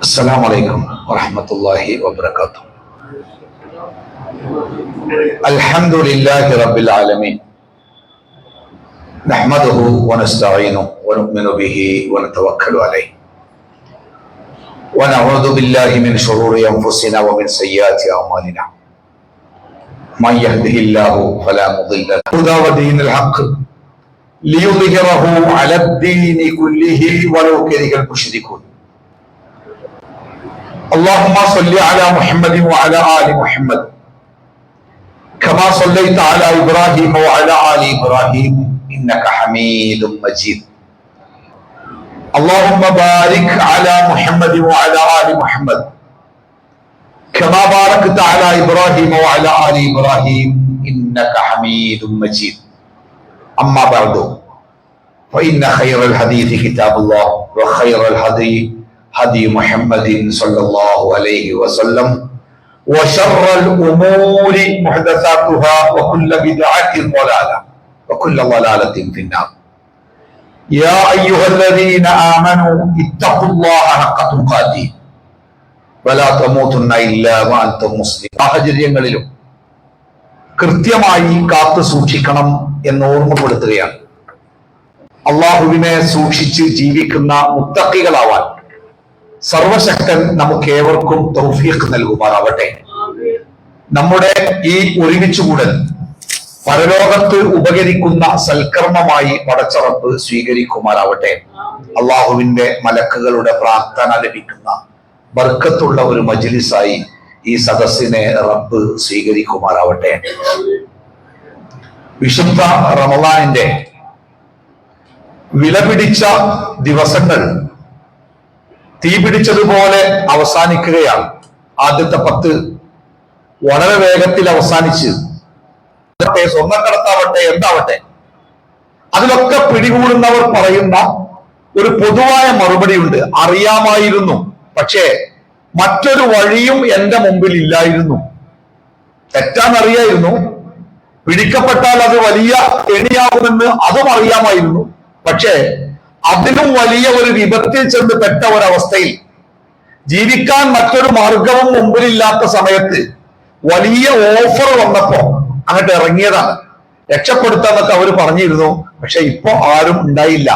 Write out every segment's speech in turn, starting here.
السلام عليكم ورحمة الله وبركاته. الحمد لله رب العالمين، نحمده ونستعينه ونؤمن به ونتوكل عليه، ونعوذ بالله من شرور أنفسنا ومن سيئات أعمالنا. من يهده الله فلا مضل له، هدى ودين الحق ليظهره على الدين كله ولو كره المشركون. اللهم صل على محمد وعلى آل محمد كما صليت على إبراهيم وعلى آل إبراهيم إنك حميد مجيد. اللهم بارك على محمد وعلى آل محمد كما باركت على إبراهيم وعلى آل إبراهيم إنك حميد مجيد. أما بعد، فإن خير الحديث كتاب الله، وخير الهدي هدي محمد صلى الله عليه وسلم، وشر الأمور محدثاتها، وكل بدعة ضلالة، وكل ضلالة في النار. يا أيها الذين آمنوا اتقوا الله حق تقاته ولا تموتن إلا وأنتم مسلمون. സാഹചര്യങ്ങളിലും കൃത്യമായി കാത്തു സൂക്ഷിക്കണം എന്ന് ഓർമ്മപ്പെടുത്തുകയാണ്. അള്ളാഹുവിനെ സൂക്ഷിച്ച് ജീവിക്കുന്ന മുത്തഖികളാവാൻ സർവശക്തൻ നമുക്ക് ഏവർക്കും തൗഫീഖ് നൽകുമാറാവട്ടെ. നമ്മുടെ ഈ ഒരുമിച്ചുകൂടൽ പരലോകത്ത് ഉപകരിക്കുന്ന സൽക്കർമ്മമായി പടച്ച റബ്ബ് സ്വീകരിക്കുമാറാവട്ടെ. അള്ളാഹുവിന്റെ മലക്കുകളുടെ പ്രാർത്ഥന ലഭിക്കുന്ന ബർക്കത്തുള്ള ഒരു മജ്ലിസായി ഈ സദസ്സിനെ റബ്ബ് സ്വീകരിക്കുമാറാവട്ടെ. വിശുദ്ധ റമളാനിന്റെ വിലപിടിച്ച ദിവസങ്ങൾ തീപിടിച്ചതുപോലെ അവസാനിക്കുകയാണ്. ആദ്യത്തെ 10 വളരെ വേഗത്തിൽ അവസാനിച്ച് സ്വർണ്ണക്കടത്താവട്ടെ എന്താവട്ടെ അതിലൊക്കെ പിടികൂടുന്നവർ പറയുന്ന ഒരു പൊതുവായ മറുപടി ഉണ്ട്: അറിയാമായിരുന്നു, പക്ഷേ മറ്റൊരു വഴിയും എന്റെ മുമ്പിൽ ഇല്ലായിരുന്നു. തെറ്റാന്നറിയായിരുന്നു, പിടിക്കപ്പെട്ടാൽ അത് വലിയ കെണിയാകുമെന്ന് അതും അറിയാമായിരുന്നു, പക്ഷേ അതിലും വലിയ ഒരു വിപത്തിൽ ചെന്ന് പെട്ട ഒരവസ്ഥയിൽ ജീവിക്കാൻ മറ്റൊരു മാർഗവും മുമ്പിലില്ലാത്ത സമയത്ത് വലിയ ഓഫർ വന്നപ്പോ അങ്ങോട്ട് ഇറങ്ങിയതാണ്. രക്ഷപ്പെടുത്താന്നൊക്കെ അവർ പറഞ്ഞിരുന്നു, പക്ഷെ ഇപ്പൊ ആരും ഉണ്ടായില്ല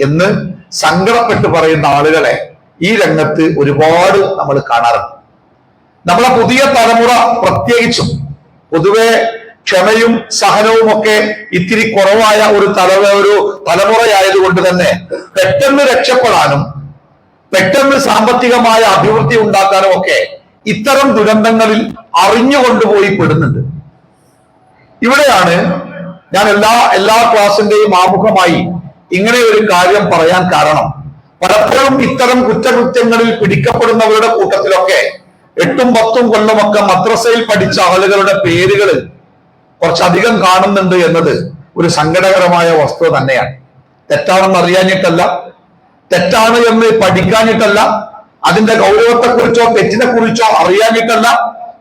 എന്ന് സങ്കടപ്പെട്ട് പറയുന്ന ആളുകളെ ഈ രംഗത്ത് ഒരുപാട് നമ്മൾ കാണാറുണ്ട്. നമ്മളെ പുതിയ തലമുറ പ്രത്യേകിച്ചും പൊതുവെ ക്ഷമയും സഹനവും ഒക്കെ ഇത്തിരി കുറവായ ഒരു തലമുറയായതുകൊണ്ട് തന്നെ പെട്ടെന്ന് രക്ഷപ്പെടാനും പെട്ടെന്ന് സാമ്പത്തികമായ അഭിവൃദ്ധി ഉണ്ടാക്കാനും ഒക്കെ ഇത്തരം ദുരന്തങ്ങളിൽ അറിഞ്ഞുകൊണ്ടുപോയി പെടുന്നുണ്ട്. ഇവിടെയാണ് ഞാൻ എല്ലാ ക്ലാസിന്റെയും ആമുഖമായി ഇങ്ങനെ ഒരു കാര്യം പറയാൻ കാരണം, പലപ്പോഴും ഇത്തരം കുറ്റകൃത്യങ്ങളിൽ പിടിക്കപ്പെടുന്നവരുടെ കൂട്ടത്തിലൊക്കെ 8ഉം 10ഉം കൊല്ലമൊക്കെ മദ്രസയിൽ പഠിച്ച ആളുകളുടെ പേരുകൾ കുറച്ചധികം കാണുന്നുണ്ട് എന്നത് ഒരു സങ്കടകരമായ വസ്തുത തന്നെയാണ്. തെറ്റാണെന്ന് അറിയാഞ്ഞിട്ടല്ല, തെറ്റാണ് എന്ന് പഠിക്കാഞ്ഞിട്ടല്ല, അതിന്റെ ഗൗരവത്തെക്കുറിച്ചോ തെറ്റിനെ കുറിച്ചോ അറിയാഞ്ഞിട്ടല്ല,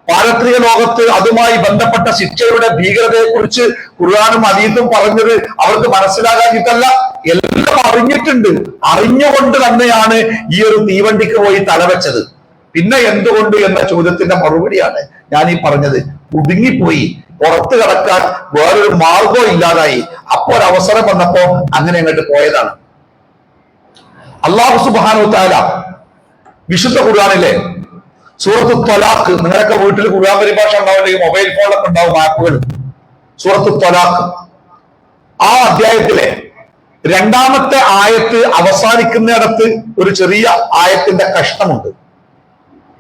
പാരത്രിക ലോകത്ത് അതുമായി ബന്ധപ്പെട്ട ശിക്ഷയുടെ ഭീകരതയെക്കുറിച്ച് ഖുർആനും ഹദീസും പറഞ്ഞത് അവർക്ക് മനസ്സിലാകാഞ്ഞിട്ടല്ല, എല്ലാം അറിഞ്ഞിട്ടുണ്ട്. അറിഞ്ഞുകൊണ്ട് തന്നെയാണ് ഈ ഒരു തീവണ്ടിക്ക് പോയി തലവെച്ചത്. പിന്നെ എന്തുകൊണ്ട് എന്ന ചോദ്യത്തിന്റെ മറുപടിയാണ് ഞാൻ ഈ പറഞ്ഞത്. കുടുങ്ങിപ്പോയി, പുറത്തു കടക്കാൻ വേറൊരു മാർഗവും ഇല്ലാതായി. അപ്പോ ഒരവസരം വന്നപ്പോ അങ്ങനെ അങ്ങോട്ട് പോയതാണ്. അല്ലാഹു സുബ്ഹാനഹു വ തആല വിശുദ്ധ ഖുർആനിലെ സൂറത്തു ത്വലാഖ്, നിങ്ങളൊക്കെ വീട്ടിൽ ഖുർആൻ പരിഭാഷ ഉണ്ടാവുമെങ്കിൽ മൊബൈൽ ഫോണിലൊക്കെ ഉണ്ടാവും ആപ്പുകൾ. സൂറത്തു ത്വലാഖ് ആ അധ്യായത്തിലെ 2ാമത്തെ ആയത്ത് അവസാനിക്കുന്നിടത്ത് ഒരു ചെറിയ ആയത്തിന്റെ കഷ്ണമുണ്ട്.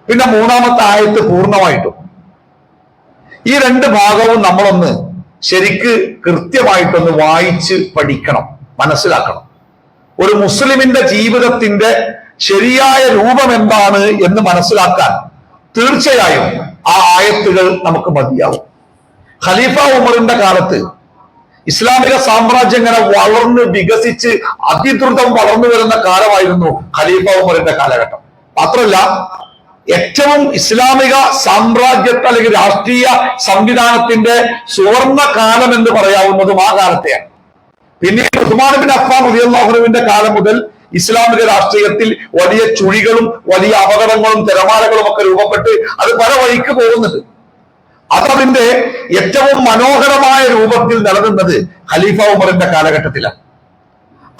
പിന്നെ 3ാമത്തെ ആയത്ത് പൂർണ്ണമായിട്ടും. ഈ 2 ഭാഗവും നമ്മളൊന്ന് ശരിക്ക് കൃത്യമായിട്ടൊന്ന് വായിച്ച് പഠിക്കണം, മനസ്സിലാക്കണം. ഒരു മുസ്ലിമിന്റെ ജീവിതത്തിന്റെ ശരിയായ രൂപം എന്താണ് എന്ന് മനസ്സിലാക്കാൻ തീർച്ചയായും ആ ആയത്തുകൾ നമുക്ക് മതിയാവും. ഖലീഫ ഉമറിന്റെ കാലത്ത് ഇസ്ലാമിക സാമ്രാജ്യം ഇങ്ങനെ വളർന്ന് വികസിച്ച് അതിദ്രുതം വളർന്നു വരുന്ന കാലമായിരുന്നു ഖലീഫ ഉമറിന്റെ കാലഘട്ടം. മാത്രമല്ല, ഏറ്റവും ഇസ്ലാമിക സാമ്രാജ്യത്തെ അല്ലെങ്കിൽ രാഷ്ട്രീയ സംവിധാനത്തിന്റെ സുവർണ കാലം എന്ന് പറയാവുന്നതും ആ കാലത്തെയാണ്. പിന്നീട് ഉസ്മാൻ ബിൻ അഫ്ഫാൻ റളിയല്ലാഹു അൻഹുവിന്റെ കാലം മുതൽ ഇസ്ലാമിക രാഷ്ട്രീയത്തിൽ വലിയ ചുഴികളും വലിയ അപകടങ്ങളും തിരമാലകളും ഒക്കെ രൂപപ്പെട്ട് അത് പല വഴിക്ക് പോകുന്നുണ്ട്. അതതിന്റെ ഏറ്റവും മനോഹരമായ രൂപത്തിൽ നിലനിന്നത് ഖലീഫ ഉമറിന്റെ കാലഘട്ടത്തിലാണ്.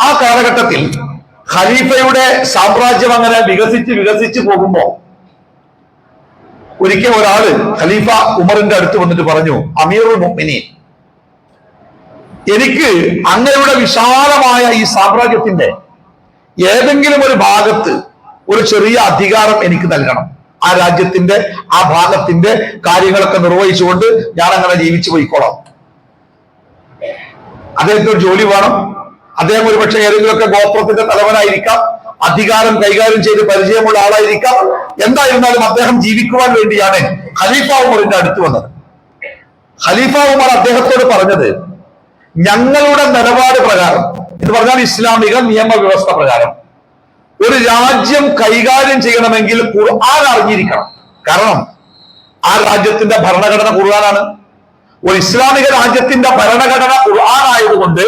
ആ കാലഘട്ടത്തിൽ ഖലീഫയുടെ സാമ്രാജ്യം അങ്ങനെ വികസിച്ച് പോകുമ്പോ ഒരിക്കൽ ഒരാള് ഖലീഫ ഉമറിന്റെ അടുത്ത് വന്നിട്ട് പറഞ്ഞു, അമീറുൽ മുഅ്മിനീൻ, എനിക്ക് അങ്ങയുടെ വിശാലമായ ഈ സാമ്രാജ്യത്തിന്റെ ഏതെങ്കിലും ഒരു ഭാഗത്ത് ഒരു ചെറിയ അധികാരം എനിക്ക് നൽകണം. ആ രാജ്യത്തിന്റെ ആ ഭാഗത്തിന്റെ കാര്യങ്ങളൊക്കെ നിർവഹിച്ചുകൊണ്ട് ഞാൻ അങ്ങനെ ജീവിച്ചു പോയിക്കോളാം. അദ്ദേഹത്തിന് ഒരു ജോലി വേണം. അദ്ദേഹം ഒരുപക്ഷെ ഏതെങ്കിലുമൊക്കെ ഗോത്രത്തിന്റെ തലവനായിരിക്കാം, അധികാരം കൈകാര്യം ചെയ്ത് പരിചയമുള്ള ആളായിരിക്കാം. എന്തായിരുന്നാലും അദ്ദേഹം ജീവിക്കുവാൻ വേണ്ടിയാണ് ഖലീഫ ഉമറിന്റെ അടുത്ത് വന്നത്. ഖലീഫ ഉമർ അദ്ദേഹത്തോട് പറഞ്ഞത്, ഞങ്ങളുടെ നിലപാട് പ്രകാരം, എന്ന് പറഞ്ഞാൽ ഇസ്ലാമിക നിയമവ്യവസ്ഥ പ്രകാരം ഒരു രാജ്യം കൈകാര്യം ചെയ്യണമെങ്കിൽ ഖുർആൻ അറിഞ്ഞിരിക്കണം. കാരണം ആ രാജ്യത്തിന്റെ ഭരണഘടന ഖുർആനാണ്. ഒരു ഇസ്ലാമിക രാജ്യത്തിന്റെ ഭരണഘടന ഖുർആൻ ആയതുകൊണ്ട്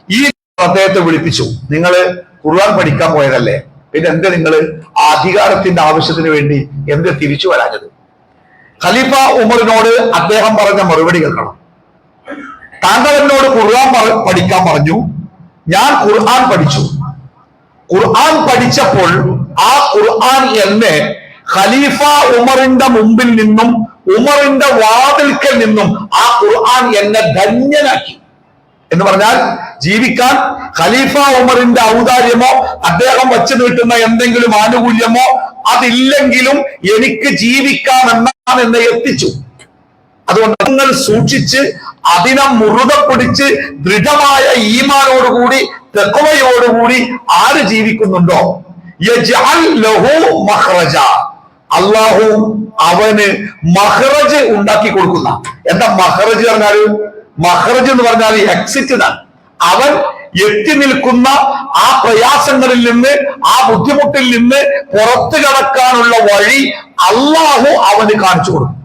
ഈ അദ്ദേഹത്തെ വിളിപ്പിച്ചു, നിങ്ങൾ ഖുർആൻ പഠിക്കാൻ പോയതല്ലേ, പിന്നെ എന്ത് നിങ്ങൾ അധികാരത്തിന്റെ ആവശ്യത്തിന് വേണ്ടി എന്ത് തിരിച്ചു വരാഞ്ഞത്? ഖലീഫ ഉമറിനോട് അദ്ദേഹം പറഞ്ഞ മറുപടി കേൾക്കണം. താങ്കൾ എന്നോട് ഖുർആൻ പഠിക്കാൻ പറഞ്ഞു, ഞാൻ ഖുർആൻ പഠിച്ചു. ഖുർആൻ പഠിച്ചപ്പോൾ ആ ഖുർആൻ എന്നെ ഖലീഫ ഉമറിന്റെ മുമ്പിൽ നിന്നും ഉമറിന്റെ വാതിൽക്കൽ നിന്നും ആ ഖുർആൻ എന്നെ ധന്യനാക്കി. എന്ന് പറഞ്ഞാൽ ജീവിക്കാൻ ഖലീഫ ഉമറിന്റെ ഔദാര്യമോ അദ്ദേഹം വച്ചു നീട്ടുന്ന എന്തെങ്കിലും ആനുകൂല്യമോ അതില്ലെങ്കിലും എനിക്ക് ജീവിക്കാമെന്നാണ് എന്നെ എത്തിച്ചു. അതുകൊണ്ട് നിങ്ങൾ സൂക്ഷിച്ച് അതിനെ മുറുകെ പിടിച്ച് ദൃഢമായ ഈമാനോടുകൂടി തഖ്വയോടുകൂടി ആര് ജീവിക്കുന്നുണ്ടോ യജ്അൽ ലഹു മഖ്റജ, അല്ലാഹു അവന് മഖ്റജ് ഉണ്ടാക്കി കൊടുക്കുന്ന. എന്താ മഖ്റജ് പറഞ്ഞാല്? മഖ്റജ് എന്ന് പറഞ്ഞാൽ എക്സിറ്റ് എന്നാണ്. അവൻ എത്തി നിൽക്കുന്ന ആ പ്രയാസങ്ങളിൽ നിന്ന്, ആ ബുദ്ധിമുട്ടിൽ നിന്ന് പുറത്തു കടക്കാനുള്ള വഴി അല്ലാഹു അവന് കാണിച്ചു കൊടുക്കും.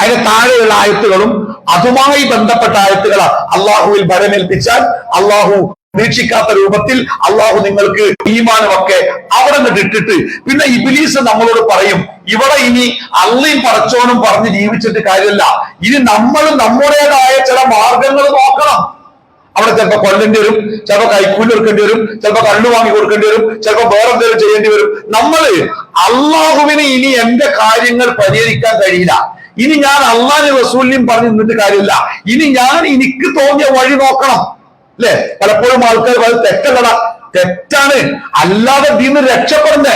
അതിന് താഴെയുള്ള ആയത്തുകളും അതുമായി ബന്ധപ്പെട്ട ആയത്തുകളാണ്. അള്ളാഹുവിൽ ഭരമേൽപ്പിച്ചാൽ അള്ളാഹു പ്രതീക്ഷിക്കാത്ത രൂപത്തിൽ അള്ളാഹു നിങ്ങൾക്ക് ഈമാനുമൊക്കെ അവിടെ നിന്ന് ഇട്ടിട്ട് പിന്നെ ഇബ്ലീസ് നമ്മളോട് പറയും, ഇവിടെ ഇനി അള്ളയും പടച്ചോനും പറഞ്ഞ് ജീവിച്ചിട്ട് കാര്യമില്ല, ഇനി നമ്മളും നമ്മുടേതായ ചില മാർഗങ്ങൾ നോക്കണം. അവിടെ ചിലപ്പോ കൊല്ലേണ്ടി വരും, ചിലപ്പോ കൈക്കൂലി കൊടുക്കേണ്ടി വരും, ചിലപ്പോ കള്ളു വാങ്ങി കൊടുക്കേണ്ടി വരും, ചിലപ്പോ വേറെ എന്തെങ്കിലും ചെയ്യേണ്ടി വരും. നമ്മള് അള്ളാഹുവിന് ഇനി എന്റെ കാര്യങ്ങൾ പരിഹരിക്കാൻ കഴിയില്ല, ഇനി ഞാൻ അള്ളാഹുവിന്റെ റസൂലിനെയും പറഞ്ഞു നിന്നിട്ട് കാര്യമില്ല, ഇനി ഞാൻ എനിക്ക് തോന്നിയ വഴി നോക്കണം. അല്ലെ? പലപ്പോഴും ആൾക്കാർ തെറ്റല്ലട, തെറ്റാണ്, അല്ലാതെ ഇതിന്ന് രക്ഷപ്പെടണ്ടേ.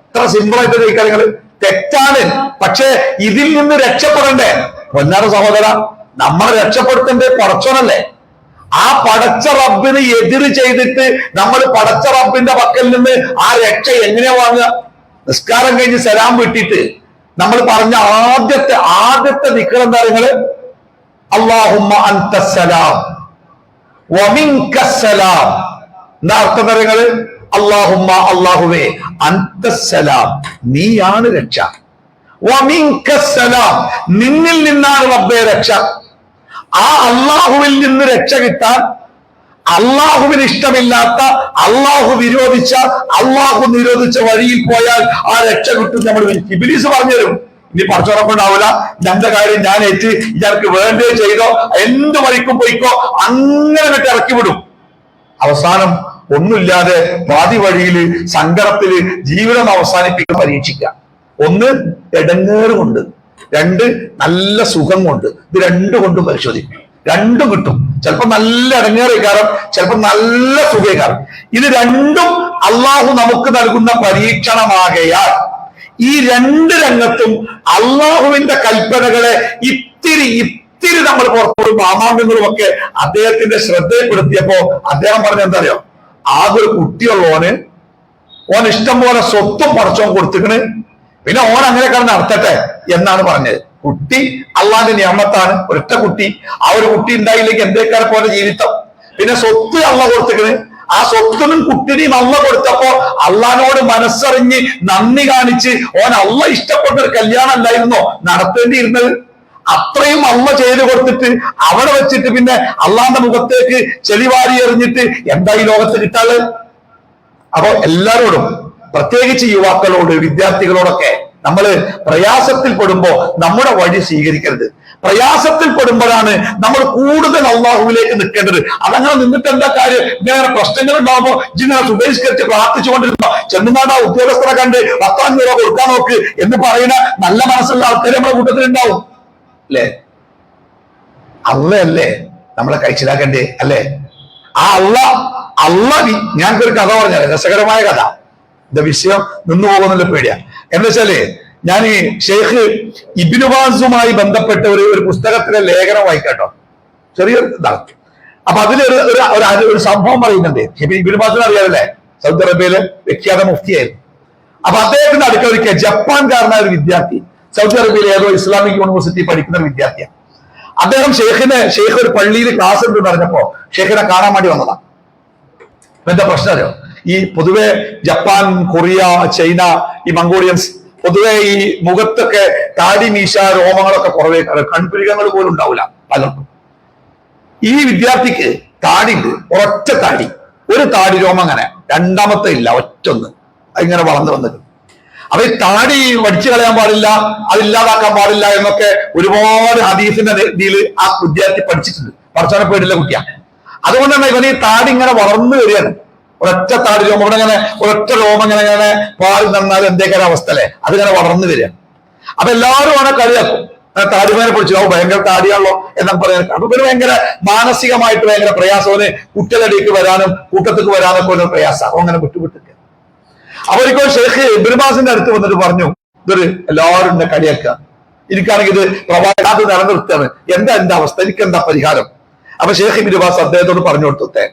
ഇത്ര സിമ്പിൾ ആയിട്ട് ഈ കാര്യങ്ങൾ തെറ്റാണ്, പക്ഷെ ഇതിൽ നിന്ന് രക്ഷപ്പെടണ്ടേ. പൊന്നാര സഹോദര, നമ്മളെ രക്ഷപ്പെടുത്തേണ്ടത് പടച്ചോനല്ലേ. ആ പടച്ച റബ്ബിന് എതിര് ചെയ്തിട്ട് നമ്മൾ പടച്ച റബ്ബിന്റെ പക്കൽ നിന്ന് ആ രക്ഷ എങ്ങനെ വാങ്ങുക? നിസ്കാരം കഴിഞ്ഞ് സലാം വിട്ടിട്ട് നമ്മൾ പറഞ്ഞ ആദ്യത്തെ ദിക്ർ എന്താ? നിങ്ങള് അല്ലാഹുമ്മ അൻതസ്സലാം വമിൻകസ്സലാം. എന്താ അർത്ഥം പറയുന്നത്? അല്ലാഹുമ്മ, അല്ലാഹുവേ, അൻതസ്സലാം, നീയാണ് രക്ഷ, വമിൻകസ്സലാം, നിന്നിൽ നിന്നാണ് റബ്ബേ രക്ഷ. ആ അള്ളാഹുവിൽ നിന്ന് രക്ഷ കിട്ടാൻ അള്ളാഹുവിന് ഇഷ്ടമില്ലാത്ത, അള്ളാഹു വിരോധിച്ച, അള്ളാഹു നിരോധിച്ച വഴിയിൽ പോയാൽ ആ രക്ഷ കിട്ടും. നമ്മൾ ഇബ്ലീസ് പറഞ്ഞുതരും, ഇനി പടച്ചുറപ്പുണ്ടാവില്ല, ഞന്റെ കാര്യം ഞാൻ ഏറ്റ്, ഇയാൾക്ക് വേണ്ടേ ചെയ്തോ, എന്ത് വഴിക്കും പോയിക്കോ, അങ്ങനെ ഇറക്കി വിടും. അവസാനം ഒന്നുമില്ലാതെ പാതി വഴിയില് സങ്കടത്തില് ജീവിതം അവസാനിപ്പിക്കാൻ പരീക്ഷിക്കുക. ഒന്ന് ഇടങ്ങേറ് കൊണ്ട്, രണ്ട് നല്ല സുഖം കൊണ്ട്. ഇത് രണ്ടും കൊണ്ടും പരിശോധിക്കും, രണ്ടും കിട്ടും. ചിലപ്പോ നല്ല ഇടങ്ങേറേക്കാരം, ചിലപ്പോ നല്ല സുഖേക്കാരം. ഇത് രണ്ടും അള്ളാഹു നമുക്ക് നൽകുന്ന പരീക്ഷണമാകയാൽ ഈ രണ്ട് രംഗത്തും അള്ളാഹുവിന്റെ കൽപ്പനകളെ ഇത്തിരി നമ്മൾ പുറത്തു മാമാങ്കങ്ങളും ഒക്കെ അദ്ദേഹത്തിന്റെ ശ്രദ്ധയിൽപ്പെടുത്തിയപ്പോ അദ്ദേഹം പറഞ്ഞ എന്താ അറിയോ? ആകെ ഒരു കുട്ടിയുള്ളോന് ഓൻ ഇഷ്ടം പോലെ സ്വത്തും പടച്ചോൻ കൊടുത്തിക്കണ്, പിന്നെ ഓൻ അങ്ങനെ കിടന്ന് നടത്തട്ടെ എന്നാണ് പറഞ്ഞത്. കുട്ടി അള്ളാന്റെ നിയമത്താണ്, ഒരൊറ്റ കുട്ടി. ആ ഒരു കുട്ടി ഉണ്ടായില്ലെങ്കിൽ എന്തേക്കാരെ പോലെ ജീവിതം. പിന്നെ സ്വത്ത് അള്ള കൊടുത്തിക്കണ്, ആ സ്വത്തിനും കുട്ടിനെയും അള്ള കൊടുത്തപ്പോ അള്ളഹാനോട് മനസ്സറിഞ്ഞ് നന്ദി കാണിച്ച് ഓൻ അള്ള ഇഷ്ടപ്പെട്ട ഒരു കല്യാണം അല്ലായിരുന്നോ നടത്തേണ്ടിയിരുന്നത്? അത്രയും അള്ള ചെയ്ത് കൊടുത്തിട്ട് അവിടെ വെച്ചിട്ട് പിന്നെ അള്ളാന്റെ മുഖത്തേക്ക് ചെളിവാരി എറിഞ്ഞിട്ട് എന്താ ഈ ലോകത്ത് കിട്ടാള്? അപ്പൊ എല്ലാവരോടും, പ്രത്യേകിച്ച് യുവാക്കളോട്, വിദ്യാർത്ഥികളോടൊക്കെ നമ്മൾ പ്രയാസത്തിൽ പെടുമ്പോ നമ്മുടെ വഴി സ്വീകരിക്കരുത്. പ്രയാസത്തിൽ പെടുമ്പോഴാണ് നമ്മൾ കൂടുതൽ അള്ളാഹുവിലേക്ക് നിൽക്കേണ്ടത്. അതങ്ങനെ നിന്നിട്ട് എന്താ കാര്യം? ഇങ്ങനെ പ്രശ്നങ്ങൾ ഉണ്ടാകുമ്പോ ഇങ്ങനെ സുബഹിസ്കരിച്ച് പ്രാർത്ഥിച്ചുകൊണ്ടിരുന്നോ, ചെന്നുനാട് ആ ഉദ്യോഗസ്ഥരെ കണ്ട് 10,000 രൂപ കൊടുക്കാൻ നോക്ക് എന്ന് പറയുന്ന നല്ല മനസ്സുള്ള ആൾക്കാർ നമ്മുടെ കൂട്ടത്തിലുണ്ടാവും അല്ലേ? അള്ളയല്ലേ നമ്മളെ കഴിച്ചിലാക്കണ്ടേ അല്ലേ? ആ അള്ള ഞങ്ങൾക്കൊരു കഥ പറഞ്ഞാൽ, രസകരമായ കഥ. ഇത് വിഷയം നിന്നു പോകുന്നില്ല, പേടിയാ. എന്താ വെച്ചാല്, ഞാൻ ഈ ഷെയ്ഖ് ഇബ്നു ബാസുമായി ബന്ധപ്പെട്ട ഒരു പുസ്തകത്തിലെ ലേഖനം വായിക്കാട്ടോ, ചെറിയൊരു ഇതാണ്. അപ്പൊ അതിലൊരു സംഭവം പറയുന്നുണ്ട്. ഇബ്നു ബാസിനെ അറിയാമല്ലേ, സൗദി അറേബ്യയിലെ വിഖ്യാത മുഫ്തിയായിരുന്നു. അപ്പൊ അദ്ദേഹത്തിന്റെ അടുക്കളൊരിക്കൽ ജപ്പാൻകാരനായ ഒരു വിദ്യാർത്ഥി, സൗദി അറേബ്യയിലെ ഏതോ ഇസ്ലാമിക് യൂണിവേഴ്സിറ്റി പഠിക്കുന്ന വിദ്യാർത്ഥിയാണ്. അദ്ദേഹം ഷെയ്ഖ് ഒരു പള്ളിയിൽ ക്ലാസ് ഉണ്ടെന്ന് പറഞ്ഞപ്പോ ഷെയ്ഖിനെ കാണാൻ വേണ്ടി വന്നതാണ്. എന്താ പ്രശ്നം അറിയോ? ഈ പൊതുവെ ജപ്പാൻ, കൊറിയ, ചൈന, ഈ മംഗോളിയൻസ് പൊതുവെ ഈ മുഖത്തൊക്കെ താടി, മീശ, രോമങ്ങളൊക്കെ കുറവേ, കൺപുരികങ്ങൾ പോലും ഉണ്ടാവില്ല പലർക്കും. ഈ വിദ്യാർത്ഥിക്ക് താടി ഉണ്ട്, ഒറ്റ താടി, ഒരു താടി രോമം അങ്ങനെ, രണ്ടാമത്തെ ഇല്ല, ഒറ്റൊന്ന് ഇങ്ങനെ വളർന്നു വന്നത്. അപ്പൊ ഈ താടി വടിച്ചു കളയാൻ പാടില്ല, അതില്ലാതാക്കാൻ പാടില്ല എന്നൊക്കെ ഒരുപാട് ഹദീസിന്റെ രീതിയിൽ ആ വിദ്യാർത്ഥി പഠിച്ചിട്ടുണ്ട്. പഠിച്ചാൽ പേടില്ല കുട്ടിയാണ്. അതുകൊണ്ട് തന്നെ ഇവന് ഈ താടി ഇങ്ങനെ വളർന്നു വരികയാണ്. ഒരൊറ്റ താടി രോമം, ഇവിടെ ഇങ്ങനെ ഒരൊറ്റ രോമം ഇങ്ങനെ പാടി നന്നാൽ എന്തൊക്കെ അവസ്ഥ അല്ലേ, അതിങ്ങനെ വളർന്നു വരികയാണ്. അപ്പൊ എല്ലാവരും അവനെ കളിയാക്കും, താടിമാനെ പൊളിച്ചു, ഭയങ്കര താടിയാണല്ലോ എന്നൊക്കെ പറയാൻ. അപ്പൊ പിന്നെ ഭയങ്കര മാനസികമായിട്ട് ഭയങ്കര പ്രയാസവന് കുറ്റലടിക്ക് വരാനും കൂട്ടത്തേക്ക് വരാനൊക്കെ ഒരു പ്രയാസം, അങ്ങനെ വിട്ടുവിട്ടിട്ട്. അപ്പൊ ഒരിക്കൽ ഷെയ്ഖ് ഇബ്നു ബാസിന്റെ അടുത്ത് വന്നിട്ട് പറഞ്ഞു, ഇതൊരു എല്ലാവരും എന്നെ കളിയാക്കുക, എനിക്കാണെങ്കിൽ ഇത് പ്രവാഹത്ത് നിലനിർത്തുകയാണ്, എന്താ എന്റെ അവസ്ഥ, എനിക്ക് എന്താ പരിഹാരം? അപ്പൊ ഷെയ്ഖ് ഇബ്നു ബാസ് അദ്ദേഹത്തോട് പറഞ്ഞു കൊടുത്തേ,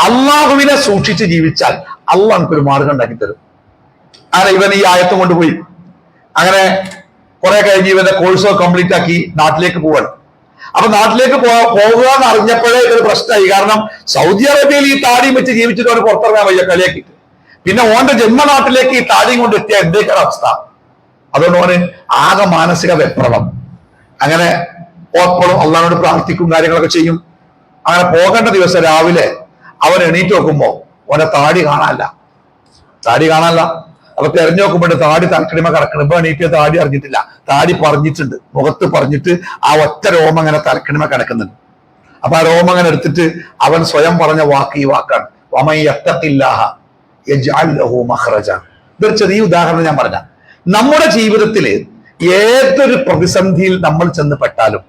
അള്ളാഹുവിനെ സൂക്ഷിച്ച് ജീവിച്ചാൽ അള്ളാഹ് നമുക്കൊരു മാർഗം ഉണ്ടാക്കി തരും. അങ്ങനെ ഇവൻ ഈ ആയത്തും കൊണ്ടുപോയി അങ്ങനെ കുറെ കഴിഞ്ഞ് ഇവന്റെ കോഴ്സ് കംപ്ലീറ്റ് ആക്കി നാട്ടിലേക്ക് പോവാണ്. അപ്പൊ നാട്ടിലേക്ക് പോകുക എന്ന് അറിഞ്ഞപ്പോഴേ ഇതൊരു പ്രശ്നമായി. കാരണം സൗദി അറേബ്യയിൽ ഈ താടിയും വെച്ച് ജീവിച്ചിട്ട് അവന് പുറത്തിറങ്ങാൻ വയ്യ, കളിയാക്കിയിട്ട്. പിന്നെ ഓന്റെ ജന്മനാട്ടിലേക്ക് ഈ താടിയും കൊണ്ട് എത്തിയ എന്തൊക്കെയാണ് അവസ്ഥ? അതുകൊണ്ട് ഓന് ആകെ മാനസിക വെപ്രളം. അങ്ങനെ ഓർപ്പോഴും അള്ളാഹിനോട് പ്രാർത്ഥിക്കും, കാര്യങ്ങളൊക്കെ ചെയ്യും. അങ്ങനെ പോകേണ്ട ദിവസം രാവിലെ അവൻ എണീറ്റ് നോക്കുമ്പോ ഓനെ താടി കാണാനല്ല. അപ്പൊ തെരഞ്ഞു നോക്കുമ്പോൾ താടി തലക്കടിമ കിടക്കണം. ഇപ്പൊ എണീറ്റ് താടി അറിഞ്ഞിട്ടില്ല, താടി പറഞ്ഞിട്ടുണ്ട്, മുഖത്ത് പറഞ്ഞിട്ട് ആ ഒറ്റ രോമം അങ്ങനെ തലക്കടിമ കിടക്കുന്നുണ്ട്. അപ്പൊ ആ രോമം അങ്ങനെ എടുത്തിട്ട് അവൻ സ്വയം പറഞ്ഞ വാക്ക് ഈ വാക്കാണ്, ഇതൊരു ചെറിയ ഉദാഹരണം ഞാൻ പറഞ്ഞ. നമ്മുടെ ജീവിതത്തില് ഏതൊരു പ്രതിസന്ധിയിൽ നമ്മൾ ചെന്ന് പെട്ടാലും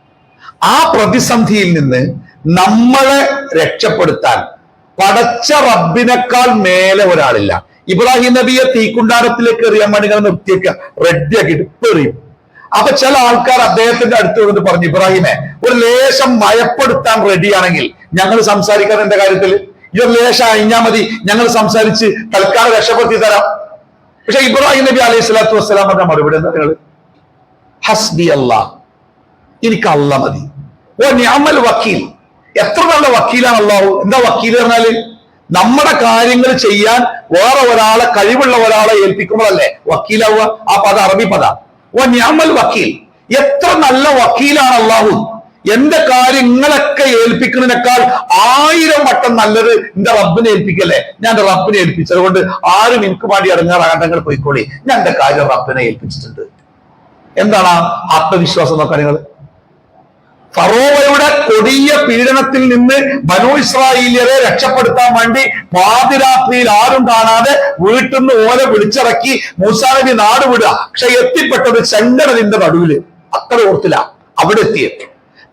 ആ പ്രതിസന്ധിയിൽ നിന്ന് നമ്മളെ രക്ഷപ്പെടുത്താൻ പടച്ച റബ്ബിനേക്കാൾ മേലെ ഒരാളില്ല. ഇബ്രാഹിം നബിയെ തീക്കുണ്ടാരത്തിലേക്ക് എറിയാൻ വേണ്ടി നിർത്തിയേക്കുക, റെഡിയാക്കിയിട്ട് ഇപ്പൊ എറിയും. അപ്പൊ ചില ആൾക്കാർ അദ്ദേഹത്തിന്റെ അടുത്ത് വന്നിട്ട് പറഞ്ഞു, ഇബ്രാഹിമെ ഒരു ലേശം മയപ്പെടുത്താൻ റെഡിയാണെങ്കിൽ ഞങ്ങൾ സംസാരിക്കാൻ എന്റെ കാര്യത്തിൽ ഈ ഒരു ലേശം അഴിഞ്ഞാൽ മതി, ഞങ്ങൾ സംസാരിച്ച് തൽക്കാലം രക്ഷപ്പെടുത്തി തരാം. പക്ഷെ ഇബ്രാഹിം നബി അലൈഹി സ്വലാത്തു വസ്സലാമിന്റെ മറുപടി എന്താ? നിങ്ങൾ ഹസ്ബി അല്ലാഹ്, എനിക്ക് അല്ല മതി. ഓ നിഅമൽ വക്കീൽ, എത്ര നല്ല വക്കീലാണ് അല്ലാഹു. എന്താ വക്കീൽ പറഞ്ഞാല്? നമ്മുടെ കാര്യങ്ങൾ ചെയ്യാൻ വേറെ ഒരാളെ, കഴിവുള്ള ഒരാളെ ഏൽപ്പിക്കുമ്പോഴല്ലേ വക്കീലാവുക. ആ പദ അറബി പദ. ഓ നിഅമൽ വക്കീൽ, എത്ര നല്ല വക്കീലാണ് അല്ലാഹു. എന്റെ കാര്യങ്ങളൊക്കെ ഏൽപ്പിക്കുന്നതിനേക്കാൾ 1000 വട്ടം നല്ലത് എന്റെ റബ്ബിനെ ഏൽപ്പിക്കല്ലേ. ഞാൻ എന്റെ റബ്ബിനെ ഏൽപ്പിച്ചത് കൊണ്ട് ആരും എനിക്ക് വേണ്ടി ഇറങ്ങാറാകണ്ടങ്ങൾ പോയിക്കോളി, ഞാൻ എന്റെ കാര്യം റബ്ബിനെ ഏൽപ്പിച്ചിട്ടുണ്ട്. എന്താണ് ആത്മവിശ്വാസം നോക്കാൻ നിങ്ങൾ? ഫറോവയുടെ കൊടിയ പീഡനത്തിൽ നിന്ന് ബനൂ ഇസ്രായേലിയരെ രക്ഷപ്പെടുത്താൻ വേണ്ടി പാതിരാത്രിയിൽ ആരും കാണാതെ വീട്ടിൽ നിന്ന് ഓലെ വിളിച്ചിറക്കി മൂസാ നബി നാട് വിടുക. പക്ഷെ എത്തിപ്പെട്ടത് ചെങ്കടലിന്റെ നടുവില്, അത്ര ഓർത്തില്ല അവിടെ എത്തിയത്.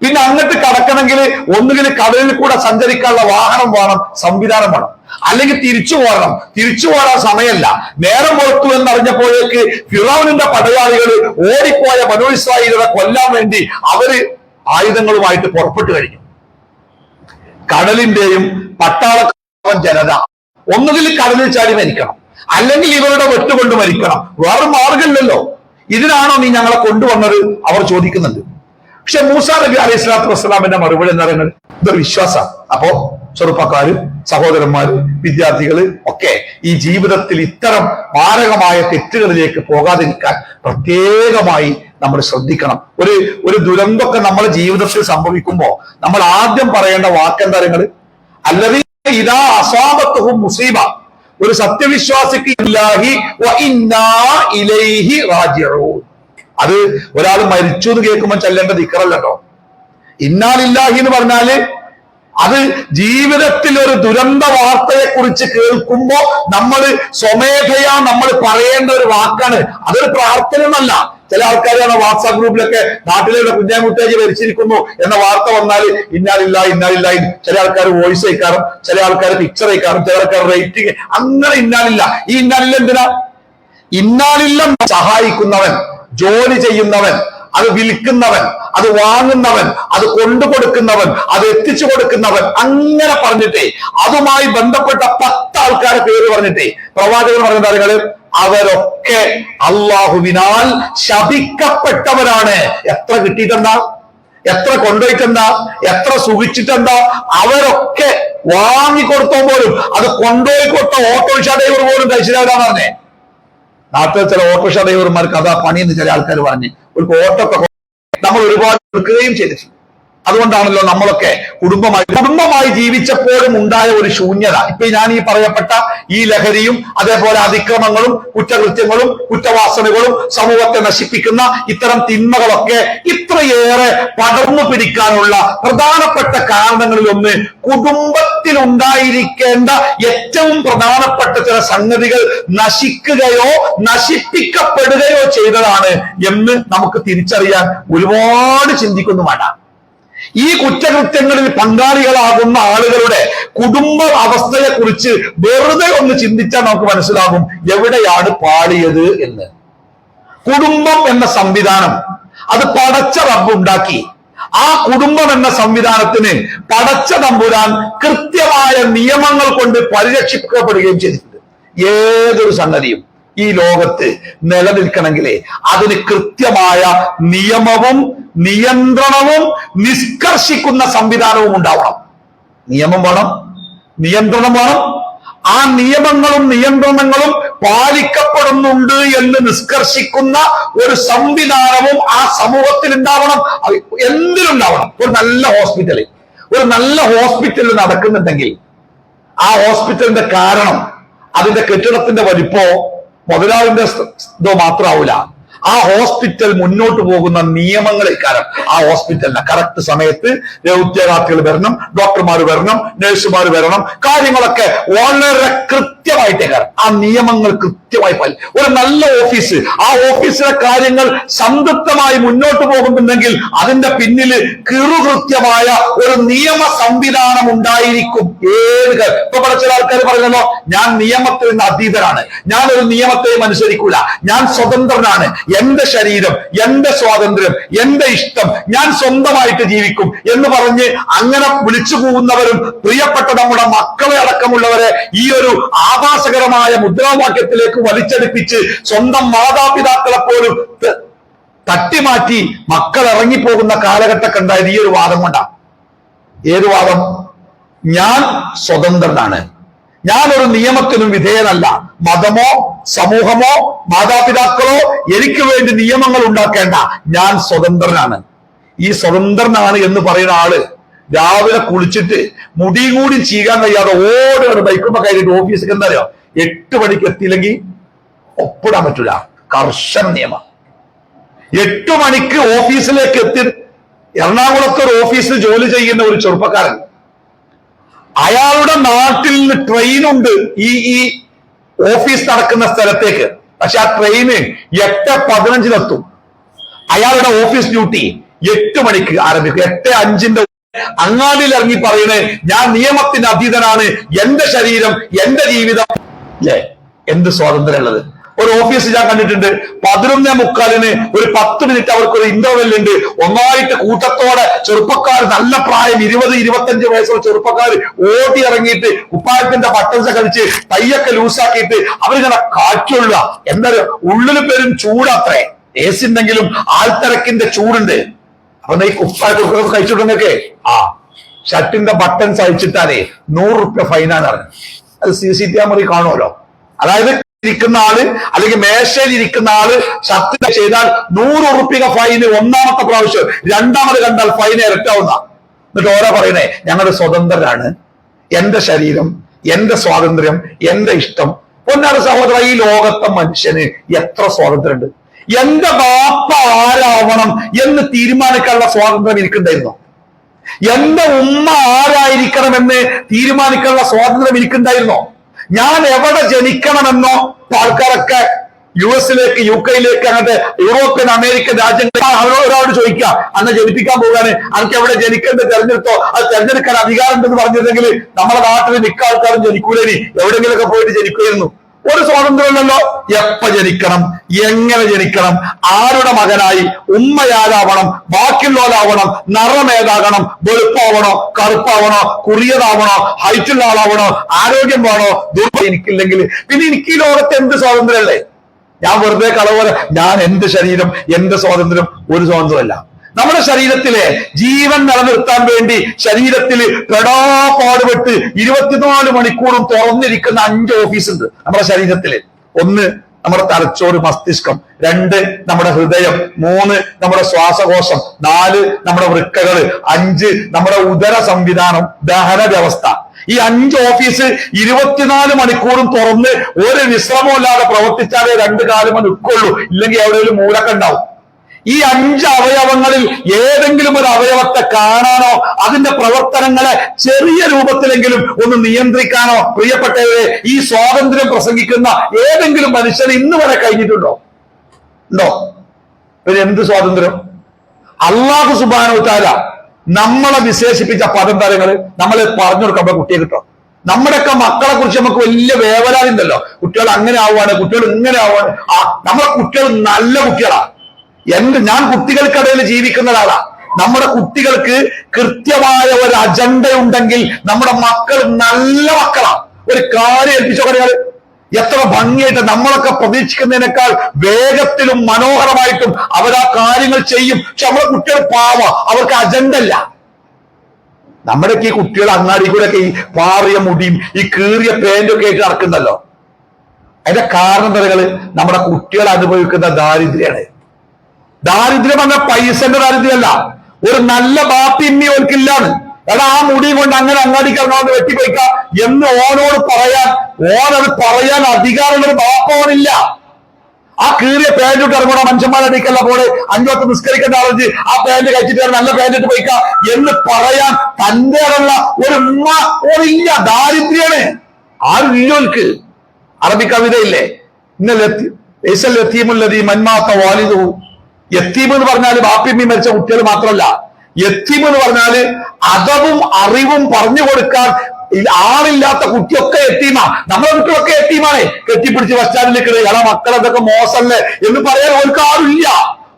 പിന്നെ അങ്ങോട്ട് കടക്കണമെങ്കിൽ ഒന്നുകിൽ കടലിൽ കൂടെ സഞ്ചരിക്കാനുള്ള വാഹനം വേണം, സംവിധാനം വേണം, അല്ലെങ്കിൽ തിരിച്ചു പോരാൻ സമയമല്ല. നേരം പുറത്തു എന്നറിഞ്ഞപ്പോഴേക്ക് ഫിറൗനിന്റെ പടയാളികൾ ഓടിപ്പോയ ബനൂ ഇസ്രായേലിനെ കൊല്ലാൻ വേണ്ടി അവര് ആയുധങ്ങളുമായിട്ട് പുറപ്പെട്ടു കഴിഞ്ഞു. കടലിന്റെയും പട്ടാളക്കാരൻ ജനത ഒന്നുകിൽ കടലിൽ ചാടി മരിക്കണം, അല്ലെങ്കിൽ ഇവരുടെ വെട്ടുകൊണ്ട് മരിക്കണം. വേറെ മാർഗമില്ലല്ലോ. ഇതിനാണോ നീ ഞങ്ങളെ കൊണ്ടുവന്നത്? അവർ ചോദിക്കുന്നുണ്ട്. പക്ഷെ മൂസാ നബി അലൈഹി സ്വലാത്തു വസ്സലാമിന്റെ മറുപടി എന്ന് പറയുന്നത് ഇതൊരു വിശ്വാസം. അപ്പോ ചെറുപ്പക്കാര്, സഹോദരന്മാര്, വിദ്യാർത്ഥികള് ഒക്കെ ഈ ജീവിതത്തിൽ ഇത്തരം മാരകമായ തെറ്റുകളിലേക്ക് പോകാതിരിക്കാൻ പ്രത്യേകമായി നമ്മൾ ശ്രദ്ധിക്കണം. ഒരു ദുരന്തമൊക്കെ നമ്മുടെ ജീവിതത്തിൽ സംഭവിക്കുമ്പോൾ നമ്മൾ ആദ്യം പറയേണ്ട വാക്കെന്താ? അല്ലത് ഇദാ അസാബത്തുഹും മുസീബ, ഒരു സത്യവിശ്വാസിക്ക് ഇല്ലാഹി വ ഇന്നാ ഇലൈഹി റാജിഊൻ. അത് ഒരാൾ മരിച്ചു എന്ന് കേൾക്കുമ്പോൾ ചെല്ലേണ്ട ദിക്റല്ലട്ടോ. ഇന്നാ ലില്ലാഹി എന്ന് പറഞ്ഞാല് അത് ജീവിതത്തിൽ ഒരു ദുരന്ത വാർത്തയെ കുറിച്ച് കേൾക്കുമ്പോ നമ്മൾ സ്വമേധയാ നമ്മൾ പറയേണ്ട ഒരു വാക്കാണ്. അതൊരു പ്രാർത്ഥന എന്നല്ല. ചില ആൾക്കാരാണ് വാട്സാപ്പ് ഗ്രൂപ്പിലൊക്കെ നാട്ടിലെ കുഞ്ഞാമുട്ടേജ് മരിച്ചിരിക്കുന്നു എന്ന വാർത്ത വന്നാൽ ഇന്നാലില്ല. ചില ആൾക്കാർ വോയിസ് അയക്കാറും, ചില ആൾക്കാർ പിക്ചർ അയക്കാറും, ചില ആൾക്കാർ റേറ്റിംഗ്, അങ്ങനെ ഇന്നാലില്ല. ഈ ഇന്നാലില്ല എന്തിനാ? ഇന്നാലില്ല സഹായിക്കുന്നവൻ, ജോലി ചെയ്യുന്നവൻ, അത് വിൽക്കുന്നവൻ, അത് വാങ്ങുന്നവൻ, അത് കൊണ്ടുകൊടുക്കുന്നവൻ, അത് എത്തിച്ചു കൊടുക്കുന്നവൻ, അങ്ങനെ പറഞ്ഞിട്ടേ അതുമായി ബന്ധപ്പെട്ട 10 ആൾക്കാരെ പേര് പറഞ്ഞിട്ടേ പ്രവാചകൻ പറഞ്ഞ കാര്യങ്ങള് അവരൊക്കെ അള്ളാഹുവിനാൽ ശപിക്കപ്പെട്ടവരാണ്. എത്ര കിട്ടിയിട്ടെന്താ, എത്ര കൊണ്ടുപോയിട്ടെന്താ, എത്ര സുഖിച്ചിട്ടെന്താ, അവരൊക്കെ വാങ്ങിക്കൊടുത്തോ പോലും, അത് കൊണ്ടുപോയി കൊടുത്ത ഓട്ടോറിക്ഷ ഡ്രൈവർ പോലും കഴിച്ചില്ലാന്ന് പറഞ്ഞേ. നാട്ടിൽ ചില ഓട്ടോറിക്ഷ ഡ്രൈവർമാർക്ക് അതാ പണിയെന്ന് ചില ആൾക്കാർ പറഞ്ഞ് ഒരു ഓട്ടൊക്കെ നമ്മൾ ഒരുപാട് എടുക്കുകയും ചെയ്തിട്ടുണ്ട്. അതുകൊണ്ടാണല്ലോ നമ്മളൊക്കെ കുടുംബമായി ജീവിച്ചപ്പോഴും ഉണ്ടായ ഒരു ശൂന്യത. ഇപ്പൊ ഞാൻ ഈ പറയപ്പെട്ട ഈ ലഹരിയും അതേപോലെ അതിക്രമങ്ങളും കുറ്റകൃത്യങ്ങളും കുറ്റവാസനകളും സമൂഹത്തെ നശിപ്പിക്കുന്ന ഇത്തരം തിന്മകളൊക്കെ ഇത്രയേറെ പടർന്നു പിടിക്കാനുള്ള പ്രധാനപ്പെട്ട കാരണങ്ങളിലൊന്ന് കുടുംബത്തിൽ ഉണ്ടായിരിക്കേണ്ട ഏറ്റവും പ്രധാനപ്പെട്ട ചില സംഗതികൾ നശിക്കുകയോ നശിപ്പിക്കപ്പെടുകയോ ചെയ്തതാണ് എന്ന് നമുക്ക് തിരിച്ചറിയാൻ ഒരുപാട് ചിന്തിക്കുന്നു വേണ്ട. ഈ കുറ്റകൃത്യങ്ങളിൽ പങ്കാളികളാകുന്ന ആളുകളുടെ കുടുംബ അവസ്ഥയെ കുറിച്ച് വെറുതെ ഒന്ന് ചിന്തിച്ചാൽ നമുക്ക് മനസ്സിലാകും എവിടെയാണ് പാളിയത് എന്ന്. കുടുംബം എന്ന സംവിധാനം അത് പടച്ച റബ്ബ് ഉണ്ടാക്കി. ആ കുടുംബം എന്ന സംവിധാനത്തിന് പടച്ച തമ്പുരാൻ കൃത്യമായ നിയമങ്ങൾ കൊണ്ട് പരിരക്ഷിക്കപ്പെടുകയും ചെയ്തിട്ടുണ്ട്. ഏതൊരു സംഗതിയും ഈ ലോകത്ത് നിലനിൽക്കണമെങ്കിലേ അതിന് കൃത്യമായ നിയമവും നിയന്ത്രണവും നിഷ്കർഷിക്കുന്ന സംവിധാനവും ഉണ്ടാവണം. നിയമം വേണം, നിയന്ത്രണം വേണം. ആ നിയമങ്ങളും നിയന്ത്രണങ്ങളും പാലിക്കപ്പെടുന്നുണ്ട് എന്ന് നിഷ്കർഷിക്കുന്ന ഒരു സംവിധാനവും ആ സമൂഹത്തിൽ ഉണ്ടാവണം. എന്തിനുണ്ടാവണം? ഒരു നല്ല ഹോസ്പിറ്റലിൽ നടക്കുന്നുണ്ടെങ്കിൽ ആ ഹോസ്പിറ്റലിന്റെ കാരണം അതിന്റെ കെട്ടിടത്തിന്റെ വലിപ്പോ മുതലാളിന്റെ ഇതോ മാത്രമാവില്ല. ആ ഹോസ്പിറ്റൽ മുന്നോട്ട് പോകുന്ന നിയമങ്ങളെ കാരണം ആ ഹോസ്പിറ്റലിന് കറക്റ്റ് സമയത്ത് ഉദ്യോഗാർത്ഥികൾ വരണം, ഡോക്ടർമാർ വരണം, നഴ്സുമാർ വരണം, കാര്യങ്ങളൊക്കെ വളരെ കൃത്യമായിട്ടേ കാരണം ആ നിയമങ്ങൾ കൃത്യമായി ഒരു നല്ല ഓഫീസ്, ആ ഓഫീസിലെ കാര്യങ്ങൾ സംതൃപ്തമായി മുന്നോട്ട് പോകുന്നുണ്ടെങ്കിൽ അതിന്റെ പിന്നില് കൃത്യമായ ഒരു നിയമ സംവിധാനം ഉണ്ടായിരിക്കും. ഇപ്പൊ ചില ആൾക്കാർ പറഞ്ഞല്ലോ, ഞാൻ നിയമത്തിൽ നിന്ന് അതീതനാണ്, ഞാൻ ഒരു നിയമത്തെയും അനുസരിക്കൂല, ഞാൻ സ്വതന്ത്രനാണ്, എന്റെ ശരീരം, എന്റെ സ്വാതന്ത്ര്യം, എന്റെ ഇഷ്ടം, ഞാൻ സ്വന്തമായിട്ട് ജീവിക്കും എന്ന് പറഞ്ഞ് അങ്ങനെ വിളിച്ചു പോകുന്നവരും പ്രിയപ്പെട്ട നമ്മുടെ മക്കളെ അടക്കമുള്ളവരെ ഈ ഒരു ആഭാസകരമായ മുദ്രാവാക്യത്തിലേക്ക് വലിച്ചടിപ്പിച്ച് സ്വന്തം മാതാപിതാക്കളെ പോലും തട്ടിമാറ്റി മക്കൾ ഇറങ്ങിപ്പോകുന്ന കാലഘട്ടമൊക്കെ ഉണ്ടായത് ഈ ഒരു വാദം കൊണ്ടാണ്. ഏത് വാദം? ഞാൻ സ്വതന്ത്രനാണ്, ഞാനൊരു നിയമത്തിനും വിധേയനല്ല, മതമോ സമൂഹമോ മാതാപിതാക്കളോ എനിക്ക് വേണ്ടി നിയമങ്ങൾ ഉണ്ടാക്കേണ്ട, ഞാൻ സ്വതന്ത്രനാണ്. ഈ സ്വതന്ത്രനാണ് എന്ന് പറയുന്ന ആള് രാവിലെ കുളിച്ചിട്ട് മുടി കൂടി ചെയ്യാൻ കഴിയാതെ ഓടുകയാണ് ബൈക്കുമ്പോ കയറിയിട്ട് ഓഫീസിൽ എന്താ അറിയോ, 8 മണിക്ക് എത്തിയില്ലെങ്കിൽ ഒപ്പിടാൻ പറ്റൂല. കർശന നിയമം. 8 മണിക്ക് ഓഫീസിലേക്ക് എത്തി എറണാകുളത്ത് ഒരു ഓഫീസിൽ ജോലി ചെയ്യുന്ന ഒരു ചെറുപ്പക്കാരൻ, അയാളുടെ നാട്ടിൽ ട്രെയിനുണ്ട് ഈ ഓഫീസ് നടക്കുന്ന സ്ഥലത്തേക്ക്. പക്ഷെ ആ ട്രെയിന് 8:15 അയാളുടെ ഓഫീസ് ഡ്യൂട്ടി 8 മണിക്ക് ആരംഭിക്കും. 8:05 അങ്ങാടിയിൽ ഇറങ്ങി പറയണേ, ഞാൻ നിയമത്തിന് അതീതനാണ്, എന്റെ ശരീരം, എന്റെ ജീവിതം. അല്ലേ? എന്ത് സ്വാതന്ത്ര്യം ഉള്ളത്? ഒരു ഓഫീസ് ഞാൻ കണ്ടിട്ടുണ്ട്, 11:45 ഒരു 10 മിനിറ്റ് അവർക്കൊരു ഇന്റർവെൽ ഉണ്ട്. ഒന്നായിട്ട് കൂട്ടത്തോടെ ചെറുപ്പക്കാർ, നല്ല പ്രായം 20-25 വയസ്സുള്ള ചെറുപ്പക്കാർ ഓടി ഇറങ്ങിയിട്ട് ഉപ്പായത്തിന്റെ ബട്ടൺസ് കഴിച്ച് കൈയൊക്കെ ലൂസാക്കിയിട്ട് അവരിങ്ങനെ കാറ്റുള്ള എന്താ ഉള്ളിൽ പേരും ചൂടത്രേ. AC ഉണ്ടെങ്കിലും ആൾത്തിരക്കിന്റെ ചൂടുണ്ട്. അപ്പൊ ഈ കുപ്പായൊക്കെ കഴിച്ചിട്ടുണ്ടെന്നൊക്കെ ഷർട്ടിന്റെ ബട്ടൺസ് അഴിച്ചിട്ടാലേ 100 രൂപ ഫൈനാണ് പറഞ്ഞത്. അത് CCTV കാണുമല്ലോ. അതായത് ഇരിക്കുന്ന ആള് അല്ലെങ്കിൽ മേശയിൽ ഇരിക്കുന്ന ആള് ഷർട്ട് ചെയ്താൽ 100 രൂപ ഫൈന് ഒന്നാമത്തെ പ്രാവശ്യം, രണ്ടാമത് കണ്ടാൽ ഫൈൻ ഇരട്ടാവുന്ന. എന്നിട്ട് ഓരോ പറയണേ, ഞങ്ങൾ സ്വതന്ത്രരാണ്, എന്റെ ശരീരം, എന്റെ സ്വാതന്ത്ര്യം, എന്റെ ഇഷ്ടം. പൊന്നാര സഹോദര, ഈ ലോകത്തെ മനുഷ്യന് എത്ര സ്വാതന്ത്ര്യമുണ്ട്? എന്റെ ബാപ്പ ആരാവണം എന്ന് തീരുമാനിക്കാനുള്ള സ്വാതന്ത്ര്യം എനിക്കുണ്ടായിരുന്നോ? എന്റെ ഉമ്മ ആരായിരിക്കണമെന്ന് തീരുമാനിക്കാനുള്ള സ്വാതന്ത്ര്യം എനിക്കുണ്ടായിരുന്നോ? ഞാൻ എവിടെ ജനിക്കണമെന്നോ? ആൾക്കാരൊക്കെ US-ലേക്ക്, UK-ലേക്ക്, അങ്ങനത്തെ യൂറോപ്യൻ, അമേരിക്കൻ രാജ്യങ്ങൾ അവരോട് ചോദിക്കുക, അന്ന് ജനിപ്പിക്കാൻ പോകാന് അനക്ക് എവിടെ ജനിക്കേണ്ടത് തെരഞ്ഞെടുത്തോ, അത് തെരഞ്ഞെടുക്കാൻ അധികാരം ഉണ്ടെന്ന് പറഞ്ഞിരുന്നെങ്കിൽ നമ്മുടെ നാട്ടിൽ മിക്ക ആൾക്കാരും ജനിക്കൂലേനി, എവിടെയെങ്കിലുമൊക്കെ പോയിട്ട് ജനിക്കുമായിരുന്നു. ഒരു സ്വാതന്ത്ര്യമില്ലല്ലോ. എപ്പ ജനിക്കണം, എങ്ങനെ ജനിക്കണം, ആരുടെ മകനായി, ഉമ്മയാരാവണം, ബാക്കിയുള്ളവരാവണം, നിറമേതാകണം, വെളുപ്പാവണോ, കറുപ്പാവണോ, കുറിയതാവണോ, ഹൈറ്റുള്ള ആളാവണോ, ആരോഗ്യം വേണോ, ദുർബലം എനിക്കില്ലെങ്കിൽ പിന്നെ എനിക്ക് ഈ ലോകത്ത് എന്ത് സ്വാതന്ത്ര്യമല്ലേ? ഞാൻ വെറുതെ കളവോലെ ഞാൻ എന്റെ ശരീരം, എന്റെ സ്വാതന്ത്ര്യം, ഒരു സ്വാതന്ത്ര്യമല്ല. നമ്മുടെ ശരീരത്തിലെ ജീവൻ നിലനിർത്താൻ വേണ്ടി ശരീരത്തിൽ പെടാപാടുപെട്ട് 24 മണിക്കൂറും തുറന്നിരിക്കുന്ന 5 ഓഫീസ് ഉണ്ട് നമ്മുടെ ശരീരത്തില്. 1 നമ്മുടെ തലച്ചോറ്, മസ്തിഷ്കം. 2 നമ്മുടെ ഹൃദയം. 3 നമ്മുടെ ശ്വാസകോശം. 4 നമ്മുടെ വൃക്കകള്. 5 നമ്മുടെ ഉദര സംവിധാനം, ദഹന വ്യവസ്ഥ. ഈ 5 ഓഫീസ് 24 മണിക്കൂറും തുറന്ന് ഒരു വിശ്രമമില്ലാതെ പ്രവർത്തിച്ചാലേ 2 കാലം നിൽക്കുള്ളൂ, ഇല്ലെങ്കിൽ എവിടെയെങ്കിലും മൂലക്കം ഉണ്ടാവും. ഈ 5 അവയവങ്ങളിൽ ഏതെങ്കിലും ഒരു അവയവത്തെ കാണാനോ അതിന്റെ പ്രവർത്തനങ്ങളെ ചെറിയ രൂപത്തിലെങ്കിലും ഒന്ന് നിയന്ത്രിക്കാനോ പ്രിയപ്പെട്ടവരെ ഈ സ്വാതന്ത്ര്യം പ്രസംഗിക്കുന്ന ഏതെങ്കിലും മനുഷ്യന് ഇന്ന് വരെ കഴിഞ്ഞിട്ടുണ്ടോ? ഉണ്ടോ? പിന്നെ എന്ത് സ്വാതന്ത്ര്യം? അല്ലാഹു സുബ്ഹാനഹു വ തആല നമ്മളെ വിശേഷിപ്പിച്ച പദന്തരങ്ങൾ നമ്മൾ പറഞ്ഞു കൊടുക്കാൻ കുട്ടിയെ കിട്ടും. നമ്മുടെയൊക്കെ മക്കളെ കുറിച്ച് നമുക്ക് വലിയ വേവലാതിണ്ടല്ലോ. കുട്ടികൾ അങ്ങനെ ആവുകയാണ്, കുട്ടികൾ ഇങ്ങനെ ആവുകയാണ്. നമ്മളെ കുട്ടികൾ നല്ല കുട്ടികളാണ്. ഞാൻ കുട്ടികൾക്കിടയിൽ ജീവിക്കുന്ന ഒരാളാ. നമ്മുടെ കുട്ടികൾക്ക് കൃത്യമായ ഒരു അജണ്ട ഉണ്ടെങ്കിൽ നമ്മുടെ മക്കൾ നല്ല മക്കളാണ്. ഒരു കാര്യം ഏൽപ്പിച്ചോളാം, എത്ര ഭംഗിയായിട്ട് നമ്മളൊക്കെ പ്രതീക്ഷിക്കുന്നതിനേക്കാൾ വേഗത്തിലും മനോഹരമായിട്ടും അവരാ കാര്യങ്ങൾ ചെയ്യും. പക്ഷെ നമ്മുടെ കുട്ടികൾ പാവ, അവർക്ക് അജണ്ട ഇല്ല. നമ്മുടെയൊക്കെ ഈ കുട്ടികൾ അങ്ങാടി കൂടെ ഒക്കെ ഈ പാറിയ മുടിയും ഈ കീറിയ പേന്റൊക്കെ ആയിട്ട് നടക്കുന്നല്ലോ. അതിന്റെ കാരണങ്ങള് നമ്മുടെ കുട്ടികൾ അനുഭവിക്കുന്ന ദാരിദ്ര്യാണ്. ദാരിദ്ര്യം പറഞ്ഞ പൈസന്റെ ദാരിദ്ര്യമല്ല, ഒരു നല്ല ബാപ്പി ഇമ്മി ഓൽക്കില്ലാണ്. എടാ ആ മുടി കൊണ്ട് അങ്ങനെ അങ്ങാടിക്ക് ഇറങ്ങാതെ വെട്ടിപ്പോയിക്ക എന്ന് ഓനോട് ഓനത് പറയാൻ അധികാരമുള്ളൊരു ബാപ്പോനില്ല. ആ കീറിയ പാന്റ് ഇട്ട് ഇറങ്ങണ മനുഷ്യന്മാരുടെ അടിക്കല്ല പോലെ 5 വക്ത് നിസ്കരിക്കേണ്ട ആള് ആ പാന്റ് കഴിച്ചിട്ട് നല്ല പാന്റ് ഇട്ട് പോയിക്ക എന്ന് പറയാൻ തന്റെ ഉള്ള ഒരു ഉമ്മ ഓനില്ല. ദാരിദ്ര്യാണ്. ആരുല്ലോൽക്ക്. അറബി കവിതയില്ലേ, ഇന്നലെ മന്മാത്ത വാലിദു. യത്തീം എന്ന് പറഞ്ഞാല് ബാപ്പിമ്മി മരിച്ച കുട്ടികൾ മാത്രമല്ല, യത്തീം എന്ന് പറഞ്ഞാല് അദബും അറിവും പറഞ്ഞു കൊടുക്കാൻ ആളില്ലാത്ത കുട്ടിയൊക്കെ യത്തീമാ. നമ്മുടെ കുട്ടികളൊക്കെ യത്തീമാണ്. കെട്ടിപ്പിടിച്ച് ബസ് സ്റ്റാൻഡിലേക്ക് ഇള മക്കളതൊക്കെ മോശമല്ലേ എന്ന് പറയാൻ ഓർക്കാറില്ല.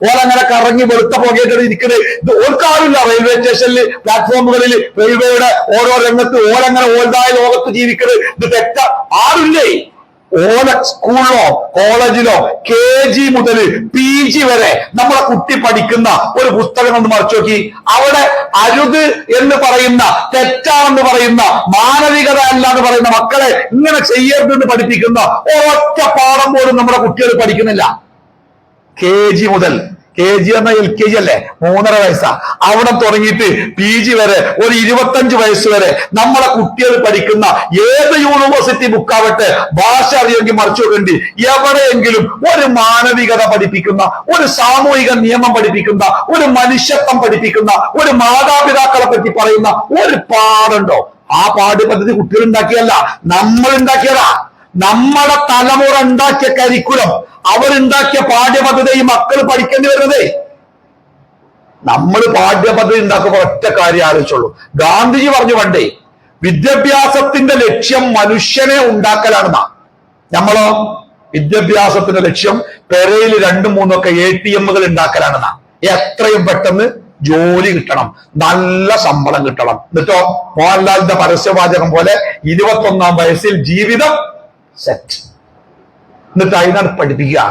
ഓലങ്ങനെ കറങ്ങി വെളുത്ത പുകയൊക്കെ ഇരിക്കുന്നത് ഇത് ഓർക്കാറില്ല. റെയിൽവേ സ്റ്റേഷനിൽ, പ്ലാറ്റ്ഫോമുകളിൽ, റെയിൽവേയുടെ ഓരോ രംഗത്ത് ഓലങ്ങനെ ഓൽതായ ലോകത്ത് ജീവിക്കുന്നത് ഇത് തെറ്റ ആരില്ലേ? ഓല സ്കൂളിലോ കോളേജിലോ KG മുതൽ PG വരെ നമ്മളെ കുട്ടി പഠിക്കുന്ന ഒരു പുസ്തകം ഒന്ന് മറിച്ചു നോക്കി. അവിടെ അരുത് എന്ന് പറയുന്ന, തെറ്റാണെന്ന് പറയുന്ന, മാനവികത അല്ല എന്ന് പറയുന്ന, മക്കളെ ഇങ്ങനെ ചെയ്യരുതെന്ന് പഠിപ്പിക്കുന്ന ഒറ്റ പാഠം പോലും നമ്മുടെ കുട്ടികൾ പഠിക്കുന്നില്ല. KG മുതൽ, KG എന്ന LKG അല്ലേ, 3.5 വയസ്സാ, അവിടെ തുടങ്ങിയിട്ട് PG വരെ ഒരു 25 വയസ്സ് വരെ നമ്മളെ കുട്ടികൾ പഠിക്കുന്ന ഏത് യൂണിവേഴ്സിറ്റി ബുക്കാവട്ടെ, ഭാഷ അറിയെങ്കിൽ മറിച്ചു നോക്കണ്ടി, എവിടെയെങ്കിലും ഒരു മാനവികത പഠിപ്പിക്കുന്ന, ഒരു സാമൂഹിക നിയമം പഠിപ്പിക്കുന്ന, ഒരു മനുഷ്യത്വം പഠിപ്പിക്കുന്ന, ഒരു മാതാപിതാക്കളെ പറ്റി പറയുന്ന ഒരു പാടുണ്ടോ? ആ പാഠ്യപദ്ധതി കുട്ടികൾ ഉണ്ടാക്കിയല്ല, നമ്മൾ ഉണ്ടാക്കിയതാ. നമ്മുടെ തലമുറ ഉണ്ടാക്കിയ കരിക്കുലം, അവരുണ്ടാക്കിയ പാഠ്യപദ്ധതി ഈ മക്കൾ പഠിക്കേണ്ടി വരുന്നത്. നമ്മൾ പാഠ്യപദ്ധതി ഉണ്ടാക്കുമ്പോൾ ഒറ്റ കാര്യം ആലോചിച്ചോളൂ. ഗാന്ധിജി പറഞ്ഞു പണ്ടേ, വിദ്യാഭ്യാസത്തിന്റെ ലക്ഷ്യം മനുഷ്യനെ ഉണ്ടാക്കലാണെന്നാ. നമ്മളോ വിദ്യാഭ്യാസത്തിന്റെ ലക്ഷ്യം പെരയിൽ 2-3 ATMകൾ ഉണ്ടാക്കലാണെന്നാ. എത്രയും പെട്ടെന്ന് ജോലി കിട്ടണം, നല്ല ശമ്പളം കിട്ടണം. എന്നിട്ടോ മോഹൻലാലിന്റെ പരസ്യവാചകം പോലെ 21ാം വയസ്സിൽ ജീവിതം സെറ്റ്. എന്നിട്ട് അതിനാണ് പഠിപ്പിക്കുക.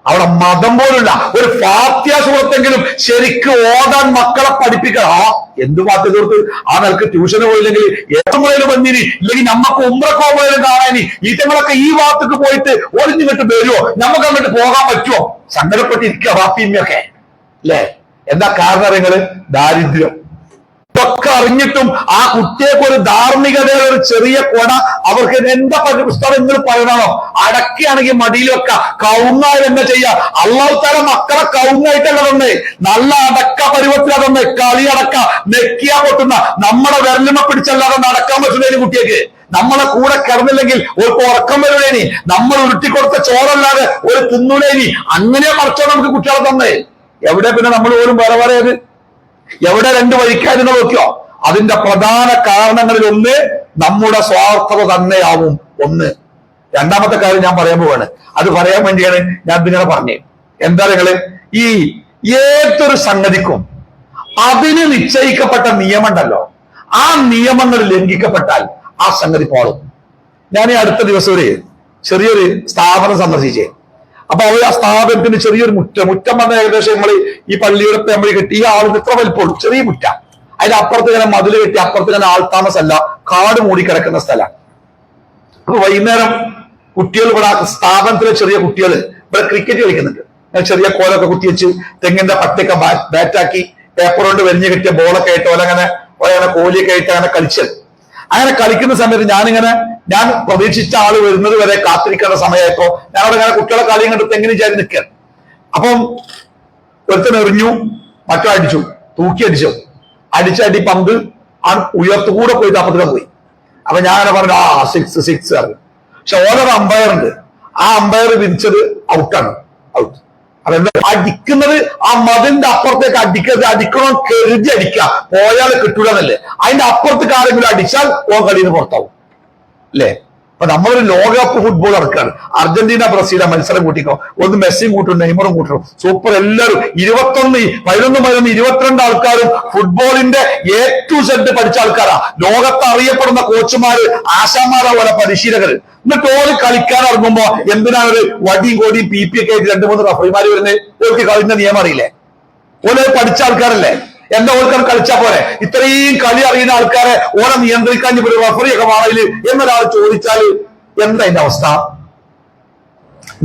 അവിടെ മതം പോലുള്ള ഒരു ഫാത്തിഹ സൂറത്തെങ്കിലും ശരിക്ക് ഓതാൻ മക്കളെ പഠിപ്പിക്കണം. എന്ത് ഫാത്തിഹ സൂറത്ത്? ആ നിലക്ക് ട്യൂഷന് പോയില്ലെങ്കിൽ ഏത്തമുറയിൽ വന്നിനി, ഇല്ലെങ്കിൽ നമ്മക്ക് ഉംറക്കോ പോയാലും കാണാനി, ഈറ്റങ്ങളൊക്കെ ഈ ഭാഗത്തേക്ക് പോയിട്ട് ഒളിഞ്ഞിട്ട് വരുമോ, നമുക്ക് അങ്ങോട്ട് പോകാൻ പറ്റുമോ? സങ്കടപ്പെട്ടിരിക്കുക ബാപ്പിമ്മയൊക്കെ അല്ലേ? എന്താ കാരണം? ദാരിദ്ര്യം. ഒക്കെ അറിഞ്ഞിട്ടും ആ കുട്ടിയൊക്കെ ഒരു ധാർമ്മികതയുടെ ഒരു ചെറിയ കൊട അവർക്ക് എന്താ പുസ്തകം നിങ്ങൾ പറയണോ? അടക്കുകയാണെങ്കിൽ മടിയിൽ വെക്ക, കവുങ്ങായി എന്താ ചെയ്യാ? അള്ളാഹു തആല മക്കളെ കവുങ്ങായിട്ടല്ല തന്നെ, നല്ല അടക്ക പരുവത്തിലാ തന്നെ. കളി അടക്ക നെക്കിയാ പൊട്ടുന്ന നമ്മുടെ വിരലിമ പിടിച്ചല്ലാതെ നടക്കാൻ പറ്റുന്നതിന് കുട്ടിയൊക്കെ. നമ്മളെ കൂടെ കിടന്നില്ലെങ്കിൽ ഒരു ഉറക്കം വരുന്നേനി, നമ്മൾ ഉരുട്ടിക്കൊടുത്ത ചോറല്ലാതെ ഒരു തിന്നൂലേനി. അങ്ങനെ മറിച്ചോ നമുക്ക് കുട്ടികളെ തന്നെ. എവിടെ പിന്നെ നമ്മൾ പോലും വേറെ പറയത്? എവിടെ രണ്ട് വഴിക്കായിരുന്നു നോക്കിയോ? അതിന്റെ പ്രധാന കാരണങ്ങളിൽ ഒന്ന് നമ്മുടെ സ്വാർത്ഥത തന്നെയാവും. ഒന്ന്. രണ്ടാമത്തെ കാര്യം ഞാൻ പറയാൻ പോവാണ്. അത് പറയാൻ വേണ്ടിയാണ് ഞാൻ ഇതിങ്ങനെ പറഞ്ഞേ. എന്താ നിങ്ങള് ഈ ഏതൊരു സംഗതിക്കും അതിന് നിശ്ചയിക്കപ്പെട്ട നിയമമുണ്ടല്ലോ, ആ നിയമങ്ങൾ ലംഘിക്കപ്പെട്ടാൽ ആ സംഗതി പാളും. ഞാൻ ഈ അടുത്ത ദിവസം ഒരു ചെറിയൊരു സ്ഥാപനം സന്ദർശിച്ചേ. അപ്പൊ അവർ ആ സ്ഥാപനത്തിന് ചെറിയൊരു മുറ്റം വന്ന ഏകദേശം നമ്മൾ ഈ പള്ളിയുടെ നമ്മൾ കെട്ടി ഈ ആളിന് ഇത്ര വലിപ്പമുള്ളൂ, ചെറിയ മുറ്റ. അതിന്റെ അപ്പുറത്ത് ഇങ്ങനെ മതില് കെട്ടി, അപ്പുറത്ത് ഇങ്ങനെ ആൾത്താമസമല്ല, കാട് മൂടി കിടക്കുന്ന സ്ഥലമാണ്. അപ്പൊ വൈകുന്നേരം കുട്ടികൾ ഇവിടെ സ്ഥാപനത്തിലെ ചെറിയ കുട്ടികൾ ഇവിടെ ക്രിക്കറ്റ് കളിക്കുന്നുണ്ട്. ചെറിയ കോലൊക്കെ കുത്തിവെച്ച് തെങ്ങിന്റെ പറ്റൊക്കെ ബാറ്റാക്കി പേപ്പർ കൊണ്ട് വെരിഞ്ഞ് കെട്ടിയ ബോളൊക്കെ ആയിട്ട് ഓലങ്ങനെ കോലിയൊക്കെ ആയിട്ട് അങ്ങനെ കളിച്ചത്. അങ്ങനെ കളിക്കുന്ന സമയത്ത് ഞാൻ പ്രതീക്ഷിച്ച ആള് വരുന്നത് വരെ കാത്തിരിക്കേണ്ട സമയമായപ്പോ ഞാനവിടെ ഇങ്ങനെ കുട്ടികളെ കളിയും കണ്ടിട്ട് എങ്ങനെ വിചാരി നിൽക്കുക. അപ്പം ഒരുത്തൻ എറിഞ്ഞു, മറ്റോ അടിച്ചു, തൂക്കി അടിച്ചു. അടി പന്ത് ആ ഉയർത്തുകൂടെ പോയിട്ട് അപ്പത്തിനെ പോയി. അപ്പൊ ഞാൻ പറഞ്ഞു സിക്സ് പറഞ്ഞു. പക്ഷെ ഓരോ അമ്പയർ ഉണ്ട്, ആ അമ്പയർ വിരിച്ചത് ഔട്ടാണ്, ഔട്ട്. അതെന്താ അടിക്കുന്നത്? ആ മതിലിന്റെ അപ്പുറത്തേക്ക് അടിക്കണോ കരുതി അടിക്കുക, പോയാൽ കിട്ടൂലെന്നല്ലേ. അതിന്റെ അപ്പുറത്തേക്ക് ആരെങ്കിലും അടിച്ചാൽ ഓ കളിയിൽ നിന്ന് പുറത്താവും അല്ലേ? അപ്പൊ നമ്മളൊരു ലോകകപ്പ് ഫുട്ബോൾ ഇറക്കാണ്. അർജന്റീന ബ്രസീൽ മത്സരം കൂട്ടിക്കോ, ഒന്ന് മെസ്സിയും കൂട്ടും, നെയ്മറും കൂട്ടും, സൂപ്പർ. എല്ലാവരും 11 22 ആൾക്കാരും ഫുട്ബോളിന്റെ A to Z പഠിച്ച ആൾക്കാരാ. ലോകത്ത് അറിയപ്പെടുന്ന കോച്ചുമാര്, ആശാമാരാ പോലെ പരിശീലകർ. എന്നിട്ട് ഓര് കളിക്കാൻ ഇറങ്ങുമ്പോ എന്തിനാണ് ഒരു വടിയും കോടിയും PP ഒക്കെ ആയിട്ട് 2-3 റഫറിമാര് വരുന്നത്? ഓർക്ക് കളിന്റെ നിയമം അറിയില്ലേ? ഓരോ പഠിച്ച ആൾക്കാരല്ലേ? എന്താ ഓർക്കാൻ കളിച്ചാ പോരെ? ഇത്രയും കളി അറിയുന്ന ആൾക്കാരെ ഓനെ നിയന്ത്രിക്കാൻ ഒരു റഫറിയൊക്കെ വേണമില്ല എന്നൊരാൾ ചോദിച്ചാൽ എന്താ അതിന്റെ അവസ്ഥ?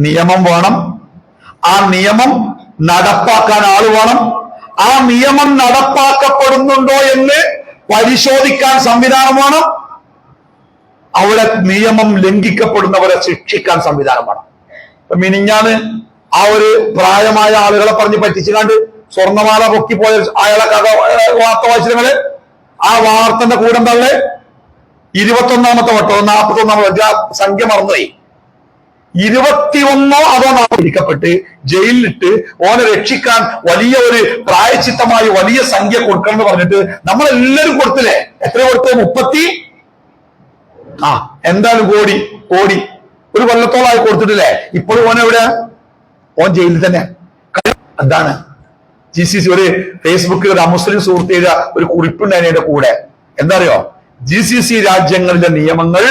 നിയമം വേണം, ആ നിയമം നടപ്പാക്കാൻ ആള് വേണം, ആ നിയമം നടപ്പാക്കപ്പെടുന്നുണ്ടോ എന്ന് പരിശോധിക്കാൻ സംവിധാനം വേണം, അവിടെ നിയമം ലംഘിക്കപ്പെടുന്നവരെ ശിക്ഷിക്കാൻ സംവിധാനം വേണം. മിനിഞ്ഞാന്ന് ആ ഒരു പ്രായമായ ആളുകളെ പറഞ്ഞ് പറ്റിച്ചുകാണ്ട് സ്വർണ്ണമാല പൊക്കിപ്പോയ അയാളെ കഥ വാർത്ത വായിച്ചിട്ട് ആ വാർത്തന്റെ കൂടെ എന്താ 21ാമത്തെ വട്ടോ 41ാമത്തെ സംഖ്യ മറന്നുപോയി. 21 അതോ പിടിക്കപ്പെട്ട് ജയിലിലിട്ട് ഓനെ രക്ഷിക്കാൻ വലിയ ഒരു പ്രായച്ചിത്തമായി വലിയ സംഖ്യ കൊടുക്കണം എന്ന് പറഞ്ഞിട്ട് നമ്മളെല്ലാരും കൊടുത്തില്ലേ? എത്ര കൊടുത്തത്? എന്തായാലും കോടി ഒരു കൊല്ലത്തോളമായി കൊടുത്തിട്ടില്ലേ? ഇപ്പോഴും ഓൻ എവിടെ? ഓൻ ജയിലിൽ തന്നെ. എന്താണ് GCC ഒരു ഫേസ്ബുക്കിൽ ഒരു അമുസ്ലിം സുഹൃത്ത് എഴുതിയ ഒരു കുറിപ്പുണ്ടായിരുന്നു അതിന്റെ കൂടെ. എന്താ അറിയോ? GCC രാജ്യങ്ങളിലെ നിയമങ്ങൾ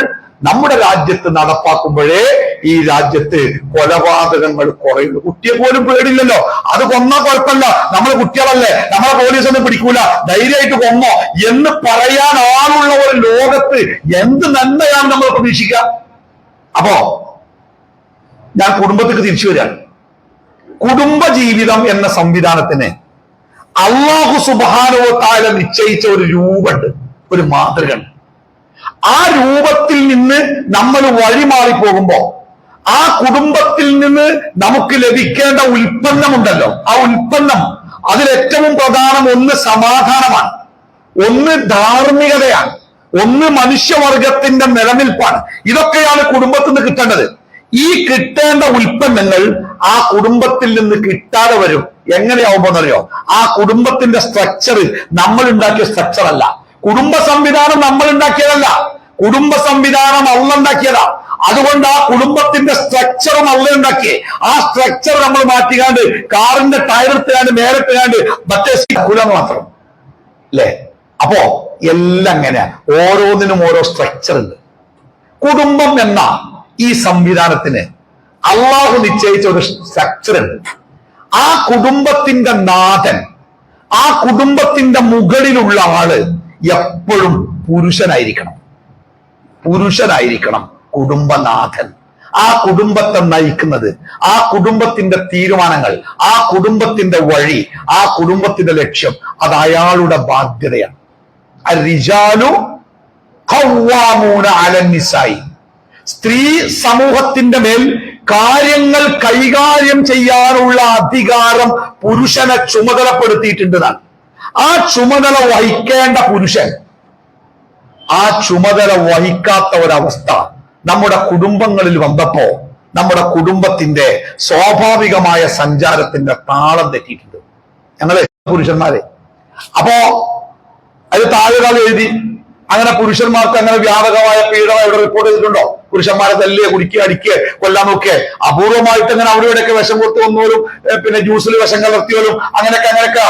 നമ്മുടെ രാജ്യത്ത് നടപ്പാക്കുമ്പോഴേ ഈ രാജ്യത്ത് കൊലപാതകങ്ങൾ കുറയുള്ളൂ. കുട്ടിയെ പോലും പേടില്ലല്ലോ, അത് കൊന്നാ കുഴപ്പമില്ല, നമ്മളെ കുട്ടികളല്ലേ, നമ്മളെ പോലീസ് ഒന്നും പിടിക്കൂല, ധൈര്യമായിട്ട് കൊന്നോ എന്ന് പറയാൻ ആളുള്ള ഒരു ലോകത്ത് എന്ത് നന്മയാണ് നമ്മൾ പ്രതീക്ഷിക്കുക? അപ്പോ ഞാൻ കുടുംബത്തേക്ക് തിരിച്ചു വരികയാണ്. കുടുംബജീവിതം എന്ന സംവിധാനത്തിന് അല്ലാഹു സുബ്ഹാനഹു വ തആല നിശ്ചയിച്ച ഒരു രൂപമുണ്ട്, ഒരു മാതൃകയുണ്ട്. ആ രൂപത്തിൽ നിന്ന് നമ്മൾ വഴിമാറി പോകുമ്പോ ആ കുടുംബത്തിൽ നിന്ന് നമുക്ക് ലഭിക്കേണ്ട ഉൽപ്പന്നമുണ്ടല്ലോ, ആ ഉൽപ്പന്നം അതിലേറ്റവും പ്രധാനം ഒന്ന് സമാധാനമാണ്, ഒന്ന് ധാർമ്മികതയാണ്, ഒന്ന് മനുഷ്യവർഗത്തിന്റെ നിലനിൽപ്പാണ്. ഇതൊക്കെയാണ് കുടുംബത്തിൽ നിന്ന് കിട്ടേണ്ടത്. ഈ കിട്ടേണ്ട ഉൽപ്പന്നങ്ങൾ ആ കുടുംബത്തിൽ നിന്ന് കിട്ടാതെ വരും. എങ്ങനെയാവുമ്പോന്നറിയോ? ആ കുടുംബത്തിന്റെ സ്ട്രക്ചർ നമ്മൾ ഉണ്ടാക്കിയ സ്ട്രക്ചർ അല്ല, കുടുംബ സംവിധാനം നമ്മൾ ഉണ്ടാക്കിയതല്ല, കുടുംബ സംവിധാനം അള്ളാഹ് ഉണ്ടാക്കിയതാ. അതുകൊണ്ട് ആ കുടുംബത്തിന്റെ സ്ട്രക്ചറും അള്ളാഹ് ഉണ്ടാക്കിയേ. ആ സ്ട്രക്ചർ നമ്മൾ മാറ്റിക്കാണ്ട് കാറിന്റെ ടയർ എടുത്തുകാണ്ട് മേലിട്ടുകാണ്ട് മറ്റേ കുലന്ന് മാത്രം അല്ലേ? അപ്പോ എല്ലാം എങ്ങനെയാ? ഓരോന്നിനും ഓരോ സ്ട്രക്ചർ ഉണ്ട്. കുടുംബം എന്ന ഈ സംവിധാനത്തിന് അള്ളാഹു നിശ്ചയിച്ച ഒരു സ്ട്രക്ചർ ഉണ്ട്. ആ കുടുംബത്തിന്റെ നാഥൻ, ആ കുടുംബത്തിന്റെ മുകളിലുള്ള ആള് എപ്പോഴും പുരുഷനായിരിക്കണം. കുടുംബനാഥൻ. ആ കുടുംബത്തെ നയിക്കുന്നത്, ആ കുടുംബത്തിന്റെ തീരുമാനങ്ങൾ, ആ കുടുംബത്തിന്റെ വഴി, ആ കുടുംബത്തിന്റെ ലക്ഷ്യം, അത് അയാളുടെ ബാധ്യതയാണ്. അർരിജാലു ഖവ്വാമൂന അലന്നിസായി. സ്ത്രീ സമൂഹത്തിന്റെ മേൽ കാര്യങ്ങൾ കൈകാര്യം ചെയ്യാനുള്ള അധികാരം പുരുഷനെ ചുമതലപ്പെടുത്തിയിട്ടുണ്ടെന്നാണ്. ആ ചുമതല വഹിക്കേണ്ട പുരുഷൻ ആ ചുമതല വഹിക്കാത്ത ഒരവസ്ഥ നമ്മുടെ കുടുംബങ്ങളിൽ വന്നപ്പോ നമ്മുടെ കുടുംബത്തിന്റെ സ്വാഭാവികമായ സഞ്ചാരത്തിന്റെ താളം തെറ്റിയിട്ടുണ്ട്. ഞങ്ങള് പുരുഷന്മാരെ അപ്പോ അത് താഴെകാലം എഴുതി അങ്ങനെ പുരുഷന്മാർക്ക് അങ്ങനെ വ്യാപകമായ പീഡനം ഇവിടെ റിപ്പോർട്ട് ചെയ്തിട്ടുണ്ടോ? പുരുഷന്മാരെ തല്ലുക, കുടിക്കുക, അടിക്കുക, കൊല്ലാൻ നോക്കുക. അപൂർവമായിട്ട് അങ്ങനെ അവരുടെയൊക്കെ വിഷം കൊടുത്തു വന്നോലും പിന്നെ ജ്യൂസിൽ വിഷം കലർത്തിയോലും അങ്ങനെയൊക്കെ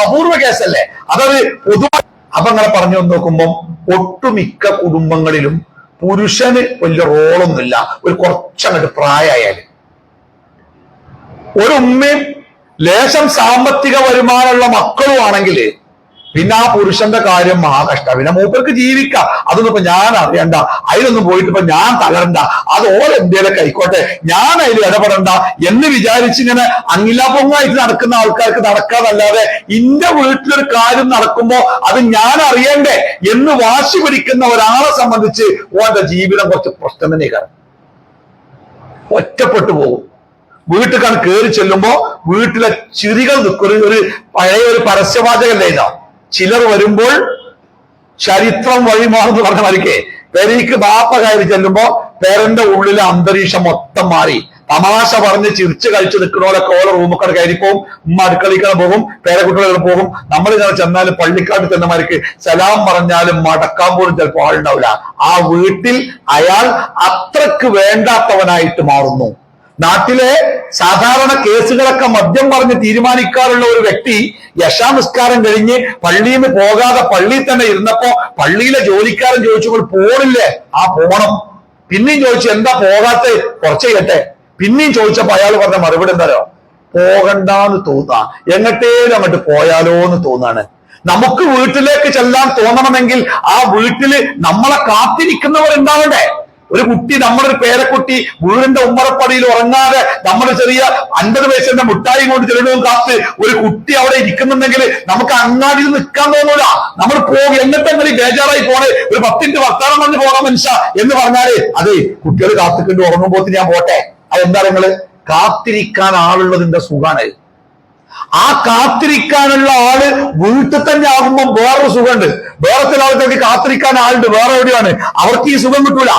അപൂർവ കേസല്ലേ അതത് പൊതുവായി. അപ്പൊ അങ്ങനെ പറഞ്ഞു വന്ന് നോക്കുമ്പോൾ ഒട്ടുമിക്ക കുടുംബങ്ങളിലും പുരുഷന് വലിയ റോളൊന്നുമില്ല. ഒരു കുറച്ചങ്ങോട്ട് പ്രായമായാല് ഒരു ഉമ്മയും ലേശം സാമ്പത്തിക വരുമാനമുള്ള മക്കളും ആണെങ്കിൽ പിന്നെ ആ പുരുഷന്റെ കാര്യം മഹാകഷ്ട. പിന്നെ മൂപ്പർക്ക് ജീവിക്കാം, അതൊന്നും ഇപ്പൊ ഞാൻ അറിയണ്ട, അതിലൊന്നും പോയിട്ട് ഇപ്പൊ ഞാൻ തളരണ്ട, അത് ഓരെന്തേലൊക്കെ ആയിക്കോട്ടെ, ഞാൻ അതിൽ ഇടപെടണ്ട എന്ന് വിചാരിച്ചിങ്ങനെ അങ്ങിലാപ്പൊങ്ങായിട്ട് നടക്കുന്ന ആൾക്കാർക്ക് നടക്കാതല്ലാതെ ഇന്റെ വീട്ടിലൊരു കാര്യം നടക്കുമ്പോ അത് ഞാൻ അറിയണ്ടേ എന്ന് വാശി പിടിക്കുന്ന ഒരാളെ സംബന്ധിച്ച് ഓന്റെ ജീവിതം കുറച്ച് പ്രശ്നം തന്നെ കാണും. ഒറ്റപ്പെട്ടു പോകും. വീട്ടിൽ കയറി ചെല്ലുമ്പോ വീട്ടിലെ ചിരികൾ നിൽക്കും. ഒരു പഴയ ഒരു പരസ്യവാചകല്ലേ ഇതാ, ചിലർ വരുമ്പോൾ ചരിത്രം വഴിമാറെന്ന് പറഞ്ഞ മരിക്കേ പെരയ്ക്ക് ബാപ്പ കയറി ചെല്ലുമ്പോ പേരന്റെ ഉള്ളിലെ അന്തരീക്ഷം മൊത്തം മാറി. തമാശ പറഞ്ഞ് ചിരിച്ച് കഴിച്ച് നിൽക്കുന്നവരൊക്കെ ഓരോ റൂമൊക്കെ കയറിപ്പോവും, ഉമ്മ അടുക്കളയിക്കാൻ പോകും, പേരക്കുട്ടികൾ പോകും. നമ്മളിങ്ങനെ ചെന്നാലും പള്ളിക്കാട്ട് ചെന്നമാർക്ക് സലാം പറഞ്ഞാലും മടക്കാൻ പോലും ചിലപ്പോൾ ആളുണ്ടാവില്ല. ആ വീട്ടിൽ അയാൾ അത്രക്ക് വേണ്ടാത്തവനായിട്ട് മാറുന്നു. നാട്ടിലെ സാധാരണ കേസുകളൊക്കെ മദ്യം പറഞ്ഞ് തീരുമാനിക്കാറുള്ള ഒരു വ്യക്തി യശാനിസ്കാരം കഴിഞ്ഞ് പള്ളിയിൽ നിന്ന് പോകാതെ പള്ളിയിൽ തന്നെ ഇരുന്നപ്പോ പള്ളിയിലെ ജോലിക്കാരൻ ചോദിച്ചപ്പോൾ പോണില്ലേ? ആ പോണം. പിന്നെയും ചോദിച്ചു എന്താ പോകാത്ത, കുറച്ച് കേട്ടെ. പിന്നെയും ചോദിച്ചപ്പോ അയാൾ പറഞ്ഞ മറുപടി എന്താണോ? പോകണ്ടെന്ന് തോന്നാ, എങ്ങട്ടേലും അങ്ങോട്ട് പോയാലോ എന്ന് തോന്നാണ്. നമുക്ക് വീട്ടിലേക്ക് ചെല്ലാൻ തോന്നണമെങ്കിൽ ആ വീട്ടില് നമ്മളെ കാത്തിരിക്കുന്നവരുണ്ടാവണ്ടേ? ഒരു കുട്ടി, നമ്മുടെ ഒരു പേരക്കുട്ടി വീടിന്റെ ഉമ്മറപ്പടിയിൽ ഉറങ്ങാതെ നമ്മുടെ ചെറിയ 50 പൈസന്റെ മുട്ടായി കൊണ്ട് ചെല്ലണവും കാത്ത് ഒരു കുട്ടി അവിടെ ഇരിക്കുന്നുണ്ടെങ്കിൽ നമുക്ക് അങ്ങാടിയിൽ നിൽക്കാൻ തോന്നൂല. നമ്മൾ പോകും, എന്നിട്ടെങ്കിലും ബേജാറായി പോണേ, ഒരു 10 മിനിറ്റ് വർത്താനം പറഞ്ഞ് പോകാൻ മനുഷ്യ എന്ന് പറഞ്ഞാല് അതെ കുട്ടികൾ കാത്തിക്കൊണ്ട് ഉറങ്ങുമ്പോൾ ഞാൻ പോട്ടെ. അതെന്താ നിങ്ങള് കാത്തിരിക്കാൻ ആളുള്ളതിന്റെ സുഖാണ്. ആ കാത്തിരിക്കാനുള്ള ആള് വീട്ടിൽ തന്നെ ആകുമ്പോൾ വേറൊരു സുഖമുണ്ട്. വേറെ ചില ആൾക്കാർക്ക് കാത്തിരിക്കാൻ ആളുണ്ട് വേറെ എവിടെയാണ്, അവർക്ക് ഈ സുഖം കിട്ടൂല.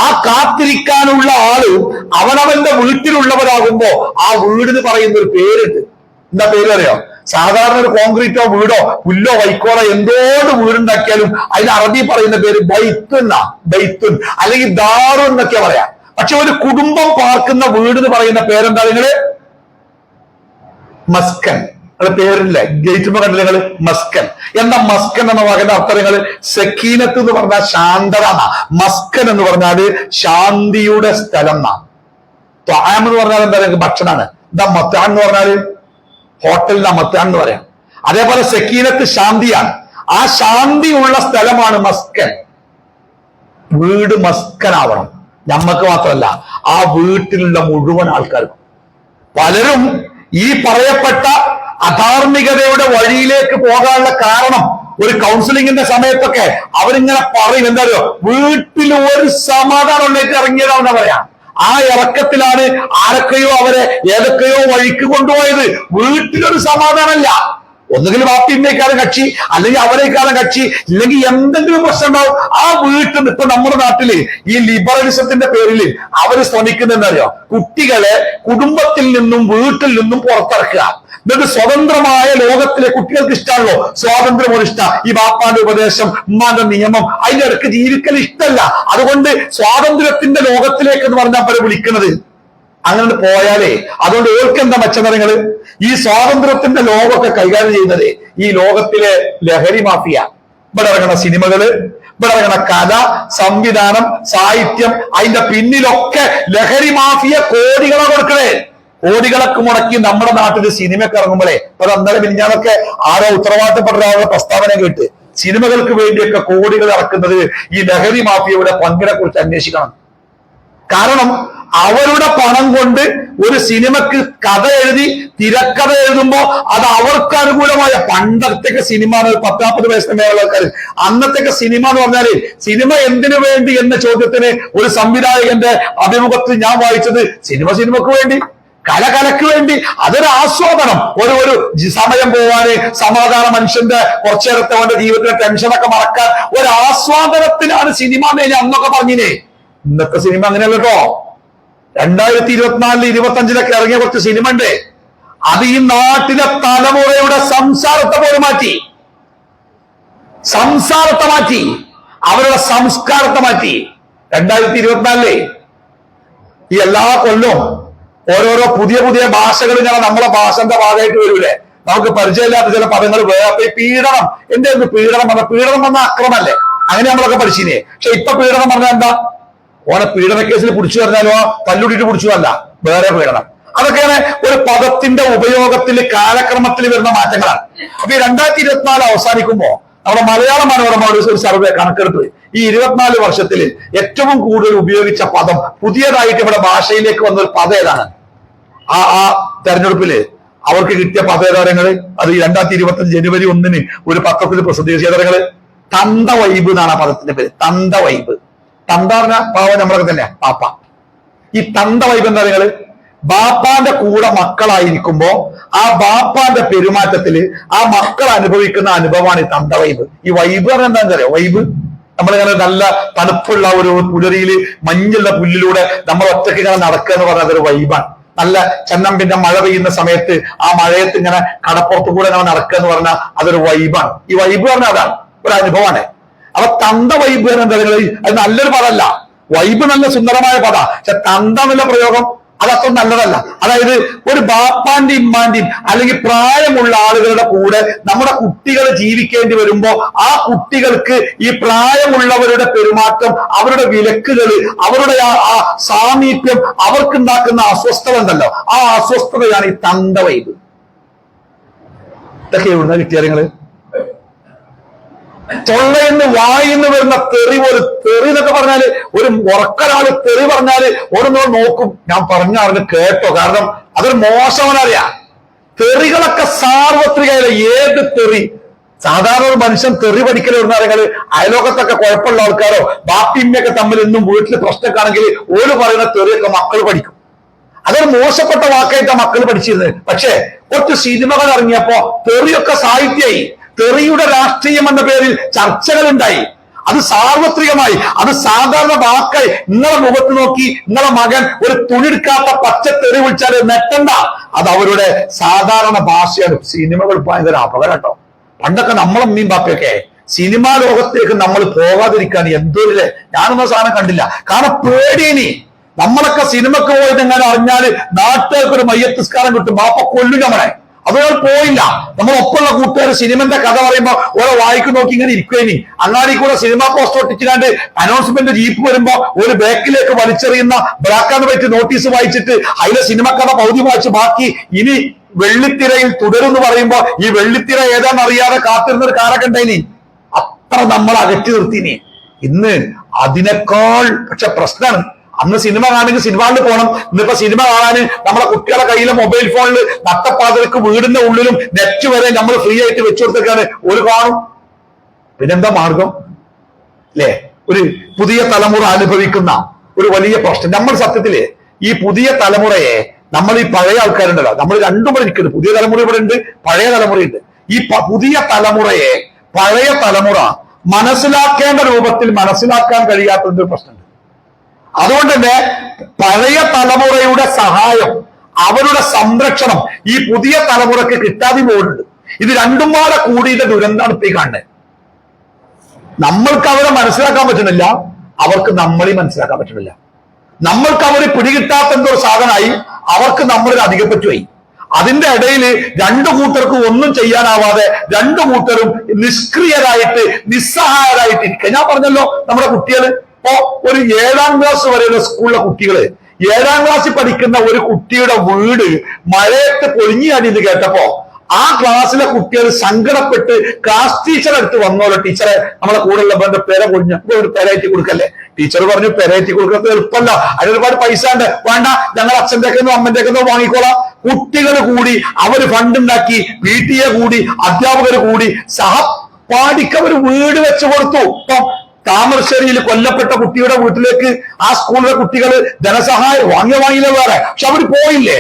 ആ കാത്തിരിക്കാനുള്ള ആള് അവനവന്റെ വീട്ടിലുള്ളവരാകുമ്പോ ആ വീടിന് പറയുന്ന ഒരു പേരുണ്ട്. എന്താ പേര് അറിയോ? സാധാരണ ഒരു കോൺക്രീറ്റോ വീടോ പുല്ലോ വൈക്കോളോ എന്തോട് വീടുണ്ടാക്കിയാലും അതിന് അറബി പറയുന്ന പേര് ബൈത്തുന്ന, ബൈത്തുൻ അല്ലെങ്കിൽ ദാറു എന്നൊക്കെ പറയാം. പക്ഷെ ഒരു കുടുംബം പാർക്കുന്ന വീടിന് പറയുന്ന പേരെന്താ നിങ്ങള്? മസ്കൻ. അത് പേരില്ലേ? ഗേറ്റുമ്പോ കണ്ടില്ല നിങ്ങള്? മസ്കൻ. എന്താ മസ്കൻ എന്ന വാക്കിന്റെ അർത്ഥം നിങ്ങള്? സക്കീനത്ത് എന്ന് പറഞ്ഞാൽ ശാന്തത എന്നാ. മസ്കൻ എന്ന് പറഞ്ഞാല് ശാന്തിയുടെ സ്ഥലം എന്നാ. ത്വാം എന്ന് പറഞ്ഞാൽ എന്താ? ഭക്ഷണമാണ്. എന്താ മത്താൻ എന്ന് പറഞ്ഞാല്? ഹോട്ടലിന്റെ മത്താൻ എന്ന് പറയാം. അതേപോലെ സക്കീനത്ത് ശാന്തിയാണ്. ആ ശാന്തിയുള്ള സ്ഥലമാണ് മസ്കൻ. വീട് മസ്കനാവണം. ഞമ്മക്ക് മാത്രമല്ല, ആ വീട്ടിലുള്ള മുഴുവൻ ആൾക്കാർക്കും. പലരും ഈ പറയപ്പെട്ട അധാർമികതയുടെ വഴിയിലേക്ക് പോകാനുള്ള കാരണം ഒരു കൗൺസിലിംഗിന്റെ സമയത്തൊക്കെ അവരിങ്ങനെ പറയും, എന്താ പറയുക, വീട്ടിൽ ഒരു സമാധാനം ഉണ്ടായിട്ട് ഇറങ്ങിയതാണെന്ന് പറയാം. ആ ഇറക്കത്തിലാണ് ആരൊക്കെയോ അവരെ ഏതൊക്കെയോ വഴിക്ക് കൊണ്ടുപോയത്. വീട്ടിലൊരു സമാധാനമല്ല. ഒന്നുകിൽ ബാപ്പിന്നേക്കാളും കക്ഷി, അല്ലെങ്കിൽ അവരേക്കാളും കക്ഷി, ഇല്ലെങ്കിൽ എന്തെങ്കിലും പ്രശ്നം ഉണ്ടാവും. ആ വീട്ടിൽ ഇപ്പൊ നമ്മുടെ നാട്ടില് ഈ ലിബറലിസത്തിന്റെ പേരിൽ അവര് ശ്രമിക്കുന്ന എന്താ? കുട്ടികളെ കുടുംബത്തിൽ നിന്നും വീട്ടിൽ നിന്നും പുറത്തിറക്കുക. എന്നിട്ട് സ്വതന്ത്രമായ ലോകത്തിലെ കുട്ടികൾക്ക് ഇഷ്ടമാണല്ലോ സ്വാതന്ത്ര്യം. ഒരു ഇഷ്ടം ഈ ബാപ്പാന്റെ ഉപദേശം, ഉമ്മാന്റെ നിയമം, അതിന്റെ ഇടയ്ക്ക് ജീവിക്കൽ ഇഷ്ടമല്ല. അതുകൊണ്ട് സ്വാതന്ത്ര്യത്തിന്റെ ലോകത്തിലേക്ക് എന്ന് പറഞ്ഞാൽ അവരെ വിളിക്കുന്നത്. അങ്ങനെ പോയാലേ അതുകൊണ്ട് ഓർക്കെന്താ മെച്ചനിറങ്ങള്? ഈ സ്വാതന്ത്ര്യത്തിന്റെ ലോകമൊക്കെ കൈകാര്യം ചെയ്യുന്നത് ഈ ലോകത്തിലെ ലഹരി മാഫിയ. ഇവിടെ ഇറങ്ങുന്ന സിനിമകള്, ഇവിടെ ഇറങ്ങുന്ന കല, സംവിധാനം, സാഹിത്യം, അതിന്റെ പിന്നിലൊക്കെ ലഹരി മാഫിയ കോടികളെ കൊടുക്കണേ. കോടികളൊക്കെ മുടക്കി നമ്മുടെ നാട്ടിൽ സിനിമയൊക്കെ ഇറങ്ങുമ്പോഴേ അത് അന്നേരം മിനിഞ്ഞാന്നൊക്കെ ആരോ ഉത്തരവാദിത്തപ്പെട്ട ഒരാളുടെ പ്രസ്താവന കേട്ട് സിനിമകൾക്ക് വേണ്ടിയൊക്കെ കോടികൾ ഇറക്കുന്നത് ഈ ലഹരി മാഫിയയുടെ പങ്കിനെ കുറിച്ച് അന്വേഷിക്കണം. കാരണം അവരുടെ പണം കൊണ്ട് ഒരു സിനിമക്ക് കഥ എഴുതി തിരക്കഥ എഴുതുമ്പോ അത് അവർക്ക് അനുകൂലമായ, പണ്ടത്തൊക്കെ സിനിമ 10-40 വയസ്സിന് മേലുള്ള ആൾക്കാർ, അന്നത്തൊക്കെ സിനിമ എന്ന് പറഞ്ഞാല് സിനിമ എന്തിനു വേണ്ടി എന്ന ചോദ്യത്തിന് ഒരു സംവിധായകന്റെ അഭിമുഖത്തിൽ ഞാൻ വായിച്ചത് സിനിമക്ക് വേണ്ടി, കലക്ക് വേണ്ടി, അതൊരു ആസ്വാദനം, ഒരു സമയം പോവാന്, സമാധാന മനുഷ്യന്റെ കുറച്ചേരത്തെ അവന്റെ ജീവിതത്തിലെ ടെൻഷനൊക്കെ മറക്കാൻ ഒരു ആസ്വാദനത്തിനാണ് സിനിമ എന്ന് ഞാൻ അന്നൊക്കെ പറഞ്ഞില്ലേ. ഇന്നത്തെ സിനിമ അങ്ങനെയല്ല കേട്ടോ. 2024 25 ഇറങ്ങിയ കുറച്ച് സിനിമ ഉണ്ട്, അത് ഈ നാട്ടിലെ തലമുറയുടെ സംസാരത്തെ പോലും മാറ്റി, അവരുടെ സംസ്കാരത്തെ മാറ്റി. 2024 ഈ എല്ലാ കൊല്ലവും ഓരോരോ പുതിയ ഭാഷകൾ ഇങ്ങനെ നമ്മളെ ഭാഷന്റെ ഭാഗമായിട്ട് വരൂലേ, നമുക്ക് പരിചയമില്ലാത്ത ചില പദങ്ങൾ വേറെ. പീഡനം, എന്തായിരുന്നു പീഡനം പറഞ്ഞ? പീഡനം പറഞ്ഞ അക്രമല്ലേ, അങ്ങനെ നമ്മളൊക്കെ പഠിച്ചിനെ. പക്ഷെ ഇപ്പൊ പീഡനം പറഞ്ഞാൽ എന്താ? ഓനെ പീഡന കേസിൽ പിടിച്ചു പറഞ്ഞാലോ തല്ലുടിയിട്ട് പിടിച്ചു അല്ല, വേറെ പീഡനം. അതൊക്കെയാണ് ഒരു പദത്തിന്റെ ഉപയോഗത്തിൽ കാലക്രമത്തിൽ വരുന്ന മാറ്റങ്ങളാണ്. അപ്പൊ ഈ 2024 അവസാനിക്കുമ്പോ നമ്മുടെ മലയാള മനോരമ ഒരു സർവേ കണക്കെടുപ്പ് ഈ 24 വർഷത്തിൽ ഏറ്റവും കൂടുതൽ ഉപയോഗിച്ച പദം, പുതിയതായിട്ട് ഇവിടെ ഭാഷയിലേക്ക് വന്ന ഒരു പദം ഏതാണ്? ആ തെരഞ്ഞെടുപ്പില് അവർക്ക് കിട്ടിയ പദേതാരങ്ങള് അത് 2025 ജനുവരി 1 ഒരു പത്രത്തിൽ പ്രസിദ്ധീകരിച്ചത് തന്ത വൈബ് എന്നാണ് ആ പദത്തിന്റെ പേര്. തന്ത വൈബ്. തന്ത പറഞ്ഞ പാവം നമ്മളൊക്കെ തന്നെ പാപ്പ. ഈ തന്ത വൈബ് എന്താ? നിങ്ങള് ബാപ്പാന്റെ കൂടെ മക്കളായിരിക്കുമ്പോ ആ ബാപ്പാന്റെ പെരുമാറ്റത്തില് ആ മക്കൾ അനുഭവിക്കുന്ന അനുഭവമാണ് ഈ തന്ത വൈബ്. ഈ വൈബ് പറഞ്ഞാൽ എന്താണെന്ന് അറിയോ? വൈബ് നമ്മളിങ്ങനെ നല്ല തണുപ്പുള്ള ഒരു പുലരിയില് മഞ്ഞുള്ള പുല്ലിലൂടെ നമ്മൾ ഒറ്റയ്ക്ക് ഇങ്ങനെ നടക്കുക എന്ന് പറഞ്ഞാൽ അതൊരു വൈബാണ്. നല്ല ചെന്നമ്പിന്റെ മഴ പെയ്യുന്ന സമയത്ത് ആ മഴയത്ത് ഇങ്ങനെ കടപ്പുറത്ത് കൂടെ നമ്മൾ നടക്കുക എന്ന് പറഞ്ഞാൽ അതൊരു വൈബാണ്. ഈ വൈബ് പറഞ്ഞാൽ അതാണ്, ഒരു അനുഭവമാണ്. അപ്പൊ തന്ത വൈബ് എന്താ? അത് നല്ലൊരു പദമല്ല. വൈബ് നല്ല സുന്ദരമായ പദ, പക്ഷെ തന്ത എന്നുള്ള പ്രയോഗം അതത്ര നല്ലതല്ല. അതായത് ഒരു ബാപ്പാന്റെയും ഇമ്മാന്റെയും അല്ലെങ്കിൽ പ്രായമുള്ള ആളുകളുടെ കൂടെ നമ്മുടെ കുട്ടികൾ ജീവിക്കേണ്ടി വരുമ്പോ ആ കുട്ടികൾക്ക് ഈ പ്രായമുള്ളവരുടെ പെരുമാറ്റം, അവരുടെ വിലക്കുകൾ, അവരുടെ ആ സാമീപ്യം അവർക്കുണ്ടാക്കുന്ന അസ്വസ്ഥത ഉണ്ടല്ലോ, ആ അസ്വസ്ഥതയാണ് ഈ തന്ത വൈബ്. ഇതൊക്കെ എവിടുന്ന കിട്ടിയ നിങ്ങള്? തൊള്ളയെന്ന് വായിന്ന് വരുന്ന തെറി, ഒരു തെറി എന്നൊക്കെ പറഞ്ഞാല് ഒരു ഉറക്കൊരാള് തെറി പറഞ്ഞാല് ഓരോന്നോ നോക്കും, ഞാൻ പറഞ്ഞറിഞ്ഞ് കേട്ടോ, കാരണം അതൊരു മോശമനറിയാം. തെറികളൊക്കെ സാർവത്രികയില്ല. ഏത് തെറി? സാധാരണ ഒരു മനുഷ്യൻ തെറി പഠിക്കൽ വരുന്ന അറിയാല് അയലോകത്തൊക്കെ കുഴപ്പമുള്ള ആൾക്കാരോ ബാപ്പിമ്മയൊക്കെ തമ്മിൽ എന്നും വീട്ടിൽ പ്രശ്നക്കാണെങ്കിൽ ഓര് പറയുന്ന തെറിയൊക്കെ മക്കൾ പഠിക്കും. അതൊരു മോശപ്പെട്ട വാക്കായിട്ടാണ് മക്കൾ പഠിച്ചിരുന്നത്. പക്ഷെ കുറച്ച് സിനിമകൾ ഇറങ്ങിയപ്പോ തെറിയൊക്കെ സാഹിത്യമായി. തെറിയുടെ രാഷ്ട്രീയം എന്ന പേരിൽ ചർച്ചകൾ ഉണ്ടായി. അത് സാർവത്രികമായി, അത് സാധാരണ വാക്കായി. നിങ്ങളെ മുഖത്ത് നോക്കി നിങ്ങളെ മകൻ ഒരു തുണിയെടുക്കാത്ത പച്ച തെറി വിളിച്ചാൽ നെട്ടണ്ട, അത് അവരുടെ സാധാരണ ഭാഷയാണ്. സിനിമകൾ ഭയങ്കര അപകടം കേട്ടോ. പണ്ടൊക്കെ നമ്മളമ്മയും ബാപ്പയൊക്കെ സിനിമാ ലോകത്തേക്ക് നമ്മൾ പോകാതിരിക്കാൻ എന്തൊരു, ഞാനൊന്നും സാധനം കണ്ടില്ല, കാരണം പേടിയനി. നമ്മളൊക്കെ സിനിമക്ക് പോയിട്ട് എങ്ങനെ അറിഞ്ഞാല് നാട്ടുകാർക്ക് ഒരു മയ്യത്തിസ്കാരം കിട്ടും, ബാപ്പ കൊല്ലും നമ്മളെ. അതുകൊണ്ട് പോയില്ല. നമ്മൾ ഒപ്പമുള്ള കൂട്ടുകാർ സിനിമന്റെ കഥ പറയുമ്പോ ഓരോ വായിക്ക് നോക്കി ഇങ്ങനെ ഇരിക്കുകയും അങ്ങാടി കൂടെ സിനിമ പോസ്റ്റർ ഒട്ടിച്ചിട്ട് അനൗൺസ്മെന്റ് ജീപ്പ് വരുമ്പോ ഒരു ബാക്കിലേക്ക് വലിച്ചെറിയുന്ന ബ്ലാക്ക് ആൻഡ് വൈറ്റ് നോട്ടീസ് വായിച്ചിട്ട് അതിലെ സിനിമ കഥ പകുതി വായിച്ച് ബാക്കി ഇനി വെള്ളിത്തിരയിൽ തുടരുമെന്ന് പറയുമ്പോ ഈ വെള്ളിത്തിര ഏതാണെന്ന് അറിയാതെ കാത്തിരുന്ന ഒരു കാലൊക്കെ ഉണ്ടായിനി. അത്ര നമ്മൾ അകറ്റി നിർത്തിനി. ഇന്ന് അതിനേക്കാൾ പക്ഷെ പ്രശ്നമാണ്. അന്ന് സിനിമ കാണണമെങ്കിൽ സിനിമകളിൽ പോകണം. ഇന്നിപ്പോ സിനിമ കാണാന് നമ്മളെ കുട്ടികളെ കയ്യിലെ മൊബൈൽ ഫോണിൽ നട്ടപ്പാതിരക്ക് വീടിന്റെ ഉള്ളിലും നെറ്റ് വരെ നമ്മൾ ഫ്രീ ആയിട്ട് വെച്ചു കൊടുത്തേക്കാണ്. ഒരു കാണും. പിന്നെന്താ മാർഗം അല്ലേ? ഒരു പുതിയ തലമുറ അനുഭവിക്കുന്ന ഒരു വലിയ പ്രശ്നം. നമ്മൾ സത്യത്തില് ഈ പുതിയ തലമുറയെ, നമ്മൾ ഈ പഴയ ആൾക്കാരുണ്ടല്ലോ, നമ്മൾ രണ്ടും ഇവിടെ ഇരിക്കുന്നത്. പുതിയ തലമുറ ഇവിടെ ഉണ്ട്, പഴയ തലമുറയുണ്ട്. ഈ പുതിയ തലമുറയെ പഴയ തലമുറ മനസ്സിലാക്കേണ്ട രൂപത്തിൽ മനസ്സിലാക്കാൻ കഴിയാത്തതിന്റെ പ്രശ്നമുണ്ട്. അതുകൊണ്ട് തന്നെ പഴയ തലമുറയുടെ സഹായം, അവരുടെ സംരക്ഷണം ഈ പുതിയ തലമുറയ്ക്ക് കിട്ടാതെ പോകുന്നുണ്ട്. ഇത് രണ്ടും കൂടെ കൂടിയിട്ട് ദുരന്താണ് ഇപ്പൊ ഈ കാണുന്നത്. നമ്മൾക്ക് അവരെ മനസ്സിലാക്കാൻ പറ്റുന്നില്ല, അവർക്ക് നമ്മളെ മനസ്സിലാക്കാൻ പറ്റുന്നില്ല. നമ്മൾക്ക് അവരെ പിടികിട്ടാത്ത എന്തോ സാധനമായി, അവർക്ക് നമ്മളൊരു അധികം പറ്റുമായി. അതിന്റെ ഇടയിൽ രണ്ടു കൂട്ടർക്കും ഒന്നും ചെയ്യാനാവാതെ രണ്ടു കൂട്ടരും നിഷ്ക്രിയരായിട്ട് നിസ്സഹായരായിട്ട് ഇരിക്കുക. ഞാൻ പറഞ്ഞല്ലോ, നമ്മുടെ കുട്ടികള് ഇപ്പോ ഒരു 7ാം ക്ലാസ് വരെയുള്ള സ്കൂളിലെ കുട്ടികള്, 7ാം ക്ലാസ്സിൽ പഠിക്കുന്ന ഒരു കുട്ടിയുടെ വീട് മഴയത്ത് പൊളിഞ്ഞു അടിയെന്ന് കേട്ടപ്പോ ആ ക്ലാസ്സിലെ കുട്ടികൾ സങ്കടപ്പെട്ട് ക്ലാസ് ടീച്ചർ അടുത്ത് വന്നോളൂ, ടീച്ചറെ നമ്മളെ കൂടെയുള്ള പേരെ കൊഴിഞ്ഞ ഒരു പെരയറ്റി കൊടുക്കല്ലേ. ടീച്ചർ പറഞ്ഞു പെരയറ്റി കൊടുക്കുന്നത് എളുപ്പമല്ല, അതിന് ഒരുപാട് പൈസ ഉണ്ട്, വേണ്ട ഞങ്ങൾ അച്ഛൻ്റെ ഒക്കെ അമ്മൻ്റെ ഒക്കെ വാങ്ങിക്കോളാം. കുട്ടികൾ കൂടി അവർ ഫണ്ട് ഉണ്ടാക്കി, PTA കൂടി, അധ്യാപകർ കൂടി സഹപാഠിക്ക് അവർ വീട് വെച്ചു കൊടുത്തു. ഇപ്പം താമരശ്ശേരിയിൽ കൊല്ലപ്പെട്ട കുട്ടിയുടെ വീട്ടിലേക്ക് ആ സ്കൂളിലെ കുട്ടികൾ ധനസഹായം വാങ്ങിയില്ല വേറെ, പക്ഷെ അവർ പോയില്ലേ.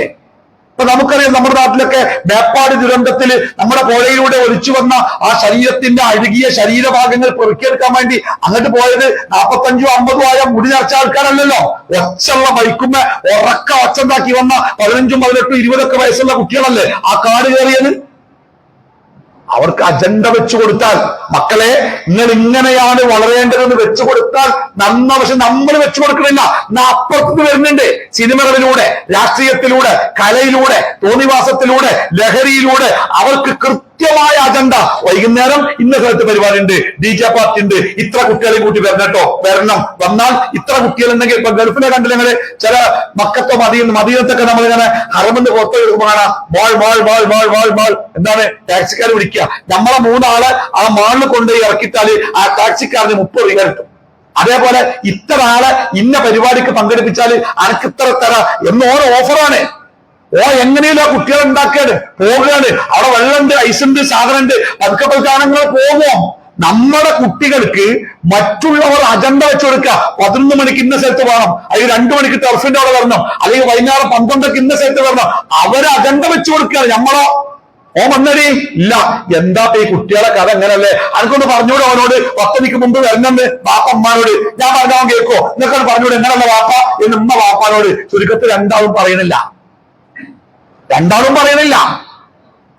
ഇപ്പൊ നമുക്കറിയാം നമ്മുടെ നാട്ടിലൊക്കെ മേപ്പാട് ദുരന്തത്തിൽ നമ്മുടെ പുഴയിലൂടെ ഒലിച്ചു വന്ന ആ ശരീരത്തിന്റെ അഴുകിയ ശരീരഭാഗങ്ങൾ പെറുക്കിയെടുക്കാൻ വേണ്ടി അങ്ങോട്ട് പോയത് 45 50 ആയ മുടി നിറച്ച ആൾക്കാരല്ലല്ലോ. ഒച്ചുള്ള മരിക്കുമ്പോ ഉറക്ക ഒച്ചുണ്ടാക്കി വന്ന 15 18 20 വയസ്സുള്ള കുട്ടികളല്ലേ ആ കാട് കയറിയത്. അവർക്ക് അജണ്ട വെച്ചു കൊടുത്താൽ, മക്കളെ നിങ്ങൾ ഇങ്ങനെയാണ് വളരേണ്ടതെന്ന് വെച്ചു കൊടുത്താൽ നന്ന, പക്ഷെ നമ്മൾ വെച്ചു കൊടുക്കണില്ല. അപ്പുറത്ത് വരുന്നുണ്ട് സിനിമകളിലൂടെ, രാഷ്ട്രീയത്തിലൂടെ, കലയിലൂടെ, തോന്നിവാസത്തിലൂടെ, ലഹരിയിലൂടെ അവർക്ക് കൃത്യമായ അജണ്ട. വൈകുന്നേരം ഇന്ന സ്ഥലത്ത് പരിപാടി ഉണ്ട്, DJ പാർട്ടി ഉണ്ട്, ഇത്ര കുട്ടികളെ കൂട്ടി വരണം കേട്ടോ, വരണം, വന്നാൽ ഇത്ര കുട്ടികളുണ്ടെങ്കിൽ. ഇപ്പൊ ഗൾഫിലെ കണ്ടില്ല ഞങ്ങള് ചില മക്കത്തോ മദീനത്തൊക്കെ നമ്മളിങ്ങനെ ഹറമെന്ന് പുറത്തു എടുക്കുമ്പോ കാണാം mall mall mall mall mall mall എന്താണ് ടാക്സിക്കാർ വിളിക്കുക. നമ്മളെ 3 ആളെ ആ മാളിൽ കൊണ്ടുപോയി ഇറക്കിട്ടാല് ആ ടാക്സിക്കാരന് 30 രൂപ കിട്ടും. അതേപോലെ ഇത്ര ആളെ ഇന്ന പരിപാടിക്ക് പങ്കെടുപ്പിച്ചാല് അനക്ക് ഇത്ര തര എന്ന് ഓരോ ഓഫറാണ്. എങ്ങനെയല്ലോ കുട്ടികളെ ഉണ്ടാക്കുകയാണ്, പോകുകയാണ്. അവിടെ വെള്ളമുണ്ട്, ഐസുണ്ട്, സാധനമുണ്ട്, പതുക്കെ കാണുമ്പോൾ പോകുമോ. നമ്മുടെ കുട്ടികൾക്ക് മറ്റുള്ളവർ അജണ്ട വെച്ച് കൊടുക്കുക. 11 മണിക്ക് ഇന്ന സ്ഥലത്ത് വേണം, അല്ലെങ്കിൽ 2 മണിക്ക് ടർഫിന്റെ അവിടെ വരണം, അല്ലെങ്കിൽ വൈകുന്നേരം 12 ഇന്ന സ്ഥലത്ത് വരണം. അവര് അജണ്ട വെച്ച് കൊടുക്കുകയാണ്. നമ്മളോ വന്നടി ഇല്ല. എന്താ ഈ കുട്ടികളെ കഥ എങ്ങനല്ലേ? അനക്കൊന്ന് പറഞ്ഞൂടെ അവനോട് 10 മണിക്ക് മുമ്പ് വരണമെന്ന് വാപ്പ അമ്മാനോട്. ഞാൻ പറഞ്ഞവൻ കേൾക്കോ? എന്നൊക്കെ പറഞ്ഞൂടെ എങ്ങനെയുള്ള വാപ്പ എന്ന് ഉമ്മ വാപ്പാനോട്. ചുരുക്കത്തിൽ രണ്ടാളും പറയണില്ല.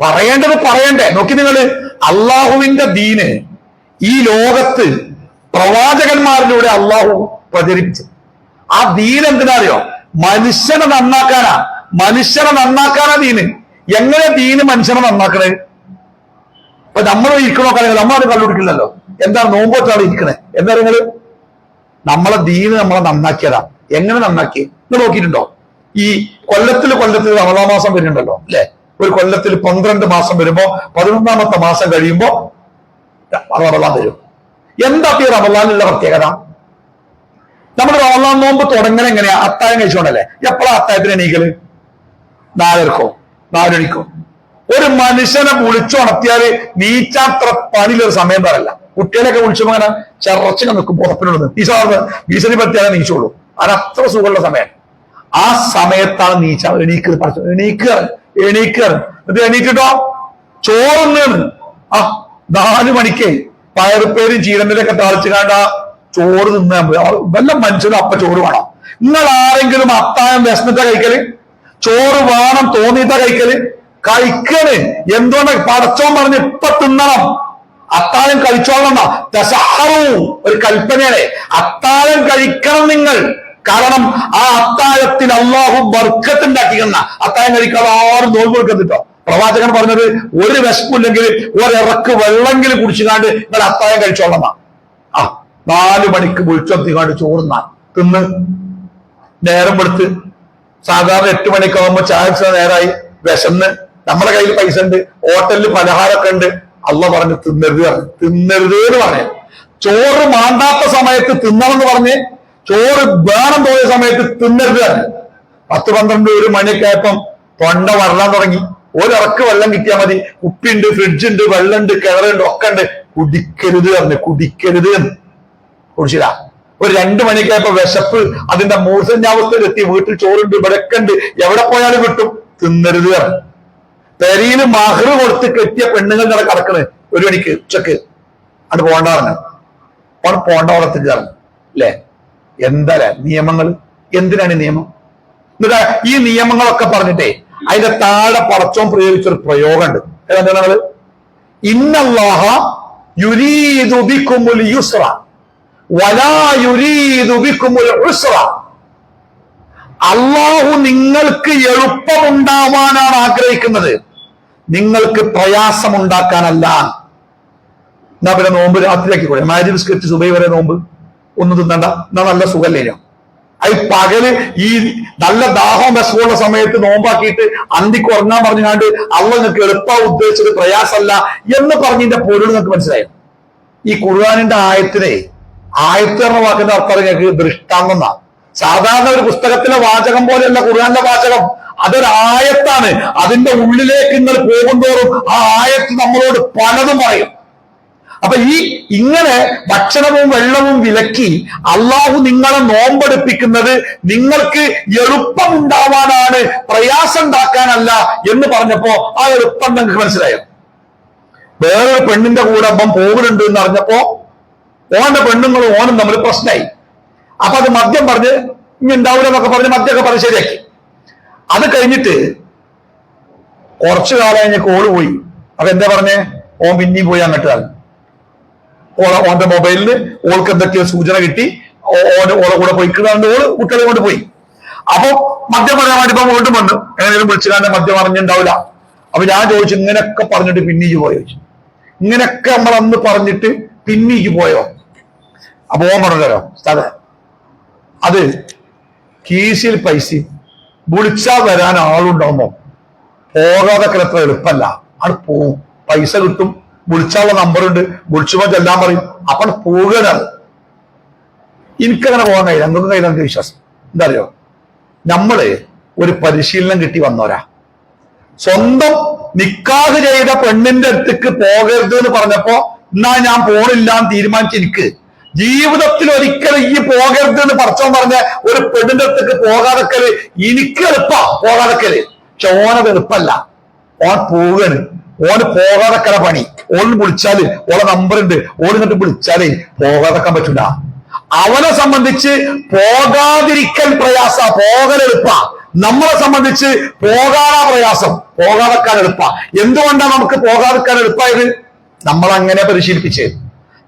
പറയേണ്ടത് പറയണ്ടേ. നോക്കി നിങ്ങള്, അള്ളാഹുവിന്റെ ദീന് ഈ ലോകത്ത് പ്രവാചകന്മാരിലൂടെ അള്ളാഹു പ്രചരിപ്പിച്ചു. ആ ദീൻ എന്തിനാ അറിയോ? മനുഷ്യനെ നന്നാക്കാനാ ദീന്. എങ്ങനെ ദീന് മനുഷ്യനെ നന്നാക്കണേ? ഇപ്പൊ നമ്മൾ ഇരിക്കണോ കാര്യങ്ങൾ നമ്മളത് കണ്ടുപിടിക്കില്ലല്ലോ. എന്താണ് നോമ്പോറ്റാണ് ഇരിക്കണേ? എന്താ നിങ്ങള് നമ്മളെ ദീന് നമ്മളെ നന്നാക്കിയതാ. എങ്ങനെ നന്നാക്കി നിങ്ങൾ നോക്കിയിട്ടുണ്ടോ? ഈ കൊല്ലത്തിൽ റമദാൻ മാസം വരുന്നുണ്ടല്ലോ അല്ലെ? ഒരു കൊല്ലത്തിൽ 12 മാസം വരുമ്പോ 11ാമത്തെ മാസം കഴിയുമ്പോ റമദാൻ വരും. എന്താ ഈ റമദാനിലുള്ള പ്രത്യേകത? നമ്മുടെ റമദാൻ നോമ്പ് തുടങ്ങണ എങ്ങനെയാ? അത്താഴം കഴിച്ചോണ്ടല്ലേ. എപ്പോഴാ അത്താഴത്തിന് എണീക്കല്? 4:30 4 മണിക്കോ? ഒരു മനുഷ്യനെ വിളിച്ചുണർത്തിയാല് നീച്ചാത്ര പണിയിലൊരു സമയം പറയല്ല. കുട്ടികളെയൊക്കെ വിളിച്ചപ്പോ അങ്ങനെ ചെറച്ചിനെ നിൽക്കും പുറപ്പിനോട് ഈ സാറിന് ഭീഷണി പറ്റിയാലേ നീച്ചോളൂ. അതത്ര സുഖമുള്ള സമയം. ആ സമയത്താണ് നീച്ച എണീക്കിട്ടോ ചോറൊന്നാണ്. 4 മണിക്ക് പയറുപ്പേരും ചീരന്റെയൊക്കെ താളിച്ചു കാണ്ട ചോറ് തിന്നാൻ പോയി. വല്ല മനുഷ്യനും അപ്പ ചോറ് വേണം. നിങ്ങൾ ആരെങ്കിലും അത്താഴം വിശന്നിട്ടാ കഴിക്കല്? ചോറ് വേണം തോന്നിയിട്ടാ കഴിക്കല്? കഴിക്കല് എന്തുകൊണ്ട്? പടച്ചോൻ പറഞ്ഞ് ഇപ്പൊ തിന്നണം, അത്താഴം കഴിച്ചോളണം. ഒരു കൽപ്പനയാണ്. അത്താഴം കഴിക്കണം നിങ്ങൾ. കാരണം ആ അത്താഴത്തിൽ അള്ളാഹു ബർക്കത്ത് ഉണ്ടാക്കിക്കുന്ന അത്താഴം കഴിക്കാതെ ആരും നോമ്പ് കൊടുക്കത്തിട്ടോ. പ്രവാചകൻ പറഞ്ഞത് ഒരു വിശപ്പില്ലെങ്കിൽ ഒരിറക്ക് വെള്ളമെങ്കിലും കുടിച്ചുകാണ്ട് നിങ്ങൾ അത്താഴം കഴിച്ചോളണം. 4 മണിക്ക് വിളിച്ചെത്തിക്കാണ്ട് ചോറുന്ന തിന്ന് നേരം എടുത്ത് സാധാരണ 8 മണിക്കാവുമ്പോ ചായ നേരായി വിശന്ന് നമ്മുടെ കയ്യിൽ പൈസ ഉണ്ട്, ഹോട്ടലിൽ പലഹാരമൊക്കെ ഉണ്ട്. അള്ള പറഞ്ഞു തിന്നരുത് എന്ന് പറഞ്ഞു. ചോറ് മാണ്ടാത്ത സമയത്ത് തിന്നണമെന്ന് പറഞ്ഞ് ചോറ് വേണം തോന്നിയ സമയത്ത് തിന്നരുത്. 10 12 1 മണിയൊക്കെ ആയപ്പം തൊണ്ട വരളാൻ തുടങ്ങി. ഒരിറക്ക് വെള്ളം കിട്ടിയാൽ മതി. ഉപ്പിണ്ട്, ഫ്രിഡ്ജുണ്ട്, വെള്ളമുണ്ട്, കിണറുണ്ട്, ഒക്കെ ഉണ്ട്. കുടിക്കരുത് എന്ന് കുടിച്ചില്ല. ഒരു 2 മണിയൊക്കെ ആയപ്പോ വിശപ്പ് അതിന്റെ മൂർധന്യാവസ്ഥയിലെത്തി. വീട്ടിൽ ചോറുണ്ട്, ഇവിടെയൊക്കെ ഉണ്ട്, എവിടെ പോയാലും കിട്ടും. തിന്നരുത് പറഞ്ഞു. പെരിയില് മഹറ് കൊടുത്ത് കെട്ടിയ പെണ്ണുങ്ങൾ ഇവിടെ കിടക്കണ് 1 മണിക്ക് ഉച്ചക്ക്. അത് പോണ്ട പറഞ്ഞു. പോണ്ട വളർത്തിട്ട് പറഞ്ഞു അല്ലേ? എന്താ നിയമങ്ങൾ? എന്തിനാണ് നിയമം? എന്നിട്ട് ഈ നിയമങ്ങളൊക്കെ പറഞ്ഞിട്ടേ അതിന്റെ താഴെ പടച്ചോൻ പ്രയോഗിച്ചൊരു പ്രയോഗമുണ്ട്. ഏതാ? ഇന്നല്ലാഹ യുരീദു ബിക്കുമുൽ യുസ്റ വലാ യുരീദു ബിക്കുമുൽ ഉസ്റ. അള്ളാഹു നിങ്ങൾക്ക് എളുപ്പമുണ്ടാവാനാണ് ആഗ്രഹിക്കുന്നത്, നിങ്ങൾക്ക് പ്രയാസമുണ്ടാക്കാനല്ല. എന്നാ പിന്നെ നോമ്പ് രാത്രിയാക്കി കൂടെ? മാജിബ് സ്ക്രിപ്റ്റ് സുബൈ വരെ നോമ്പ് ഒന്നും തിന്നണ്ട, എന്നാ നല്ല സുഖല്ലേനോ? അത് പകല് ഈ നല്ല ദാഹം വിഷമുള്ള സമയത്ത് നോമ്പാക്കിയിട്ട് അന്തിക്ക് ഉറങ്ങാൻ പറഞ്ഞാണ്ട് അള്ള നിങ്ങൾക്ക് എളുപ്പം ഉദ്ദേശിച്ചത് പ്രയാസമല്ല എന്ന് പറഞ്ഞതിന്റെ പൊരുൾ നിങ്ങൾക്ക് മനസ്സിലായി. ഈ ഖുർആനിന്റെ ആയത്തിനെ ആയത്ത് എന്ന വാക്കിന്റെ അർത്ഥം നിങ്ങൾക്ക് ദൃഷ്ടാന്തം. സാധാരണ ഒരു പുസ്തകത്തിലെ വാചകം പോലെയല്ല ഖുർആനിലെ വാചകം, അതൊരായത്താണ്. അതിന്റെ ഉള്ളിലേക്ക് നിങ്ങൾ പോകുന്തോറും ആ ആയത്ത് നമ്മളോട് പലതും പറയും. അപ്പൊ ഇങ്ങനെ ഭക്ഷണവും വെള്ളവും വിലക്കി അള്ളാഹു നിങ്ങളെ നോമ്പെടുപ്പിക്കുന്നത് നിങ്ങൾക്ക് എളുപ്പമുണ്ടാവാനാണ്, പ്രയാസം ഉണ്ടാക്കാനല്ല എന്ന് പറഞ്ഞപ്പോ ആ എളുപ്പം നിങ്ങൾക്ക് മനസ്സിലായോ? വേറൊരു പെണ്ണിന്റെ കൂടെ അപ്പം പോകുന്നുണ്ട് എന്ന് അറിഞ്ഞപ്പോ ഓന്റെ പെണ്ണുങ്ങളും ഓനും തമ്മിൽ പ്രശ്നമായി. അപ്പൊ അത് മദ്യം പറഞ്ഞ് ഇനി ഉണ്ടാവില്ല എന്നൊക്കെ പറഞ്ഞ് മദ്യമൊക്കെ പറഞ്ഞ് ശരിയാക്കി. അത് കഴിഞ്ഞിട്ട് കുറച്ചു കാലം കഴിഞ്ഞ് കോള് പോയി. അപ്പൊ എന്താ പറഞ്ഞേ? ഓൻ പിന്നെയും പോയി അങ്ങോട്ട് ഓന്റെ മൊബൈലിന് ഓൾക്ക് എന്തൊക്കെയോ സൂചന കിട്ടി, ഓളെ കൂടെ പോയിക്കുന്നുണ്ട്, ഓള് കുട്ടികളെ കൊണ്ട് പോയി. അപ്പൊ മദ്യം പറയാൻ വേണ്ടി ഇപ്പൊ വീണ്ടും വന്നു. എങ്ങനെയും വിളിച്ചുകാണ്ട് മദ്യം അറിഞ്ഞിട്ടുണ്ടാവില്ല. അപ്പൊ ഞാൻ ചോദിച്ചു, ഇങ്ങനെയൊക്കെ പറഞ്ഞിട്ട് പിന്നീക്ക് പോയോ ചോദിച്ചു. ഇങ്ങനെയൊക്കെ നമ്മൾ അന്ന് പറഞ്ഞിട്ട് പിന്നീക്ക് പോയോ? അപ്പൊ ഓൻ പറഞ്ഞല്ലോ സ്ഥലം അത് കീശിൽ പൈസയും വിളിച്ചാൽ വരാൻ ആളുണ്ടാവുമ്പോ പോകാതെ എത്ര എളുപ്പമല്ല. അത് പോവും, പൈസ കിട്ടും, വിളിച്ചാലുള്ള നമ്പറുണ്ട്, വിളിച്ചുമ്പോ ചെല്ലാൻ പറയും, അപ്പോൾ പോവുകയാണ്. എനിക്കങ്ങനെ പോകാൻ കഴിയില്ല, നിങ്ങൾക്ക് കഴിയില്ല. എനിക്ക് വിശ്വാസം എന്താ അറിയോ? നമ്മള് ഒരു പരിശീലനം കിട്ടി വന്നോരാ. സ്വന്തം നിക്കാഹ് ചെയ്ത പെണ്ണിന്റെ അടുത്തേക്ക് പോകരുത് എന്ന് പറഞ്ഞപ്പോ എന്നാ ഞാൻ പോണില്ല എന്ന് തീരുമാനിച്ച എനിക്ക് ജീവിതത്തിൽ ഒരിക്കലും ഈ പോകരുത് എന്ന് പറച്ചോൻ പറഞ്ഞ ഒരു പെണ്ണിന്റെ അടുത്തേക്ക് പോകാതെക്കല് എനിക്ക് എളുപ്പാ. പോകാതെക്കല് പക്ഷെ ഓനത് എളുപ്പല്ല. ഓൻ പോവുകയാണ്. ഓന് പോകാതെക്കല പണി. ഓന് വിളിച്ചാല് ഓളെ നമ്പറുണ്ട്, ഓന് എന്നിട്ട് വിളിച്ചാലേ പോകാതെക്കാൻ പറ്റൂല. അവനെ സംബന്ധിച്ച് പോകാതിരിക്കൽ പ്രയാസ, പോകൽ എളുപ്പ. നമ്മളെ സംബന്ധിച്ച് പോകാനാ പ്രയാസം, പോകാതെക്കാൻ എളുപ്പ. എന്തുകൊണ്ടാണ് നമുക്ക് പോകാതെക്കാൻ എളുപ്പമായത്? നമ്മളങ്ങനെ പരിശീലിപ്പിച്ച്,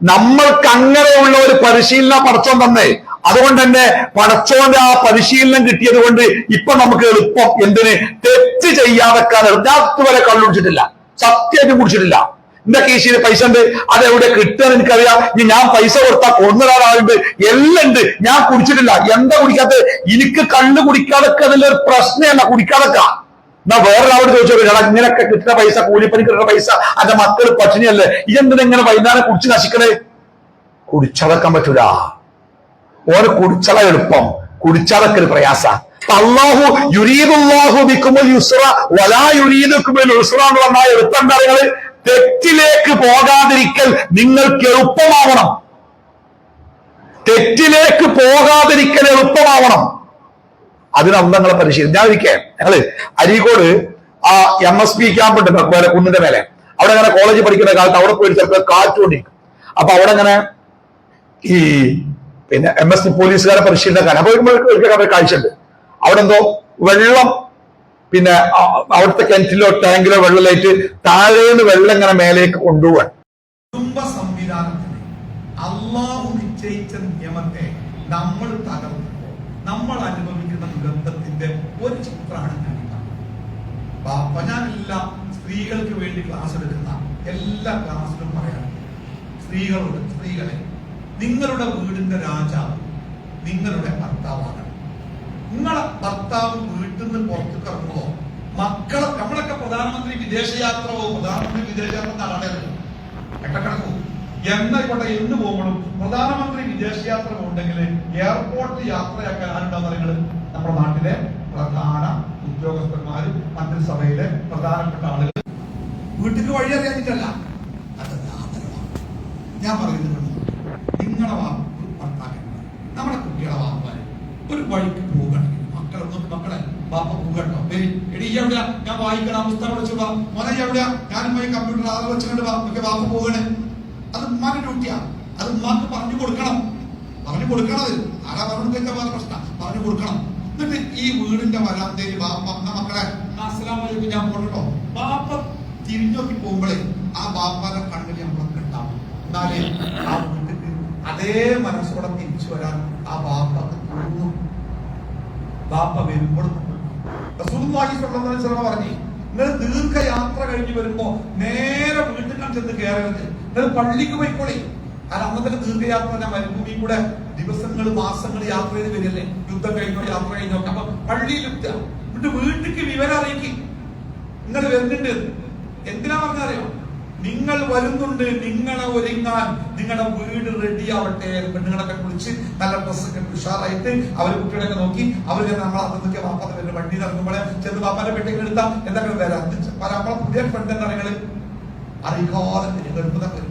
നമ്മൾക്ക് അങ്ങനെയുള്ള ഒരു പരിശീലനം പടച്ചോൻ തന്നെ. അതുകൊണ്ട് തന്നെ പടച്ചോന്റെ ആ പരിശീലനം കിട്ടിയത് കൊണ്ട് ഇപ്പൊ നമുക്ക് എളുപ്പം. എന്തിന്? തെറ്റ് ചെയ്യാതെക്കാൻ. ഞാൻ ഇതുവരെ കള്ളുടിച്ചിട്ടില്ല, സത്യമായിട്ട് കുടിച്ചിട്ടില്ല. എന്റെ കീശിന് പൈസ ഉണ്ട്, അതെവിടെ കിട്ടുക എനിക്കറിയാം. ഇനി ഞാൻ പൈസ കൊടുത്താൽ കൊന്നൊരാളുണ്ട്, എല്ലാം ഉണ്ട്. ഞാൻ കുടിച്ചിട്ടില്ല. എന്താ കുടിക്കാത്തത്? എനിക്ക് കള്ള് കുടിക്കാതൊക്കെ അതിലൊരു പ്രശ്നമല്ല, കുടിക്കാതൊക്കെ. എന്നാ വേറൊരാളോട് ചോദിച്ചോ, ഇങ്ങനെയൊക്കെ കിട്ടുന്ന പൈസ, കൂലിപ്പണിക്ക് കിട്ടുന്ന പൈസ, അതിന്റെ മക്കൾ പട്ടിണിയല്ലേ, ഇതെന്തിനെങ്ങനെ വൈകുന്നേരം കുടിച്ച് നശിക്കണേ? കുടിച്ചടക്കാൻ പറ്റൂല. ഓരോ കുടിച്ചള എളുപ്പം, കുടിച്ചടക്ക ഒരു പ്രയാസ. അല്ലാഹു യുരീദുല്ലാഹു ബിക്കുമുൽ യുസ്റ വലാ യുരീദുകുമുൽ ഉസ്റ എന്ന് പറഞ്ഞാൽ എളുപ്പം കാര്യങ്ങള് തെറ്റിലേക്ക് പോകാതിരിക്കൽ നിങ്ങൾക്ക് എളുപ്പമാവണം. തെറ്റിലേക്ക് പോകാതിരിക്കൽ എളുപ്പമാവണം. അതിന് അന്തങ്ങളെ പരിശീലനം. ഞാൻ ഇരിക്കേ ഞങ്ങള് അരീക്കോട് ആ MSP ക്യാമ്പ് ഉണ്ട് കുന്നിന്റെ മേലെ. അവിടെ അങ്ങനെ കോളേജ് പഠിക്കുന്ന കാലത്ത് അവിടെ പോയി ചിലപ്പോൾ കാറ്റുകൊണ്ടിരിക്കും. അപ്പൊ അവിടെ അങ്ങനെ ഈ പിന്നെ MSP പോലീസുകാരെ പരിശീലനക്കാരൻ അപ്പൊ കാഴ്ചയുണ്ട്. അവിടെ എന്തോ വെള്ളം പിന്നെ അവിടുത്തെ കിണറ്റിലോ ടാങ്കിലോ വെള്ളമായിട്ട് താഴേന്ന് വെള്ളം ഇങ്ങനെ മേലേക്ക് കൊണ്ടുപോവാൻ. കുടുംബ സംവിധാനത്തിന് അല്ലാഹു നിശ്ചയിച്ച നിയമത്തെ നമ്മൾ തകർക്കുമ്പോൾ നമ്മൾ അനുഭവിക്കുന്ന ദുരന്തത്തിന്റെ ഒരു ചിത്രമാണ് ഞാൻ എല്ലാ സ്ത്രീകൾക്ക് വേണ്ടി ക്ലാസ് എടുക്കുന്ന എല്ലാ ക്ലാസ്സിലും പറയാം, സ്ത്രീകളെ നിങ്ങളുടെ വീടിന്റെ രാജാവ് നിങ്ങളുടെ ഭർത്താവാണ്. നിങ്ങളെ ഭർത്താവ് വീട്ടിൽ നിന്ന് പുറത്തേക്ക് ഇറങ്ങുമോ? മക്കളെ നമ്മളൊക്കെ പ്രധാനമന്ത്രി വിദേശയാത്ര നടന്നല്ലോ, എക്കണക്കു എന്നായിക്കോട്ടെ. എന്ന് പോകുമ്പോഴും പ്രധാനമന്ത്രി വിദേശയാത്ര ഉണ്ടെങ്കിൽ എയർപോർട്ട് യാത്രയാക്കാൻ ആരുണ്ടാവുന്ന നിങ്ങൾ നമ്മുടെ നാട്ടിലെ പ്രധാന ഉദ്യോഗസ്ഥന്മാരും മന്ത്രിസഭയിലെ പ്രധാനപ്പെട്ട ആളുകൾ വീട്ടിൽ വഴി അറിയാനിട്ടല്ല. അതെന്താ ആദരവാണ്. ഞാൻ പറയുന്നത് നിങ്ങളെ ഭർത്താക്കന്മാർ, നമ്മുടെ കുട്ടികളെ വാപ്പാര് ഒരു വഴിക്ക് പോകണമെങ്കിൽ മക്കളെ ബാപ്പ പോകട്ടോ, എടി എവിടെയാ ഞാൻ വായിക്കണം, പുസ്തകം വെച്ചു വാ, മോനെ എവിടെയാ ഞാനും പോയി കമ്പ്യൂട്ടർ ആളെ വെച്ചുകൊണ്ട് ബാപ്പ പോകണേ. അത് ഉമ്മാന്റെ ഡ്യൂട്ടിയാ. അത് ഉമ്മാക്ക് പറഞ്ഞു കൊടുക്കണം. ആരാ പറഞ്ഞു കേൾക്കാൻ പ്രശ്നം, പറഞ്ഞു കൊടുക്കണം. എന്നിട്ട് ഈ വീടിന്റെ വരാന്തേരി ബാപ്പ മക്കളെ അസ്സലാമു അലൈക്കും ഞാൻ പോകട്ടോ, ബാപ്പ തിരിഞ്ഞോക്കി പോകുമ്പോഴേ ആ ബാപ്പാന്റെ കണ്ണിൽ നമ്മളൊക്കെ ഉണ്ടാവും. എന്നാലേ ആ വീട്ടിൽ അതേ മനസ്സോടെ തിരിച്ചു വരാൻ ആ ബാപ്പക്ക് തോന്നും. ബാപ്പ വരുമ്പോഴും റസൂലുള്ളാഹി സ്വല്ലല്ലാഹു അലൈഹി വസല്ലം പറഞ്ഞു, നിങ്ങൾ ദീർഘയാത്ര കഴിഞ്ഞ് വരുമ്പോ നേരെ വീട്ടിൽ ചെന്ന് കയറരുത്, നിങ്ങൾ പള്ളിക്ക് പോയിക്കോളി. കാരണം അന്നത്തെ ദീർഘയാത്ര മരുഭൂമി കൂടെ ദിവസങ്ങൾ മാസങ്ങൾ യാത്ര ചെയ്ത് വരില്ലേ, യുദ്ധം കഴിഞ്ഞോ യാത്ര കഴിഞ്ഞോ. അപ്പൊ പള്ളിയിലെത്തുക, എന്നിട്ട് വീട്ടിലേക്ക് വിവരം അറിയിക്കും നിങ്ങൾ വരുന്നുണ്ട്. എന്തിനാ പറഞ്ഞറിയോ? നിങ്ങൾ വരുന്നുണ്ട്, നിങ്ങളെ ഒരുങ്ങാൻ നിങ്ങളുടെ വീട് റെഡി ആവട്ടെ. പെണ്ണുങ്ങളൊക്കെ കുളിച്ച് നല്ല ഡ്രസ്സൊക്കെ ഉഷാറായിട്ട് അവർ കുട്ടികളൊക്കെ നോക്കി അവർ നമ്മൾ അതൊക്കെ വാപ്പാന്റെ പേര് വണ്ടി ഇറങ്ങുമ്പോഴേ ചെന്ന് വാപ്പാന്റെ പെട്ടിക്ക് എടുത്താൽ എന്തൊക്കെ വരാം. നമ്മളെ പുതിയ ഫ്രണ്ട് എന്താ നിങ്ങൾ അറിയിക്കാതെ ഗർഭതൊക്കെ വരും.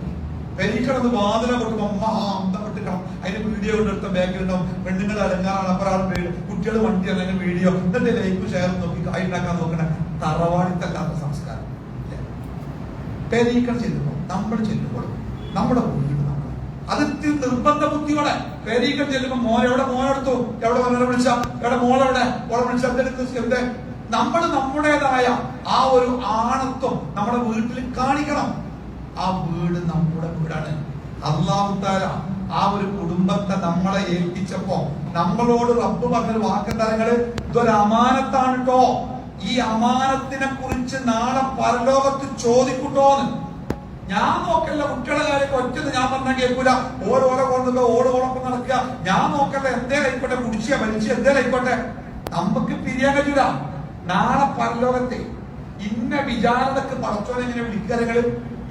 പെരിക്കടന്ന് വാതില കൊട്ടുമ്പോ അമ്മ അന്തം വിട്ടിക്കണം. അതിന് വീഡിയോ കൊണ്ടെടുത്ത ബാഗിലുണ്ടാവും. പെണ്ണുങ്ങൾ അലങ്കാറാണ്, അപ്പുറം കുട്ടികൾ വണ്ടി അല്ലെങ്കിൽ വീഡിയോ, എന്നിട്ട് ലൈക്കും ഷെയറും നോക്കി കായ് ഉണ്ടാക്കാൻ നോക്കണ തറവാടിത്തല്ലാത്ത സംസ്കാരം. പെരീക്കട ചെല്ലുമ്പോൾ നമ്മൾ ചെല്ലുമ്പോൾ നമ്മുടെ വീട് നമ്മൾ അത് നിർബന്ധ ബുദ്ധിയോടെ പെരീക്കട ചെല്ലുമ്പോൾ മോനെടുത്തു, എവിടെ മോനെ വിളിച്ച, എവിടെ മോളെവിടെ, ഓളെ വിളിച്ച എന്ത് നമ്മൾ നമ്മുടേതായ ആ ഒരു ആണത്വം നമ്മുടെ വീട്ടിൽ കാണിക്കണം. ആ വീട് നമ്മുടെ വീടാണ്. അല്ലാഹു തആല ആ ഒരു കുടുംബത്തെ നമ്മളെ ഏൽപ്പിച്ചപ്പോ നമ്മളോട് റബ്ബ് പറഞ്ഞൊരു വാക്കെന്താ? ഇതൊരു അമാനത്താണ് കേട്ടോ. ഈ അമാനത്തിനെ കുറിച്ച് നാളെ പരലോകത്ത് ചോദിക്കൂട്ടോന്ന്. ഞാൻ നോക്കല്ല കുട്ടികളെ കാര്യം ഒറ്റത് ഞാൻ പറഞ്ഞാൽ കേൾക്കൂല. ഓരോരോ കൊണ്ടല്ലോ ഓടോടൊപ്പം നടക്കുക. ഞാൻ നോക്കല്ല, എന്തേലായിക്കോട്ടെ, കുടിച്ച വലിച്ച എന്തേലായിക്കോട്ടെ, നമുക്ക് പിരിയാൻ കഴിയൂല. നാളെ പരലോകത്തെ ഇന്ന വിചാരണക്ക് പടച്ചോൻ എങ്ങനെ വിളിക്കുക?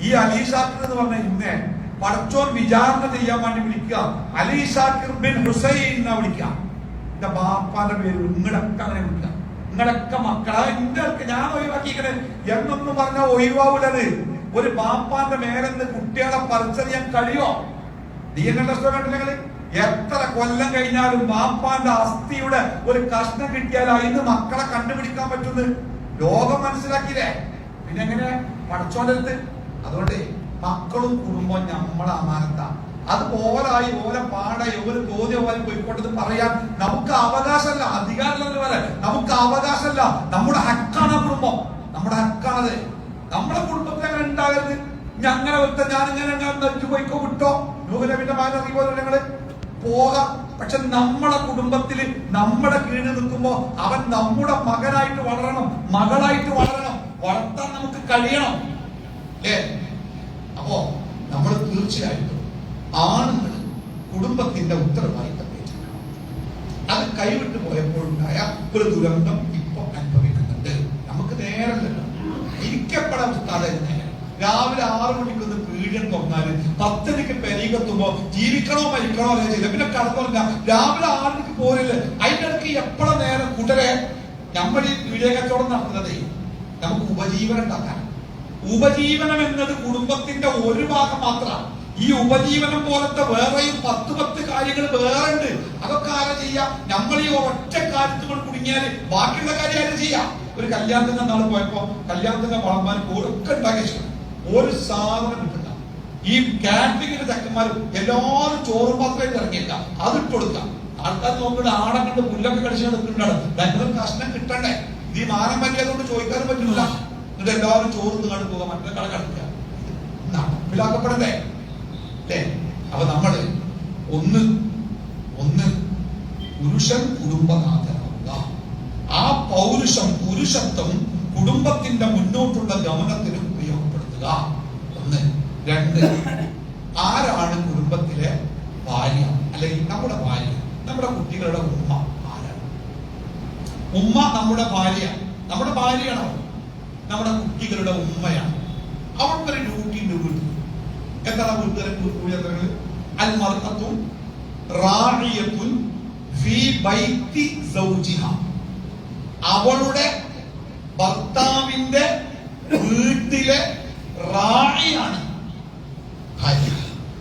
ഈ അലി ഷാക്കിർ എന്ന് പറഞ്ഞ ഇന്നെ പടച്ചോൻ വിചാരണ ചെയ്യാൻ വേണ്ടി വിളിക്കുക. അലി ഷാക്കിർ ബിൻ ഹുസൈൻ എന്നാ വിളിക്കുക. എന്റെ ബാപ്പാന്റെ പേര് നിങ്ങളൊക്കെ അങ്ങനെ വിളിക്കുക. നിങ്ങളൊക്കെ മക്കളെ എന്റെ ഞാൻ ഒഴിവാക്കിക്കണേ എന്നൊന്നും പറഞ്ഞാൽ ഒഴിവാവൂലത്. ഒരു ബാപ്പാന്റെ മേലെന്ന് കുട്ടികളെ പറിച്ചറിയാൻ കഴിയോ? DNA ടെസ്റ്റ് കണ്ടില്ലെങ്കിൽ എത്ര കൊല്ലം കഴിഞ്ഞാലും ബാപ്പാന്റെ അസ്ഥിയുടെ ഒരു കഷ്ണം കിട്ടിയാൽ അതിന് മക്കളെ കണ്ടുപിടിക്കാൻ പറ്റുന്നു. ലോകം മനസ്സിലാക്കിയില്ലേ? പിന്നെ എങ്ങനെ പടച്ചോന്റെ അടുത്ത്? അതുകൊണ്ട് മക്കളും കുടുംബവും നമ്മളെ അമാനത്താ. അത് ഓലായി ഓല പാടായി ഒരു തോന്നിയ പോലെ പോയിക്കൊണ്ടത് പറയാൻ നമുക്ക് അവകാശമല്ല. അധികാരമുള്ളത് പോലെ നമുക്ക് അവകാശമല്ല. നമ്മുടെ ഹക്കാണ് കുടുംബം, നമ്മുടെ ഹക്കാണത്. നമ്മുടെ കുടുംബത്തിൽ അങ്ങനെ ഉണ്ടാകരുത്. ഞങ്ങനെ ഒരുത്ത ഞാനിങ്ങനെ നെറ്റ് പോയിക്കോ വിട്ടോ നൂഹുനബിയുടെ മകൻ അറിയുമ്പോൾ ഞങ്ങള് പോകാം. പക്ഷെ നമ്മുടെ കുടുംബത്തിൽ നമ്മുടെ കീഴിൽ നിൽക്കുമ്പോ അവൻ നമ്മുടെ മകനായിട്ട് വളരണം, മകളായിട്ട് വളരണം, വളർത്താൻ നമുക്ക് കഴിയണം. അപ്പോ നമ്മൾ തീർച്ചയായിട്ടും ആണുങ്ങൾ കുടുംബത്തിന്റെ ഉത്തരവാദിത്തം ഏറ്റെടുക്കണം. അത് കൈവിട്ട് പോയപ്പോഴുണ്ടായ ഒരു ദുരന്തം ഇപ്പൊ അനുഭവിക്കുന്നുണ്ട്. നമുക്ക് നേരമല്ലോ ഇരിക്കപ്പെടാൻ നേരം. രാവിലെ 6 മണിക്കൊന്ന് പീഡിയം തുറന്നാല് 10 മണിക്ക് പെരീകെത്തുമ്പോ ജീവിക്കണോ മരിക്കണോ അല്ലേ ചെയ്യില്ല. പിന്നെ കടന്നുറങ്ങ രാവിലെ 6 മണിക്ക് പോരില്ല. അതിന്റെ ഇടയ്ക്ക് എപ്പോഴും നേരം കൂട്ടരെ നമ്മൾ ഈ പീഡിയ കച്ചവടം നടത്തുന്നതേ നമുക്ക് ഉപജീവനം ഉണ്ടാക്കാൻ. ഉപജീവനം എന്നത് കുടുംബത്തിന്റെ ഒരു ഭാഗം മാത്രമാണ്. ഈ ഉപജീവനം പോലത്തെ വേറെയും 10 കാര്യങ്ങൾ വേറെ ഉണ്ട്. അതൊക്കെ ആരാ ചെയ്യാം? നമ്മൾ ഈ ഒറ്റ കാര്യത്തിൽ കുടുങ്ങിയാല് ബാക്കിയുള്ള കാര്യം ആരും ചെയ്യാം. ഒരു കല്യാണത്തിന് നാളെ പോയപ്പോ കല്യാണത്തിന്റെ വളമാർ ഒക്കെ ഉണ്ടാക്കി ഒരു സാധനം കിട്ടില്ല. ഈ കാറ്ററിംഗിന്റെ ചക്കന്മാരും എല്ലാവരും ചോറും പാത്രമായിട്ട് ഇറങ്ങിയേക്കാം, അതിട്ട് കൊടുക്കാം. ആൾക്കാർ നോക്കിയിട്ട് ആടെ കണ്ട് പുല്ലൊക്കെ കടിച്ചു നിൽക്കുന്നുണ്ടാണ്. രണ്ടൊരു കഷ്ണം കിട്ടണ്ടേ? ഇത് ഈ മാനം പറ്റിയതുകൊണ്ട് ചോദിക്കാനും പറ്റില്ല. എന്നിട്ട് എല്ലാവരും ചോറ് കണ്ടു പോകാം, മറ്റേ കട കടക്കുക. നടപ്പിലാക്കപ്പെടണ്ടേ? അപ്പൊ നമ്മള് ഒന്ന് പുരുഷൻ കുടുംബനാഥനാവുക. ആ പുരുഷത്വം കുടുംബത്തിന്റെ മുന്നോട്ടുള്ള ഗമനത്തിന് ഉപയോഗപ്പെടുത്തുക. 1. 2, ആരാണ് കുടുംബത്തിലെ ഭാര്യ അല്ലെങ്കിൽ നമ്മുടെ ഭാര്യ? നമ്മുടെ കുട്ടികളുടെ ഉമ്മ ആരാണ്? ഉമ്മ നമ്മുടെ ഭാര്യ, നമ്മുടെ ഭാര്യയാണോ? നമ്മുടെ കുട്ടികളുടെ ഉമ്മയാണ്. അവർക്കൊരു ഡ്യൂട്ടിന്റെ വീട്ടിൽ എന്താണ് വീട്ടുകാരെ അൽമർഅത്തുൻ റാഇയത്തുൻ ഫീ ബൈത്തി സൗജിഹ. അവളുടെ ഭർത്താവിന്റെ വീട്ടിലെ റായിയാണ് ഭാര്യ.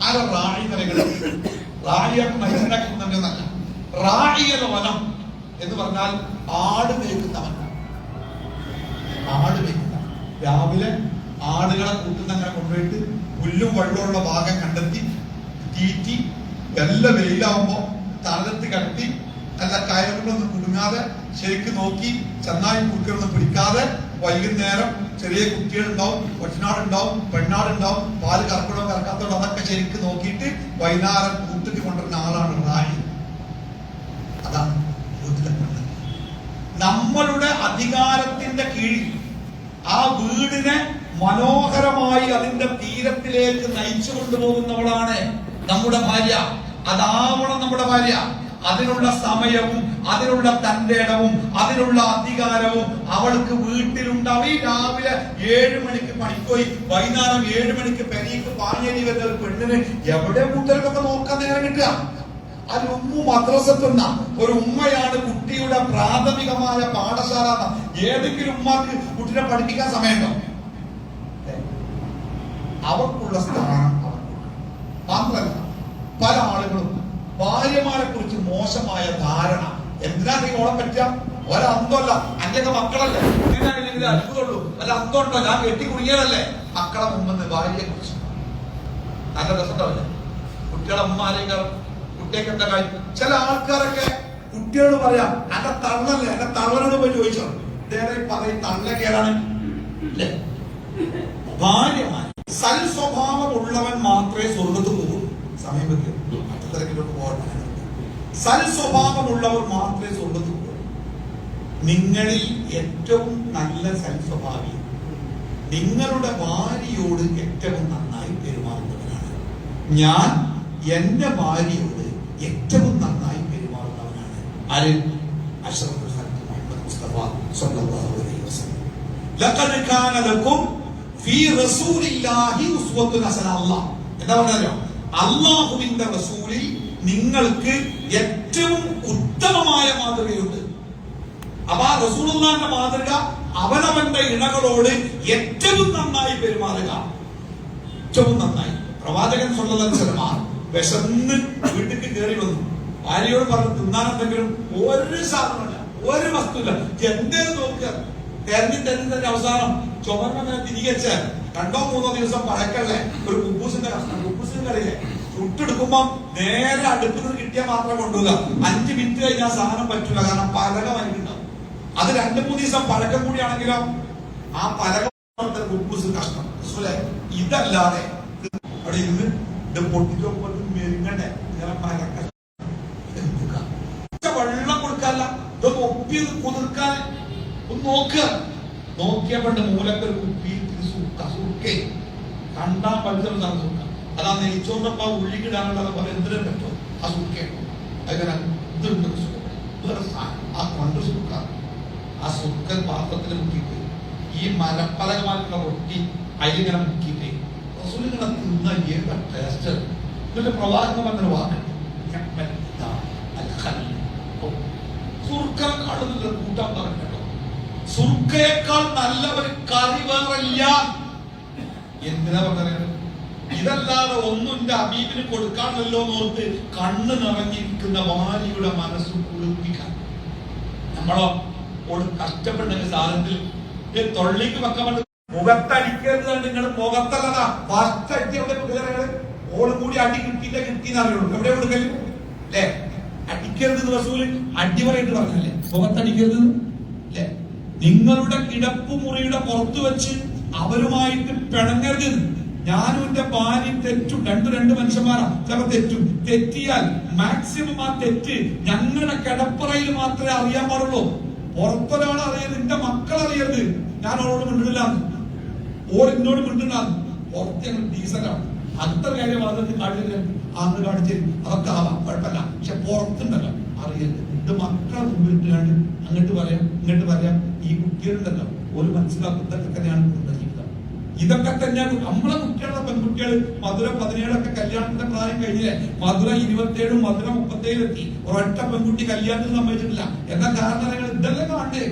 ആരോ റായി പറയുന്നത്? റായിയായിട്ട് മനസ്സിലാക്കുന്നുണ്ടെന്നല്ല. റായിയൽ വനം എന്ന് പറഞ്ഞാൽ ആട് മേയ്ക്കുന്നവൻ. ആട് മേയ്ക്കുന്നവൻ രാവിലെ ആടുകളെ കൂട്ടുന്നങ്ങനെ കൊണ്ടുപോയിട്ട് പുല്ലും വെള്ളമുള്ള ഭാഗം കണ്ടെത്തി തീറ്റി എല്ലാം വെയിലാവുമ്പോ തലത്ത് കടത്തി നല്ല കയറുകളൊന്നും കുടുങ്ങാതെ ശരിക്ക് നോക്കി ചെന്നായി കുട്ടികളൊന്നും പിടിക്കാതെ വൈകുന്നേരം ചെറിയ കുട്ടികളുണ്ടാവും, കൊച്ചനാടുണ്ടാവും, പെണ്ണാടുണ്ടാവും, പാല് കറക്കണോ കറക്കാത്തോടോ അതൊക്കെ ശരിക്ക് നോക്കിയിട്ട് വൈകുന്നേരം കൂട്ടിട്ട് കൊണ്ടുവരുന്ന ആളാണ് റായി. അതാണ് വീട്ടിലെ പെണ്ണ്. നമ്മളുടെ അധികാരത്തിന്റെ കീഴിൽ ആ വീടിനെ മനോഹരമായി അതിന്റെ തീരത്തിലേക്ക് നയിച്ചു കൊണ്ടുപോകുന്നവളാണ് നമ്മുടെ ഭാര്യ. അതാവണം നമ്മുടെ ഭാര്യ. അതിനുള്ള സമയവും അതിനുള്ള തന്റെ ഇടവും അതിനുള്ള അധികാരവും അവൾക്ക് വീട്ടിലുണ്ടാവും. ഈ രാവിലെ 7 മണിക്ക് പണിപ്പോയി വൈകുന്നേരം 7 മണിക്ക് പെരീക്ക് പാഞ്ഞേരി വരുന്ന ഒരു പെണ്ണിന് എവിടെ മുതലൊക്കെ നോക്കാൻ നേരം കിട്ടുക? അത് മദ്രസത്തുന്ന ഒരു ഉമ്മയാണ് കുട്ടിയുടെ പ്രാഥമികമായ പാഠശാല. ഏതെങ്കിലും ഉമ്മക്ക് കുട്ടിനെ പഠിപ്പിക്കാൻ സമയമുണ്ടോ? അവർക്കുള്ള സ്ഥാനം മാത്രമല്ല, പല ആളുകളും ഭാര്യമാരെ കുറിച്ച് മോശമായ ധാരണ. എന്തിനാ നീ ഓളെ പറ്റുക? ഒരന്തല്ല, അന്റെയൊക്കെ മക്കളല്ലേ, ഇങ്ങനെയാണെങ്കിൽ അത്ഭുതമുള്ളൂ. അല്ല അന്തമുണ്ടോ? ഞാൻ കെട്ടി കുടുങ്ങിയതല്ലേ. മക്കളെ മുമ്പ് ഭാര്യയെ കുറിച്ച് നല്ല രസമുണ്ടാവില്ലേ? കുട്ടികളെ അമ്മാരെയും കുട്ടിയൊക്കെ എന്താ കാര്യം? ചില ആൾക്കാരൊക്കെ കുട്ടികളോട് പറയാം, എന്റെ തള്ളല്ലേ, എന്റെ തള്ളനോട് പോയി ചോദിച്ചോ. ഇതേറെ പറയും തള്ളക്കേടാണ്. ഭാര്യമാർ സൽ സ്വഭാവമുള്ളവൻ മാത്രമേ സ്വർഗത്ത് പോകുള്ളൂ. സമയം സൽ സ്വഭാവമുള്ളവർ മാത്രമേ സ്വർഗത്ത് പോകുള്ളൂ. നിങ്ങളിൽ ഏറ്റവും നല്ല സൽ സ്വഭാവി നിങ്ങളുടെ ഭാര്യയോട് ഏറ്റവും നന്നായി പെരുമാറുന്നവനാണ്. ഞാൻ എന്റെ ഭാര്യയോട് ഏറ്റവും നന്നായി പെരുമാറുന്നവനാണ്. ആര്? അഷ്റഫുൽ ഖൽഖ് മുഹമ്മദ് മുസ്തഫ സ്വല്ലല്ലാഹു അലൈഹി വസല്ലം. ലഖദ് കാന ലക്കും ഫീ റസൂലില്ലാഹി ഉസ്വത്തുൻ ഹസന. അല്ലാഹ് എന്താ പറഞ്ഞാലോ, അല്ലാഹുവിന്റെ റസൂലിൽ നിങ്ങൾക്ക് ഏറ്റവും ഉത്തമമായ മാതൃകയുണ്ട്. അപ്പൊ ആ റസൂലുള്ളാഹിന്റെ മാതൃക അവനവന്റെ ഇണകളോട് ഏറ്റവും നന്നായി പെരുമാറുക. ഏറ്റവും നന്നായി. പ്രവാചകൻ സ്വല്ലല്ലാഹു അലൈഹി വസല്ലം വിശന്ന് വീട്ടിലേക്ക് കയറി വന്നു. ഭാര്യയോട് പറഞ്ഞു, തിന്നാനെന്തെങ്കിലും? ഒരു സാധനമില്ല, ഒരു വസ്തുല്ല, എന്തേലും നോക്കുക. തെരഞ്ഞു തന്നെ അവസാനം ചുമങ്ങനെ തിരികെച്ച 2-3 ദിവസം പഴക്കല്ലേ ഒരു കുബൂസിന്റെ കഷ്ണം. കുബൂസിന്റെ കറിയില്ലേ, ചുട്ടെടുക്കുമ്പോ നേരെ അടുപ്പിൽ നിന്ന് കിട്ടിയാൽ മാത്രം കൊണ്ടുപോകുക. 5 മിനിറ്റ് കഴിഞ്ഞാൽ സാധനം പറ്റൂല, കാരണം പലക വലിക്കുണ്ടാവും. അത് 2-3 ദിവസം പഴക്കം കൂടിയാണെങ്കിലോ ആ പലക കുബൂസ് കഷ്ണം. ഇതല്ലാതെ അവിടെ ഇരുന്ന് ഇത് പൊട്ടിച്ചോട്ട് മെരുങ്ങണ്ടേ, വെള്ളം കൊടുക്കാല്ല, ഇതൊന്ന് ഒപ്പി കുതിർക്കാൻ ഒന്ന് നോക്കുക. നോക്കിയപ്പോണ്ട് മൂലക്കൊരു കുപ്പി സുർക്കെ കണ്ടാൻ പറ്റുന്ന സുർക്ക. അതാ നെയ്ച്ചോണ്ടപ്പ ഉള്ളിക്കിടാനുള്ള എന്തിനും പറ്റും ആ സുർക്കെ. അങ്ങനെ ഇതുണ്ട് ആ കൊണ്ട് സുർക്ക. ആ സുർക്ക പാത്രത്തിൽ മുക്കിയിട്ട് ഈ മരപ്പലകമായിട്ടുള്ള റൊട്ടി അതിലിങ്ങനെ മുക്കിയിട്ട് റസൂലിങ്ങനെ തിന്ന ഏക ടേസ്റ്റ്. ഇതിന്റെ പ്രവാചകൻ പറഞ്ഞൊരു വാക്ക്, സുർക്ക കാണുന്നില്ല കൂട്ടാൻ പറഞ്ഞല്ലോ. സുർക്കയേക്കാൾ നല്ല ഒരു കറി വേറില്ല. എന്തിനാ പറഞ്ഞത്? ഇതല്ലാതെ ഒന്നും എന്റെ ഹബീബിന് കൊടുക്കാണല്ലോ എന്നോർത്ത് കണ്ണ് നിറഞ്ഞിരിക്കുന്ന ഭാര്യയുടെ മനസ്സ് കുളിപ്പിക്കാൻ. നമ്മളോ കഷ്ടപ്പെട്ട സാധനത്തിൽ തൊള്ളിക്ക് വെക്കാൻ മുഖത്തടിക്കരുത്. നിങ്ങൾ മുഖത്തല്ലതാ ഫസ്റ്റ് അടിയുടെ ഓളും കൂടി അടി കിട്ടിയെന്ന് അറിയുള്ളൂ. എവിടെ കൊടുക്കല് അല്ലേ? അടിക്കരുത് റസൂല് അടിപൊളിയായിട്ട് പറഞ്ഞല്ലേ, മുഖത്തടിക്കരുത് അല്ലേ? നിങ്ങളുടെ കിടപ്പുമുറിയുടെ പുറത്ത് വെച്ച് അവരുമായിട്ട് പിണങ്ങരുത്. ഞാനും എന്റെ ഭാര്യ തെറ്റും, രണ്ട് മനുഷ്യന്മാരാ, ചിലപ്പോ തെറ്റും. തെറ്റിയാൽ മാക്സിമം ആ തെറ്റ് ഞങ്ങളുടെ കിടപ്പറയിൽ മാത്രമേ അറിയാൻ പാടുള്ളൂ. പുറത്തൊരാൾ അറിയരുത്, എന്റെ മക്കൾ അറിയരുത്. ഞാൻ അവളോട് മിണ്ടില്ല, ഓൾ എന്നോട് മിണ്ടില്ല. പുറത്ത് ഞങ്ങൾ ഡീസലാണ്. അടുത്ത കാര്യം അതിന് കാണില്ല, അന്ന് കാണിച്ചു അതൊക്കെ ആവാം, കുഴപ്പമില്ല. പക്ഷെ പുറത്തുണ്ടല്ലോ അറിയരുത്. എന്റെ മക്കളെ മുമ്പിട്ടാണ്ട് അങ്ങോട്ട് പറയാം ഇങ്ങോട്ട് പറയാം. ഈ കുട്ടികളുണ്ടല്ലോ ഒരു മനസ്സിലാക്കും ഇതൊക്കെ തന്നെയാണ് കുടുംബ ജീവിതം. ഇതൊക്കെ തന്നെയാണ് നമ്മളെ കുട്ടികളെ. പെൺകുട്ടികൾ മധുര 17 കല്യാണത്തിന്റെ പ്രായം കഴിഞ്ഞില്ലേ? മധുര 27, മധുര 37 എത്തി. ഒരൊറ്റ പെൺകുട്ടി കല്യാണത്തിന് സമ്മതിച്ചിട്ടില്ല. എന്താ കാരണം? ഇതെല്ലാം കാണണ്ടേ?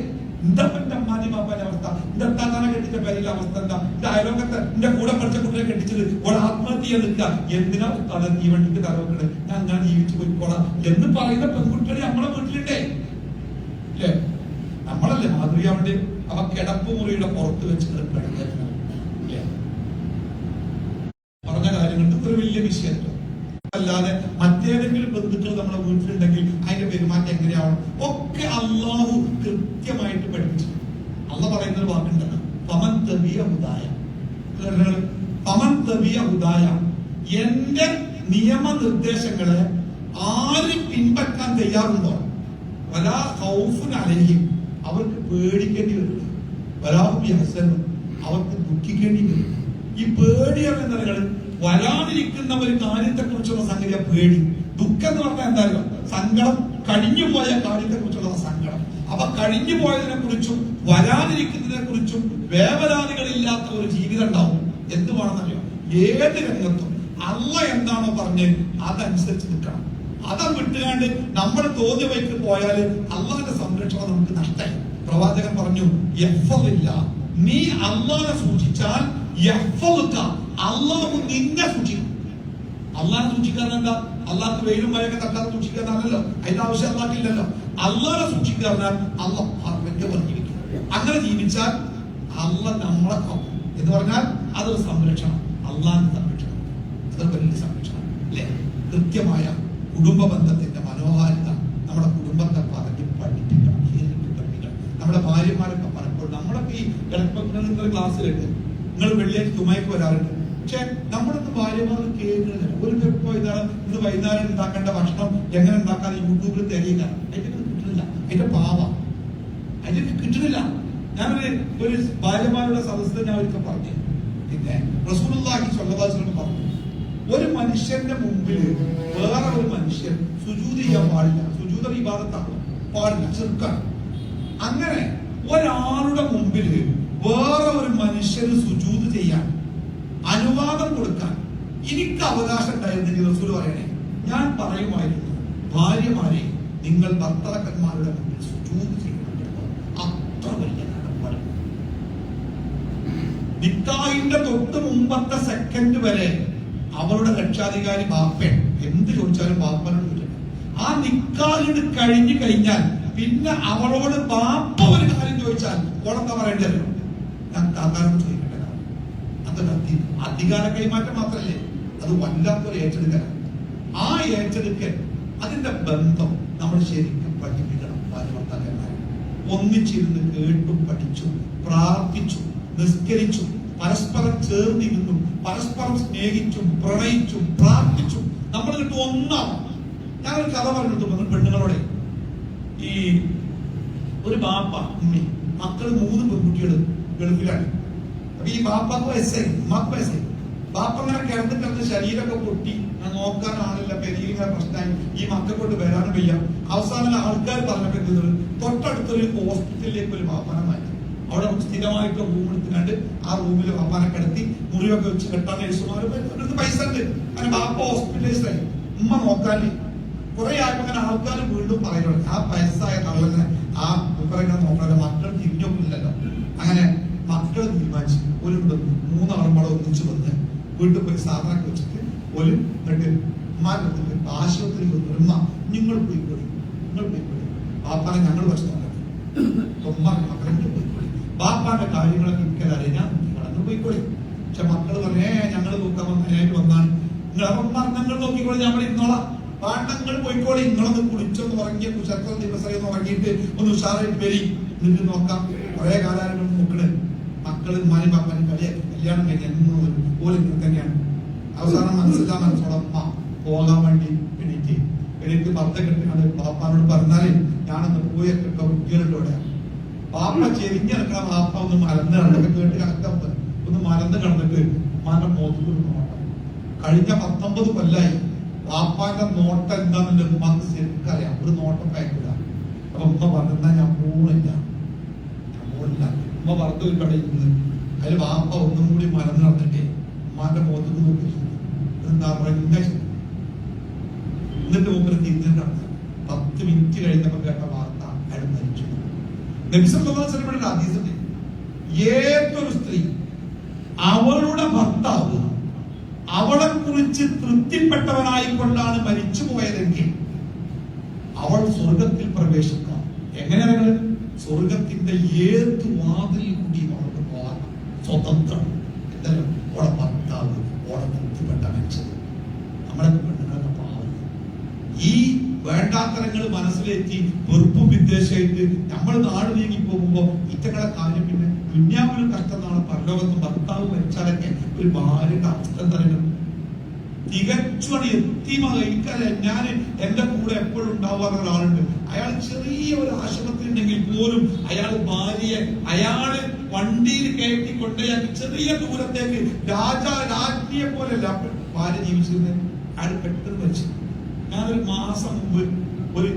എന്താ എന്റെ അമ്മാനി മാപ്പാന്റെ അവസ്ഥ, എന്റെ താത്താനെ കെട്ടിച്ച പേരിലെ അവസ്ഥ എന്താ? എന്റെ അയലോകത്ത് എന്റെ കൂടെ പഠിച്ച കുട്ടിയെ കെട്ടിച്ചത് ഒരു ആത്മഹത്യ നിൽക്കുക. എന്തിനാ ഈ വണ്ടിക്ക് തലവെക്കണത്? ഞാൻ ജീവിച്ചു പോയിക്കോളാം എന്ന് പറയുന്ന പെൺകുട്ടികളെ നമ്മളെ വീട്ടിലുണ്ടേ അല്ലേ? നമ്മളല്ലേ മാതൃകയാവണ്ടേ? അവ കിടപ്പുമുറിയുടെ പുറത്ത് വെച്ച് പറഞ്ഞ കാര്യങ്ങൾക്ക് ഒരു വലിയ വിഷയമല്ല. അല്ലാതെ മറ്റേതെങ്കിലും ബന്ധുക്കൾ നമ്മുടെ വീട്ടിലുണ്ടെങ്കിൽ അതിന്റെ പെരുമാറ്റം എങ്ങനെയാവണം ഒക്കെ അള്ളാഹു കൃത്യമായിട്ട് പഠിപ്പിച്ചു. അള്ളാഹ് പറയുന്ന ഒരു വാക്കുണ്ടല്ലോ, പമൻ തബിയ ഹുദായ. പമൻ തബിയ ഹുദായ, എന്റെ നിയമനിർദ്ദേശങ്ങളെ ആര് പിൻപറ്റാൻ തയ്യാറുണ്ടോ, വലാ ഖൗഫുൻ അലൈഹിം, അവർക്ക് പേടിക്കേണ്ടി വരില്ല, വലാ ഹും യഹ്സനൂൻ, അവർക്ക് ദുഃഖിക്കേണ്ടി വരില്ല. ഈ പേടി എന്ന വരാനിരിക്കുന്ന ഒരു കാര്യത്തെ കുറിച്ചുള്ള സംഗതിയ പേടി. എന്ന് പറഞ്ഞാൽ എന്തായാലും സങ്കടം, കഴിഞ്ഞു പോയ കാര്യത്തെ കുറിച്ചുള്ള സങ്കടം. അപ്പൊ കഴിഞ്ഞു പോയതിനെ കുറിച്ചും വരാനിരിക്കുന്നതിനെ കുറിച്ചും വേവലാതികളില്ലാത്ത ഒരു ജീവിതം ഉണ്ടാവും. എന്തുവാണെന്നറിയോ? ഏത് രംഗത്തും അള്ള എന്താണോ പറഞ്ഞ് അതനുസരിച്ച് നിൽക്കണം. അത് വിട്ടുകാണ്ട് നമ്മൾ തോന്നിയ വഴിക്ക് പോയാൽ അള്ളാന്റെ സംരക്ഷണം നമുക്ക് നഷ്ടമായി. പ്രവാചകൻ പറഞ്ഞു, യഹ്ഫദില്ല, നീ അള്ളാനെ സൂക്ഷിച്ചാൽ യഹ്ഫദുക, അള്ളാഹു നിന്നെ സൂക്ഷിക്കും. അള്ളാനെ സൂക്ഷിക്കാൻ എന്താ? അള്ളാഹ് വെയിലും മഴയൊക്കെ തട്ടാതെ സൂക്ഷിക്കാനല്ലോ, അതിന്റെ ആവശ്യം അള്ളാഹില്ലല്ലോ. അള്ളാനെ സൂക്ഷിക്കാറിനാൽ അള്ളാഹ് വലിയ പറഞ്ഞിരിക്കും. അങ്ങനെ ജീവിച്ചാൽ അള്ളാഹ് നമ്മളെ കാക്കും എന്ന് പറഞ്ഞാൽ അതൊരു സംരക്ഷണം, അള്ളാഹിന്റെ സംരക്ഷണം. അതൊരു വലിയ സംരക്ഷണം അല്ലേ? കൃത്യമായ കുടുംബ ബന്ധത്തിന്റെ മനോഹാരിത നമ്മുടെ കുടുംബത്തെ പറഞ്ഞ് പഠിപ്പിക്കണം, പഠിപ്പിക്കണം. നമ്മുടെ ഭാര്യമാരൊക്കെ പലപ്പോഴും നമ്മളൊക്കെ ഈ ഇടപ്പങ്ങൾ ക്ലാസ്സിലുണ്ട്, നിങ്ങൾ വെള്ളിയാഴ്ച തുമയ്ക്ക് വരാറുണ്ട്. പക്ഷെ നമ്മുടെ ഭാര്യമാർ കേൾക്കുന്നില്ല. ഒരു ഇപ്പോ ഇതാണ് ഇന്ന് വൈകുന്നേരം ഉണ്ടാക്കേണ്ട ഭക്ഷണം എങ്ങനെ ഉണ്ടാക്കാൻ യൂട്യൂബിൽ തെളിയില്ല. അതിന്റെ കിട്ടുന്നില്ല, അതിന്റെ പാവ അതിന്റെ കിട്ടുന്നില്ല. ഞാനൊരു ഭാര്യമാരുടെ സദസ്സിൽ ഞാൻ ഒരിക്കൽ പറഞ്ഞു, പിന്നെ റസൂലുള്ളാഹി സ്വല്ലല്ലാഹു അലൈഹി വസല്ലം പറഞ്ഞു, ഒരു മനുഷ്യന്റെ മുമ്പിൽ വേറെ ഒരു മനുഷ്യൻ സുജൂദ് ചെയ്യാൻ പാടില്ല. സുജൂദ് ഇബാദത്താണ്, പാടില്ല, ചെറുക്കാണ്. അങ്ങനെ ഒരാളുടെ മുമ്പിൽ വേറെ ഒരു മനുഷ്യന് സുജൂദ് ചെയ്യാൻ അനുവാദം കൊടുക്കാൻ എനിക്ക് അവകാശം ഉണ്ടായിരുന്നെങ്കിൽ റസൂൽ പറയണേ, ഞാൻ പറയുമായിരുന്നു, ഭാര്യമാരെ നിങ്ങൾ ഭർത്താക്കന്മാരുടെ മുമ്പിൽ സുജൂദ് ചെയ്യണം. അത്ര വലിയ നടപ്പാട്. നിക്കാഹിന്റെ തൊട്ട് മുമ്പത്തെ സെക്കൻഡ് വരെ അവളുടെ രക്ഷാധികാരി ബാപ്പൻ. എന്ത് ചോദിച്ചാലും ബാപ്പനോട് ചോദിക്കണം. ആ നിക്കാഹിന് കഴിഞ്ഞു കഴിഞ്ഞാൽ പിന്നെ അവളോട് ബാപ്പ ഒരു കാര്യം ചോദിച്ചാൽ ഓളെന്താ പറയേണ്ടല്ലോ? ഞാൻ താത്താനോട് ചോദിക്കട്ടെ. അതൊരു അധികാര കൈമാറ്റം മാത്രല്ലേ, അത് വല്ലാത്തൊരു ഏറ്റെടുക്കലാണ്. ആ ഏറ്റെടുക്കൽ, അതിന്റെ ബന്ധം നമ്മൾ ശരിക്കും പഠിപ്പിക്കണം. ഭാര്യ-ഭർത്താക്കന്മാരെ ഒന്നിച്ചിരുന്ന് കേട്ടും പഠിച്ചും പ്രാർത്ഥിച്ചും നിസ്കരിച്ചും പരസ്പരം ചേർന്നിരുന്നും പരസ്പരം സ്നേഹിച്ചും പ്രണയിച്ചും പ്രാർത്ഥിച്ചും നമ്മൾ കിട്ടും ഒന്നാണ്. ഞാനൊരു കഥ പറഞ്ഞിട്ട് പെണ്ണുങ്ങളോടെ, ഈ ഒരു ബാപ്പ ഉമ്മി മക്കള് 3 പെൺകുട്ടികൾ ഗൾഫിലാണ്. അപ്പൊ ഈ ബാപ്പാക്ക് വയസ്സായി, ഉമ്മാക്ക് വയസ്സായി. ബാപ്പ അങ്ങനെ കിടന്ന് ശരീരമൊക്കെ പൊട്ടി, ഞാൻ നോക്കാൻ ആളില്ല, പെരിയിലിങ്ങനെ പ്രശ്നമായി, ഈ മക്കളെ കൊണ്ട് വരാനും വയ്യ. അവസാനം ആൾക്കാർ പറഞ്ഞപ്പോ എന്ത്, തൊട്ടടുത്തൊരു ഹോസ്പിറ്റലിലേക്ക് ഒരു ബാപ്പാനെ മാറ്റി. അവിടെ സ്ഥിരമായിട്ട് റൂം എടുത്തുകൊണ്ട് ആ റൂമിൽ ബാപ്പാനെ കിടത്തി മുറിവൊക്കെ വെച്ച് കെട്ടാൻ നഴ്സുമാർ പൈസ ഉണ്ട്. അങ്ങനെ ബാപ്പ ഹോസ്പിറ്റലൈസ്ഡ് ആയി, ഉമ്മ നോക്കാനേ. കുറെ ആയപ്പോ അങ്ങനെ ആൾക്കാർ വീണ്ടും പറയുന്നത്, ആ വയസ്സായ തള്ളങ്ങനെ ആ ഇങ്ങനെ നോക്കാതെ മക്കൾ തിരിഞ്ഞൊക്കില്ലല്ലോ. അങ്ങനെ മക്കൾ തീരുമാനിച്ചു, ഒരു 3 ആളും ഒന്നിച്ചു വന്ന് വീട്ടിൽ പോയി സാധനമൊക്കെ വെച്ചിട്ട് ഒരു ഉമ്മാരുടെ ആശുപത്രി വന്നു, ഉമ്മ നിങ്ങൾ പോയിക്കോളി, നിങ്ങൾ പോയിക്കോളി, ബാപ്പാനെ ഞങ്ങൾ വെച്ച് നോക്കാം. ഉമ്മ മക്കളെ പോയിക്കോളി, ബാപ്പാന്റെ കാര്യങ്ങളൊക്കെ എനിക്കറിയാം, ഞാൻ നിങ്ങൾ പോയിക്കോളി. പക്ഷെ മക്കൾ പറഞ്ഞേ ഞങ്ങൾ നോക്കാൻ വന്നതിനായിട്ട് വന്നാണ്. ഞങ്ങൾ നോക്കിക്കോളി, ഞങ്ങൾ ഇരുന്നോളാം, പാട്ടങ്ങൾ പോയിക്കോളി, നിങ്ങളൊന്ന് കുളിച്ചൊന്ന് ഉറങ്ങിയ കുശത്ര ദിവസം ഉറങ്ങിയിട്ട് ഒന്ന് ഉഷാറായിട്ട് വരി, നിങ്ങൾക്ക് നോക്കാം. കുറെ കാലങ്ങൾ നോക്കണ്. മക്കള് ഉമ്മാനും പാപ്പാനും കളിയാക്കി കല്യാണം കഴിഞ്ഞാൽ പോലും തന്നെയാണ്. അവസാനം മനസ്സോളം അമ്മ പോകാൻ വേണ്ടി എനിക്ക് ഭർത്ത കെട്ടിനാണ് പാപ്പാനോട് പറഞ്ഞാല് ഞാനൊന്ന് പോയൊക്കെ കുട്ടികളുടെ പാപ്പ ചെരിഞ്ഞിറക്കണം. പാപ്പ ഒന്ന് മലന്ന് കിടന്നൊക്കെ കേട്ട് കണക്കം ഒന്ന് മലന്ന് കിടന്നിട്ട് ഉമ്മാന്റെ മുഖത്ത് നോട്ടം. കഴിഞ്ഞ 19 കൊല്ലായി പാപ്പാന്റെ നോട്ടം എന്താണെന്ന് ഉമ്മാക്ക് ശരിക്കറിയാം. ഒരു നോട്ടം പയക്കില്ല. അപ്പൊ ഉമ്മ പറഞ്ഞാൽ ഞാൻ പോണില്ല. ഉമ്മ പറഞ്ഞ ഒരു കടയിൽ നിന്ന് അതിൽ വാപ്പ ഒന്നും കൂടി മലന്ന് നടന്നിട്ട് ഉമ്മാന്റെ മുഖത്തേക്ക് നോക്കി എന്താ പറയുക, എന്നിട്ട് മുമ്പിൽ തിരിഞ്ഞു നടന്നു. 10 മിനിറ്റ് കഴിഞ്ഞപ്പോ കേട്ട വാർത്ത അയാൾ മരിച്ചു. നബി സല്ലല്ലാഹു അലൈഹി വസല്ലമയുടെ ഹദീസിൽ ഏതൊരു സ്ത്രീ അവളുടെ ഭർത്താവ് അവളെ കുറിച്ച് തൃപ്തിപ്പെട്ടവനായിക്കൊണ്ടാണ് മരിച്ചു പോയതെങ്കിൽ അവൾ സ്വർഗത്തിൽ പ്രവേശിക്കാം. എങ്ങനെയാണ്? സ്വർഗത്തിന്റെ ഏത് വാതിലിൽ കൂടി അവൾക്ക് പോകാം, സ്വതന്ത്രം. എന്തായാലും ഓളെ ഭർത്താവ് ഓളെ തൃപ്തിപ്പെട്ട മനുഷ്യൻ. നമ്മളെ പെണ്ണുങ്ങളൊക്കെ പാവം ഈ വേണ്ടാത്തരങ്ങൾ മനസ്സിലേറ്റി വെറുപ്പും വിദ്വേഷമായിട്ട് നമ്മൾ നാട് നീങ്ങി പോകുമ്പോ ഇറ്റങ്ങളെ കാര്യം പിന്നെ ദുന്യാവിലും കഷ്ടം, നാളെ പരലോകത്തും ഭർത്താവ് മരിച്ചാലൊക്കെ ഒരു ഭാര്യയുടെ അവസ്ഥ തരണം. തികച്ചുമാണ് എത്തിമറിയാം. ഞാൻ എന്റെ കൂടെ എപ്പോഴും ഉണ്ടാവാത്ത ഒരാളുണ്ട്. അയാൾ ചെറിയ ഒരു ആശുപത്രി ഉണ്ടെങ്കിൽ പോലും അയാൾ ഭാര്യയെ അയാള് വണ്ടിയിൽ കയറ്റി കൊണ്ടുപോയി ചെറിയ ദൂരത്തേക്ക് രാജ്ഞിയെ പോലെയല്ല ഭാര്യ ജീവിച്ചിരുന്നത്. അയാൾ പെട്ടെന്ന് മരിച്ചു. ഞാനൊരു മാസം മുമ്പ് ഒരു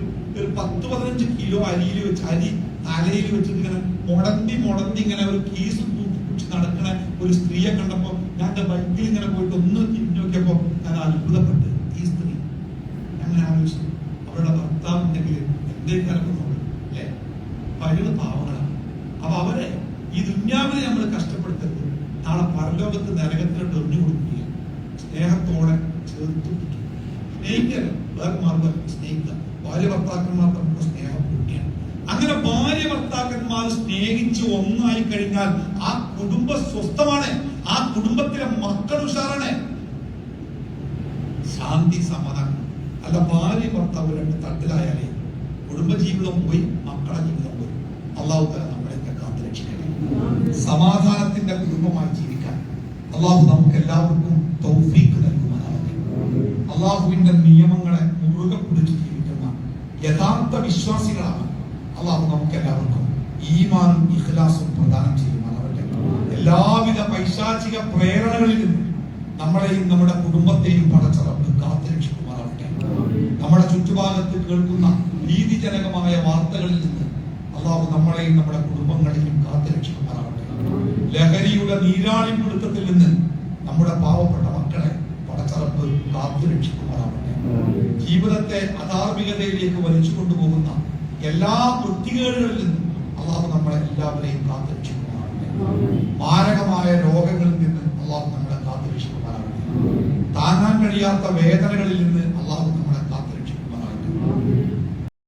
10-15 കിലോ അരിയിൽ വെച്ച് അരി തലയിൽ വെച്ചിട്ട് ഇങ്ങനെ മുടന്തി ഇങ്ങനെ ഒരു കീസ് പിടിച്ച് നടക്കണ ഒരു സ്ത്രീയെ കണ്ടപ്പോ ഞാൻ എന്റെ ബൈക്കിൽ ഇങ്ങനെ പോയിട്ട് ഒന്ന് തിരിഞ്ഞു നോക്കിയപ്പോ ഞാൻ അത്ഭുതപ്പെട്ടു. ഈ സ്ത്രീ അങ്ങനെ ആലോചിച്ചു, അവരുടെ ഭർത്താവ് ഉണ്ടെങ്കിൽ എന്തേലും കലക്കുന്നുള്ളൂ അല്ലെ? പഴയ പാവങ്ങളാണ്. അപ്പൊ അവരെ ഈ ദുന്യാവിനെ നമ്മൾ കഷ്ടപ്പെടുത്തരുത്. നാളെ പരലോകത്ത് നരകത്തിലോട്ട് എറിഞ്ഞു കൊടുക്കുകയും സ്നേഹത്തോടെ ചേർത്ത് പിടിക്കുക. സ്നേഹിക്കുക, വേറെ മാർഗം സ്നേഹിക്കുക. ഭാര്യ ഭർത്താക്കന്മാർ തമ്മിലുള്ള സ്നേഹം കൂട്ടിയാണ്. അങ്ങനെ ഭാര്യ ഭർത്താക്കന്മാർ സ്നേഹിച്ച് ഒന്നായി കഴിഞ്ഞാൽ ആ കുടുംബം സ്വസ്ഥമാണ്, ആ കുടുംബത്തിലെ മക്കൾ ഉഷാറാണ്, ശാന്തി സമാധാനം. അല്ല ഭാര്യ ഭർത്താവ് രണ്ട് തട്ടിലായാലേ കുടുംബജീവിതം പോയി, മക്കളെ ജീവിതം പോയി. അള്ളാഹു തആല നമ്മളെയൊക്കെ കാത്തു രക്ഷിക്കട്ടെ. സമാധാനത്തിന്റെ കുടുംബമായി ജീവിക്കാൻ അള്ളാഹു നമുക്ക് എല്ലാവർക്കും തൗഫീഖ് നൽകുമാറാകട്ടെ. അള്ളാഹുവിന്റെ നിയമങ്ങളെ മുറുകെ പിടിച്ച് ജീവിക്കുന്ന യഥാർത്ഥ വിശ്വാസികളാണ് അള്ളാഹു നമുക്ക് എല്ലാവർക്കും ഈമാനും ഇഖ്ലാസും പ്രദാനം ചെയ്യുമാറാകട്ടെ. എല്ലാവിധ പൈശാചിക പ്രേരണകളിൽ നിന്നും നമ്മളെയും നമ്മുടെ കുടുംബത്തെയും പടച്ച റബ്ബ് കാത്തു രക്ഷിക്കുമാറാകട്ടെ. നമ്മുടെ ചുറ്റുഭാഗത്ത് കേൾക്കുന്ന ഭീതിജനകമായ വാർത്തകളിൽ നിന്ന് അള്ളാഹു നമ്മളെയും നമ്മുടെ കുടുംബങ്ങളെയും കാത്തു രക്ഷിക്കുമാറാകട്ടെ. ലഹരിയുടെ നീരാളി പിടുത്തത്തിൽ നിന്ന് നമ്മുടെ പാവപ്പെട്ട മക്കളെ പടച്ച റബ്ബ് കാത്തു രക്ഷിക്കുമാറാകട്ടെ. ജീവിതത്തെ അധാർമികതയിലേക്ക് വലിച്ചു കൊണ്ടുപോകുന്ന എല്ലാ വൃത്തികേടുകളിൽ നിന്നും അള്ളാഹു നമ്മളെ എല്ലാവരെയും കാത്തു രക്ഷിക്കുമാറാകട്ടെ. മാരകമായ രോഗങ്ങളിൽ നിന്ന് അള്ളാഹു നമ്മളെ കാത്തു രക്ഷിക്കുമാറാകട്ടെ. താങ്ങാൻ കഴിയാത്ത വേദനകളിൽ നിന്ന്